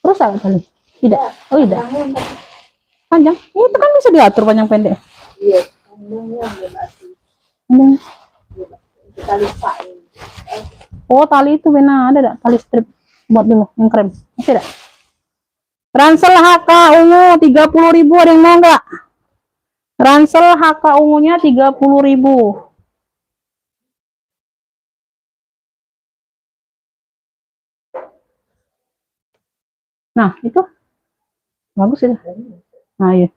Rusak kali? Tidak. Oh, tidak. Panjang. Itu kan bisa diatur panjang pendek. Iya, Oh, tali itu benar ada enggak? Tali strip buat dulu yang krem. Masih ada? Ransel HK ungu 30.000, ada yang mau enggak? Ransel HK ungunya 30.000. Nah, itu bagus itu. Nah, iya.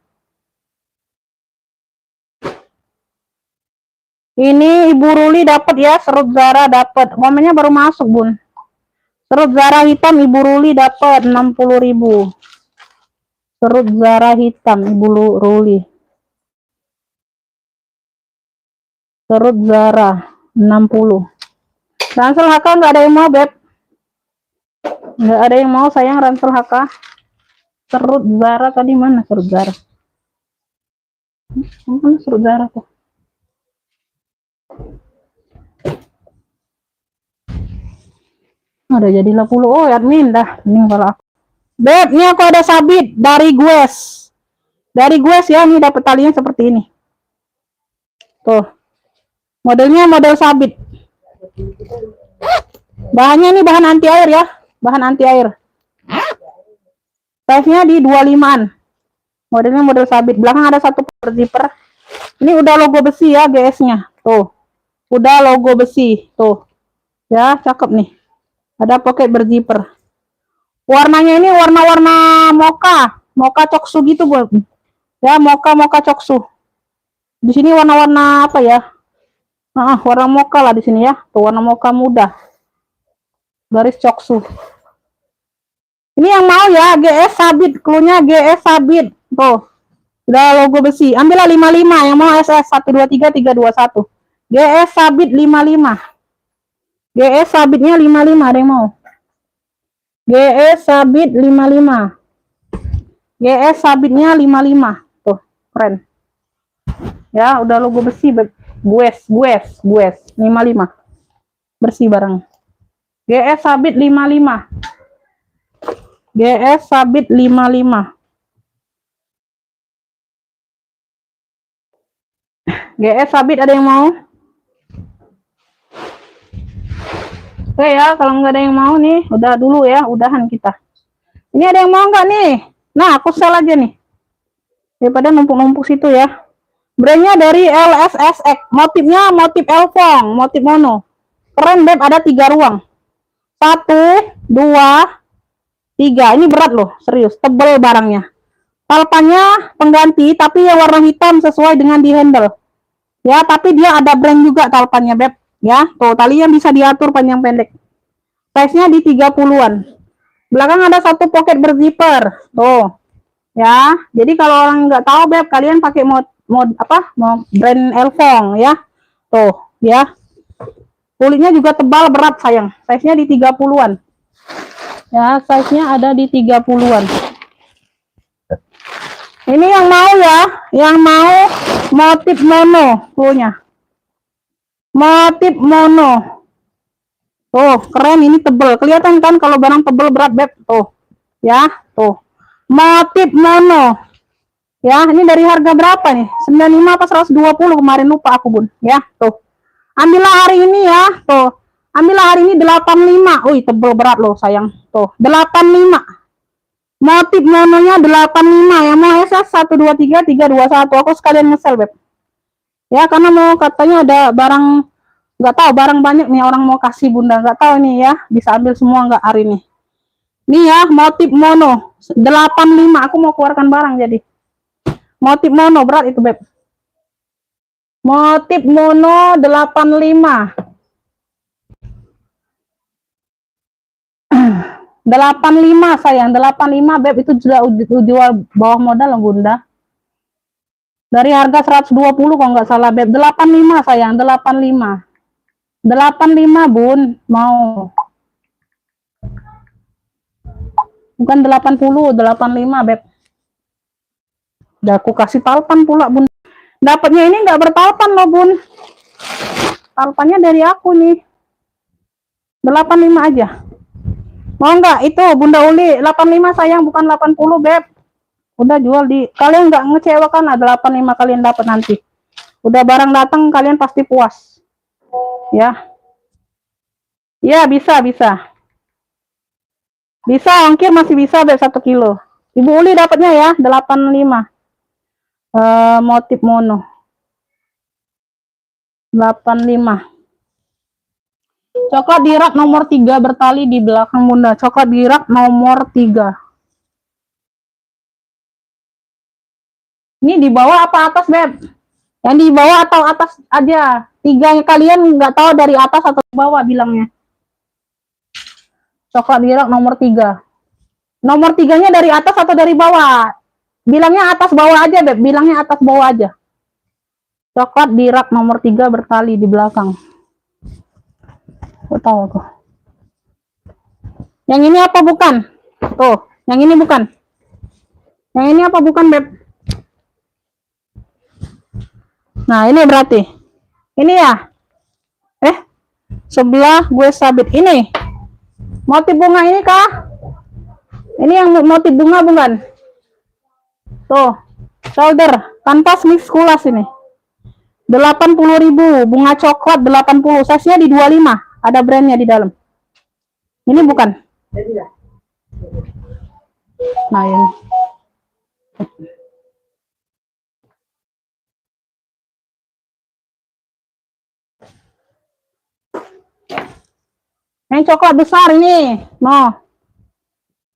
Ini Ibu Ruli dapat ya, serut Zara dapat. Momennya baru masuk, Bun. Serut Zara hitam Ibu Ruli dapat 60.000. Serut Zara hitam Ibu Ruli. Serut Zara 60. Ransel HK nggak ada yang mau, Beb. Nggak ada yang mau, sayang, ransel HK. Serut Zara tadi mana serut Zara? Mana serut Zara tuh? Udah jadi 80. Oh, admin dah. Ini kalau aku. Beb, ini aku ada sabit dari Gues. Dari Gues ya, ini dapat talinya seperti ini. Tuh. Modelnya model sabit. Bahannya ini bahan anti air ya. Bahan anti air. Size-nya di 25-an. Modelnya model sabit. Belakang ada satu zipper. Ini udah logo besi ya GS-nya. Tuh. Udah logo besi. Tuh. Ya, cakep nih. Ada pocket berzipper. Warnanya ini warna-warna mocha. Mocha coksu gitu, Bu. Ya, mocha coksu. Di sini warna-warna apa ya? Warna mocha lah di sini ya. Tuh, warna mocha muda. Garis coksu. Ini yang mau ya, GS sabit, cluenya GS sabit. Tuh. Udah logo besi. Ambillah 55 yang mau SS 123 321. GS sabit 55. GS sabitnya 55, ada yang mau? GS sabit 55. GS sabitnya 55. Tuh, keren. Ya, udah logo besi, Gues 55. Bersih barang. GS sabit 55. GS sabit 55. GS sabit ada yang mau? Oke ya, kalau nggak ada yang mau nih, udah dulu ya, udahan kita. Ini ada yang mau nggak nih? Nah, aku sel aja nih. Daripada numpuk-numpuk situ ya. Brandnya dari LSSX. Motifnya motif elfong, motif mono. Keren, Beb, ada 3 ruang. 1, 2, 3. Ini berat loh, serius. Tebel barangnya. Talpannya pengganti, tapi ya warna hitam sesuai dengan di handle. Ya, tapi dia ada brand juga talpannya, Beb. Ya, tuh talinya bisa diatur panjang pendek. Size-nya di 30-an. Belakang ada satu pocket berzipper. Tuh. Ya, jadi kalau orang nggak tahu, Beb, kalian pakai mod brand Elfong ya. Tuh, ya. Kulitnya juga tebal, berat sayang. Size-nya di 30-an. Ya, size-nya ada di 30-an. Ini yang mau ya, yang mau motif mono punya. Motif mono. Tuh, keren, ini tebel. Kelihatan kan kalau barang tebel berat, Beb. Tuh. Ya, tuh. Motif mono. Ya, ini dari harga berapa nih? 95 apa 120 kemarin, lupa aku, Bun. Ya, tuh. Ambillah hari ini ya, tuh. Ambillah hari ini 85. Wih, tebel berat loh, sayang. Tuh, 85. Motif mononya 85. Yang mau SS 123 321. Aku sekalian ngesel, Beb. Ya, karena mau katanya ada barang, nggak tahu barang banyak nih orang mau kasih Bunda, nggak tahu nih ya, bisa ambil semua nggak hari ini. Nih ya, motif mono 85. Aku mau keluarkan barang jadi. Motif mono berat itu, Beb. Motif mono 85. 85 sayang, 85 Beb, itu jual bawah modal loh Bunda. Dari harga 120 kalau nggak salah, Beb. 85 sayang, 85. 85 Bun, mau. Bukan 80, 85 Beb. Udah aku kasih talpan pula, Bun. Dapatnya ini nggak bertalpan loh, Bun. Talpannya dari aku nih. 85 aja. Mau nggak? Itu Bunda Uli 85 sayang, bukan 80 Beb. Udah jual di, kalian nggak ngecewakan lah, 85 kalian dapat nanti. Udah barang datang kalian pasti puas. Ya. Ya, bisa. Bisa, ongkir masih bisa, Beb, 1 kilo. Ibu Uli dapatnya ya, 85. Motif mono. 85. Coklat di rak nomor 3 bertali di belakang Bunda. Coklat di rak nomor 3. Ini di bawah apa atas, Beb? Yang di bawah atau atas aja? 3 kalian nggak tahu dari atas atau bawah bilangnya. Coklat di rak nomor 3. Nomor 3-nya dari atas atau dari bawah? Bilangnya atas bawah aja, Beb. Bilangnya atas bawah aja. Coklat di rak nomor 3 bertali di belakang. Kok tahu aku. Yang ini apa bukan? Tuh, yang ini bukan. Yang ini apa bukan, Beb? Nah, ini berarti. Ini ya. Sebelah gue sabit ini. Motif bunga ini kah? Ini yang motif bunga bukan? Tuh, shoulder, kanvas mix kulas ini. 80.000, bunga coklat 80, size-nya di 25, ada brandnya di dalam. Ini bukan? Nah, ini. Yang coklat besar ini, no.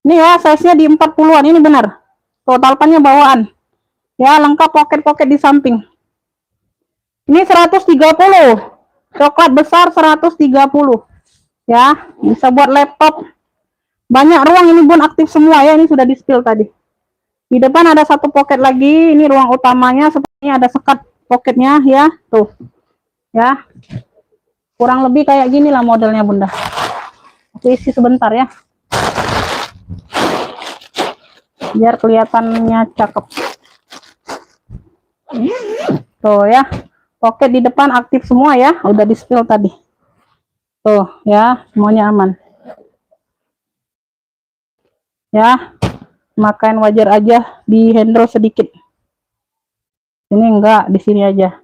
Ini ya, size-nya di 40-an, ini benar. Tuh, talpannya bawaan. Ya, lengkap pocket-pocket di samping. Ini 130. Coklat besar 130. Ya, bisa buat laptop. Banyak ruang, ini Bun aktif semua ya, ini sudah di spill tadi. Di depan ada satu pocket lagi, ini ruang utamanya, sepertinya ada sekat pocketnya ya, tuh. Ya. Kurang lebih kayak gini lah modelnya Bunda. Aku isi sebentar ya. Biar kelihatannya cakep. Tuh ya. Pocket di depan aktif semua ya, udah di spill tadi. Tuh ya, semuanya aman. Ya. Makan wajar aja di handle sedikit. Ini enggak, di sini aja.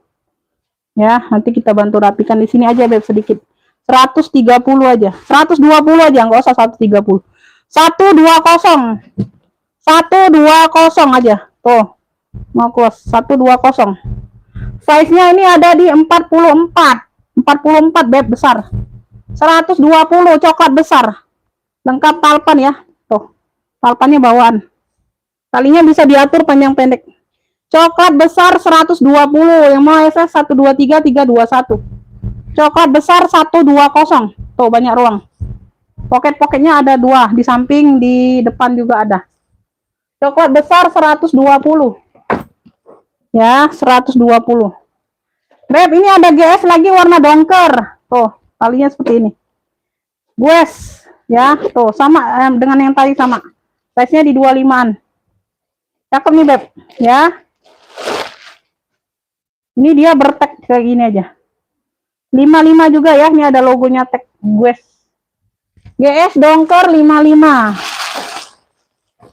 Ya, nanti kita bantu rapikan di sini aja Beb sedikit. 130 aja. 120 aja, enggak usah 130. 120. 120 aja. Tuh. Mau close 120. Size-nya ini ada di 44. 44 Beb besar. 120 coklat besar. Lengkap talpan ya. Tuh. Talpannya bawaan. Talinya bisa diatur panjang pendek. Coklat besar 120, yang mau SS 123 321. Coklat besar 120. Tuh banyak ruang. Pocket-pocketnya ada 2 di samping, di depan juga ada. Coklat besar 120. Ya, 120. Beb, ini ada GS lagi warna dongker. Tuh, talinya seperti ini. GS ya, tuh sama dengan yang tadi sama. Size-nya di 25-an. Cakep nih Beb, ya. Ini dia bertag kayak gini aja. 55 juga ya, ini ada logonya tag GS. GS dongker 55.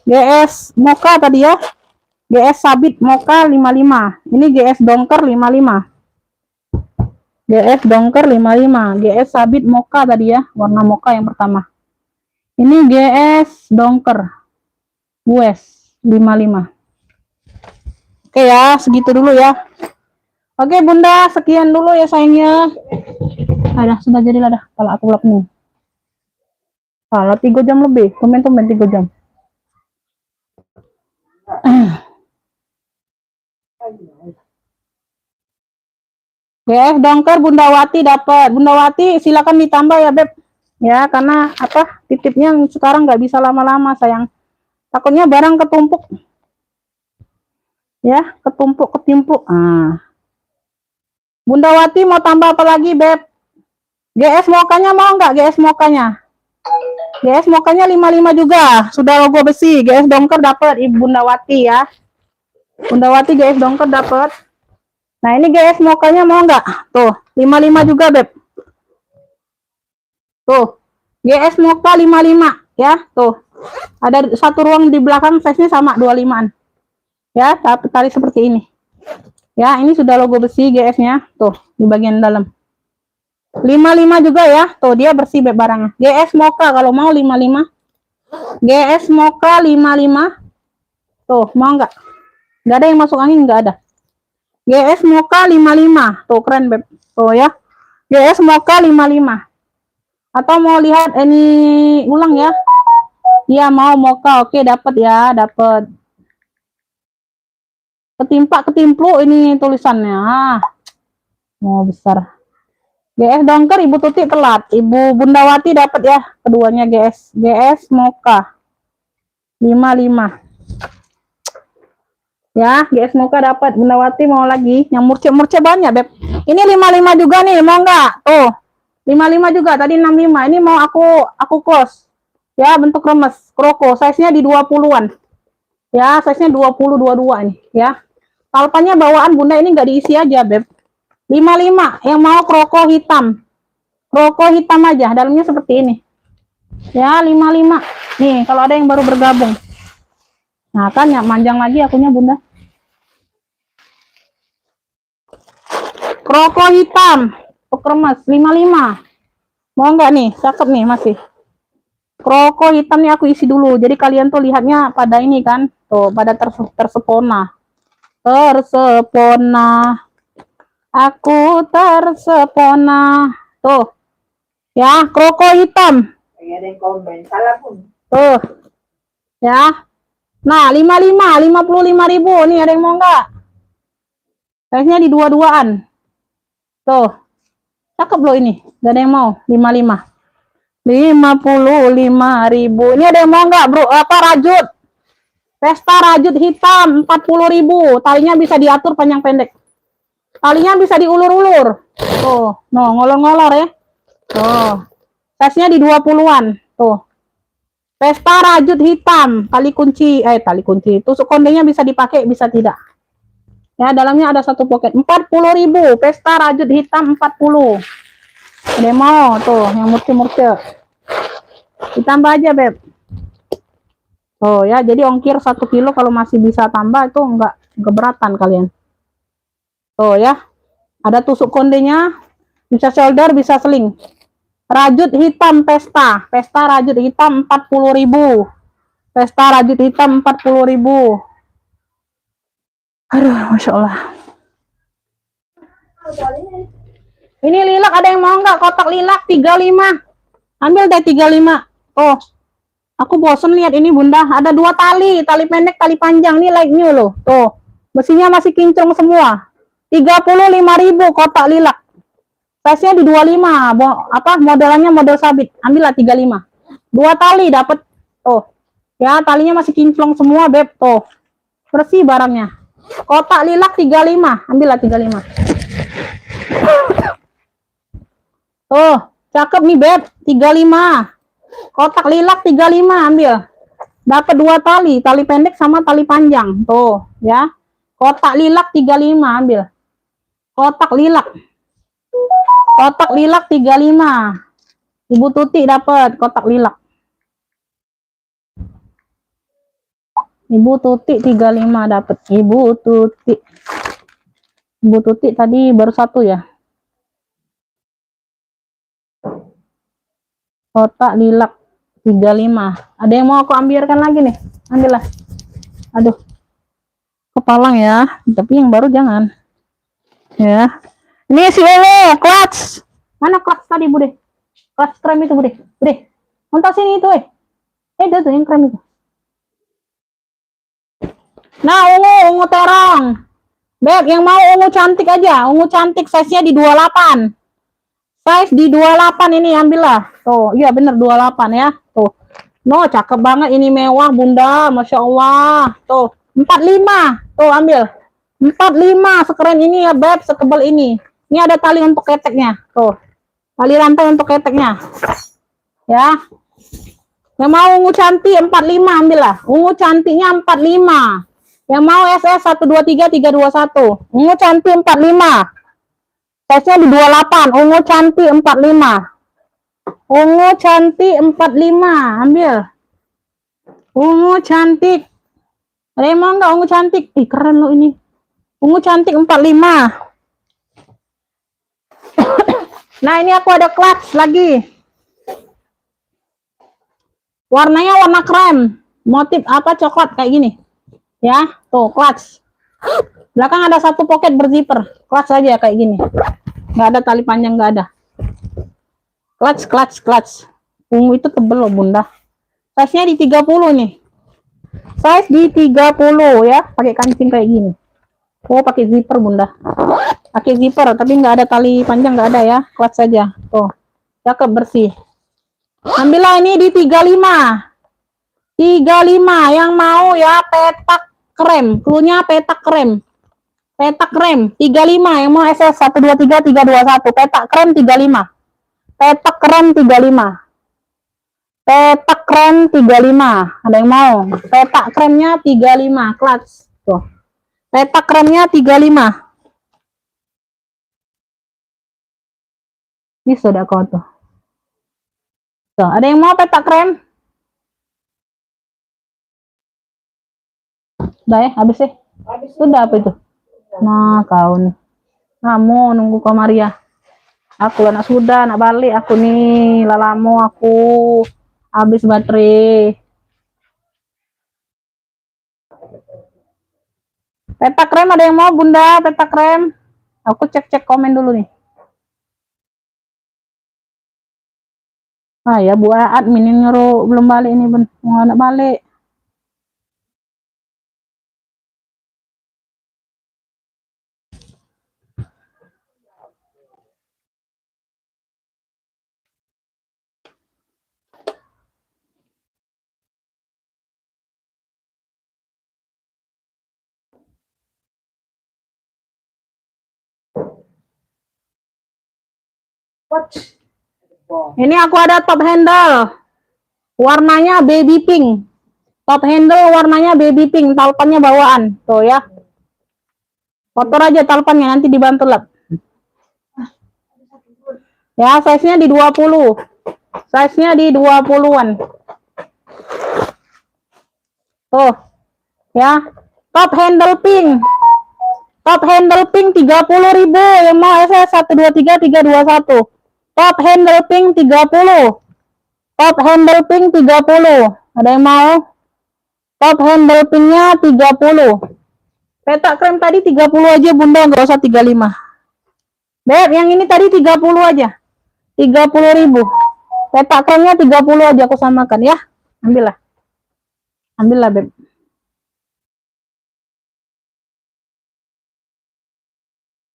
GS mocha tadi ya. GS sabit mocha 55. Ini GS dongker 55. GS dongker 55. GS sabit mocha tadi ya, warna mocha yang pertama. Ini GS dongker. GS 55. Oke ya, segitu dulu ya. Oke Bunda, sekian dulu ya sayangnya. Ada sudah jadilah dah kalau aku lap nih. Kalau 3 jam lebih, komen-komen 3 jam. GF dongker Bunda Wati dapat. Bunda Wati silakan ditambah ya Beb. Ya, karena apa? Titipnya sekarang nggak bisa lama-lama sayang. Takutnya barang ketumpuk. Ya, ketimpuk. Bunda Wati mau tambah apa lagi, Beb? GS mokanya mau nggak? GS mokanya? GS mokanya 55 juga. Sudah logo besi. GS dongker dapat Ibu Bunda Wati ya. Bunda Wati GS dongker dapat. Nah, ini GS mokanya mau nggak? Tuh, 55 juga, Beb. Tuh. GS moka 55 ya. Tuh. Ada satu ruang di belakang, size-nya sama 25-an. Ya, tapi tali seperti ini. Ya, ini sudah logo besi GS-nya. Tuh, di bagian dalam. 55 juga ya. Tuh, dia bersih Beb barangnya. GS mocha kalau mau 55. GS mocha 55. Tuh, mau nggak? Nggak ada yang masuk angin, nggak ada. GS mocha 55. Tuh, keren Beb. Tuh ya. GS mocha 55. Atau mau lihat ini ulang ya? Iya, mau mocha. Oke, dapat ya, dapat. Ketimplu ini tulisannya. Mau besar. GS dongker Ibu Tuti telat. Ibu Bunda Wati dapat ya keduanya GS. GS mocha 55. Ya, GS mocha dapat. Bunda Wati mau lagi. Yang murce banyak, Beb. Ini 55 juga nih, mau nggak? Tuh. 55 juga, tadi 65. Ini mau aku close. Ya, bentuk remes. Kroko, size-nya di 20-an. Ya, size-nya 20, 22 nih, ya. Kalpannya bawaan Bunda ini nggak diisi aja, Beb. 55, yang mau kroko hitam. Kroko hitam aja, dalamnya seperti ini. Ya, 55. Nih, kalau ada yang baru bergabung. Nah, kan ya, manjang lagi akunya Bunda. Kroko hitam. Kremes 55. Mau nggak nih? Cakep nih masih. Kroko hitam nih aku isi dulu. Jadi kalian tuh lihatnya pada ini kan. Tuh, pada tersepona. Tersepona. Aku tersepona. Tuh. Ya, kroko hitam. Ada yang komen, salah pun. Tuh. Ya. Nah, 55, 55.000. Nih ada yang mau nggak? Size-nya di 22-an. Tuh. Cakep loh ini. Gak ada yang mau. 55. 55.000. Ini ada yang mau nggak, bro? Apa rajut? Pesta rajut hitam 40.000. Talinya bisa diatur panjang pendek. Talinya bisa diulur-ulur. Tuh, no, ngolor-ngolor ya. Tuh. Size-nya di 20-an. Tuh. Pesta rajut hitam, tali kunci, tusuk kondenya bisa dipakai, bisa tidak. Ya, dalamnya ada satu pocket. 40.000. Pesta rajut hitam 40. Demo tuh yang murce-murce. Ditambah aja, Beb. Oh ya, jadi ongkir 1 kilo kalau masih bisa tambah itu enggak keberatan kalian. Oh ya. Ada tusuk kondenya, bisa shoulder, bisa sling. Rajut hitam pesta. Pesta rajut hitam 40.000. Pesta rajut hitam 40.000. Aduh, Masya Allah. Ini lilac ada yang mau nggak? Kotak lilac 35. Ambil deh 35. Oh, aku bosen lihat ini Bunda. Ada 2 tali, tali pendek, tali panjang. Ini like new loh. Tuh, besinya masih kinclong semua. 35.000 kotak lilac. Size-nya di 25. Apa modelannya model sabit. Ambillah 35. 2 tali dapat. Tuh. Ya, talinya masih kinclong semua, Beb. Tuh. Bersih barangnya. Kotak lilac 35. Ambillah 35. Tuh, cakep nih, Beb. 35. Kotak lilac 35, ambil. Dapat 2 tali, tali pendek sama tali panjang. Tuh, ya. Kotak lilac 35, ambil. Kotak lilac. Kotak lilac 35. Ibu Tuti dapat kotak lilac. Ibu Tuti 35 dapat. Ibu Tuti. Ibu Tuti tadi baru 1 ya. Kotak lilac 35. Ada yang mau aku ambilkan lagi nih? Ambillah. Aduh. Kepalang ya. Tapi yang baru jangan. Ya. Ini si Lele, clutch. Mana clutch tadi, Bude? Clutch krem itu, Bude. Bude. Untuk sini itu, itu tuh yang krem itu. Nah, ungu terong. Beb, yang mau ungu cantik aja. Ungu cantik, size-nya di 28. Size di 28 ini, ambillah. Tuh, iya bener 28 ya. Tuh. No, cakep banget ini, mewah, Bunda. Masya Allah. Tuh, 45. Tuh, ambil. 45, sekeren ini ya, Beb, setebal ini. Ini ada tali untuk keteknya. Tuh. Tali rantai untuk keteknya. Ya. Yang mau ungu cantik 45, ambillah. Ungu cantiknya 45. Yang mau SS 123 321. Ungu cantik 45. Size-nya di 28. Ungu cantik 45. Ungu cantik 45. Ambil. Ungu cantik. Ada yang mau nggak ungu cantik? Ih, keren loh ini. Ungu cantik 45. Nah, ini aku ada clutch lagi. Warnanya warna krem. Motif apa coklat kayak gini. Ya, tuh clutch. Belakang ada 1 pocket berzipper. Clutch aja kayak gini. Nggak ada tali panjang, nggak ada. Clutch. Ungu itu tebel loh, Bunda. Size-nya di 30 nih. Size di 30 ya, pakai kancing kayak gini. Oh, pakai zipper, Bunda. Pakai zipper, tapi nggak ada tali panjang, nggak ada ya. Clutch saja. Tuh. Cakep, bersih. Ambillah ini di 35. 35 yang mau ya petak krem. Cluenya petak krem. Petak krem 35 yang mau SS 123 321. Petak krem 35. Petak rem 35. Petak rem 35. Ada yang mau? Petak remnya 35, clutch. Tuh. Petak remnya 35. Ini sudah kau tuh. Tuh, ada yang mau petak rem? Udah ya, habis ya? Sudah apa itu? Nah, kau nih. Kamu nunggu kau Maria. Aku anak sudah, anak balik. Aku nih, lalamu aku. Habis baterai. Petak rem ada yang mau bunda? Petak rem. Aku cek-cek komen dulu nih. Ah ya, Bu admin yang nyuruh belum balik ini, mau anak balik. Ini aku ada top handle. Warnanya baby pink. Top handle warnanya baby pink, talpannya bawaan. Tuh ya. Kotor aja talpannya, nanti dibantu lap. Ya, size-nya di 20. Size-nya di 20-an. Tuh. Ya. Top handle pink. Top handle pink 30.000. Yang mau SS 123 321. Top handle pink 30. Top handle pink 30. Ada yang mau? Top handle pinknya 30. Petak krem tadi 30 aja bunda, nggak usah 35. Beb, yang ini tadi 30 aja. 30.000. Petak kremnya 30 aja aku samakan ya. Ambillah. Ambillah beb.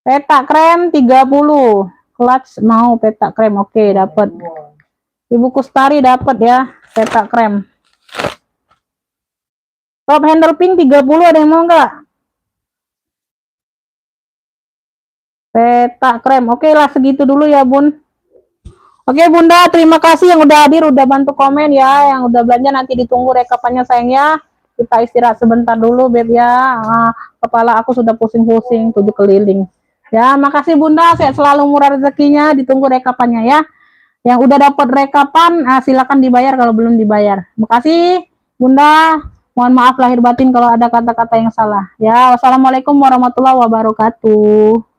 Petak krem 30. Clutch mau petak krem. Oke, dapat. Ibu Kustari dapat ya, petak krem. Top handle pink 30, ada yang mau enggak? Petak krem. Oke lah, segitu dulu ya bun. Oke bunda, terima kasih yang udah hadir, udah bantu komen ya, yang udah belanja. Nanti ditunggu rekapannya sayangnya. Kita istirahat sebentar dulu beb ya. Kepala aku sudah pusing-pusing 7 keliling. Ya, makasih bunda, sehat selalu, murah rezekinya. Ditunggu rekapannya ya. Yang udah dapat rekapan, silakan dibayar kalau belum dibayar. Makasih bunda. Mohon maaf lahir batin kalau ada kata-kata yang salah. Ya, wassalamualaikum warahmatullahi wabarakatuh.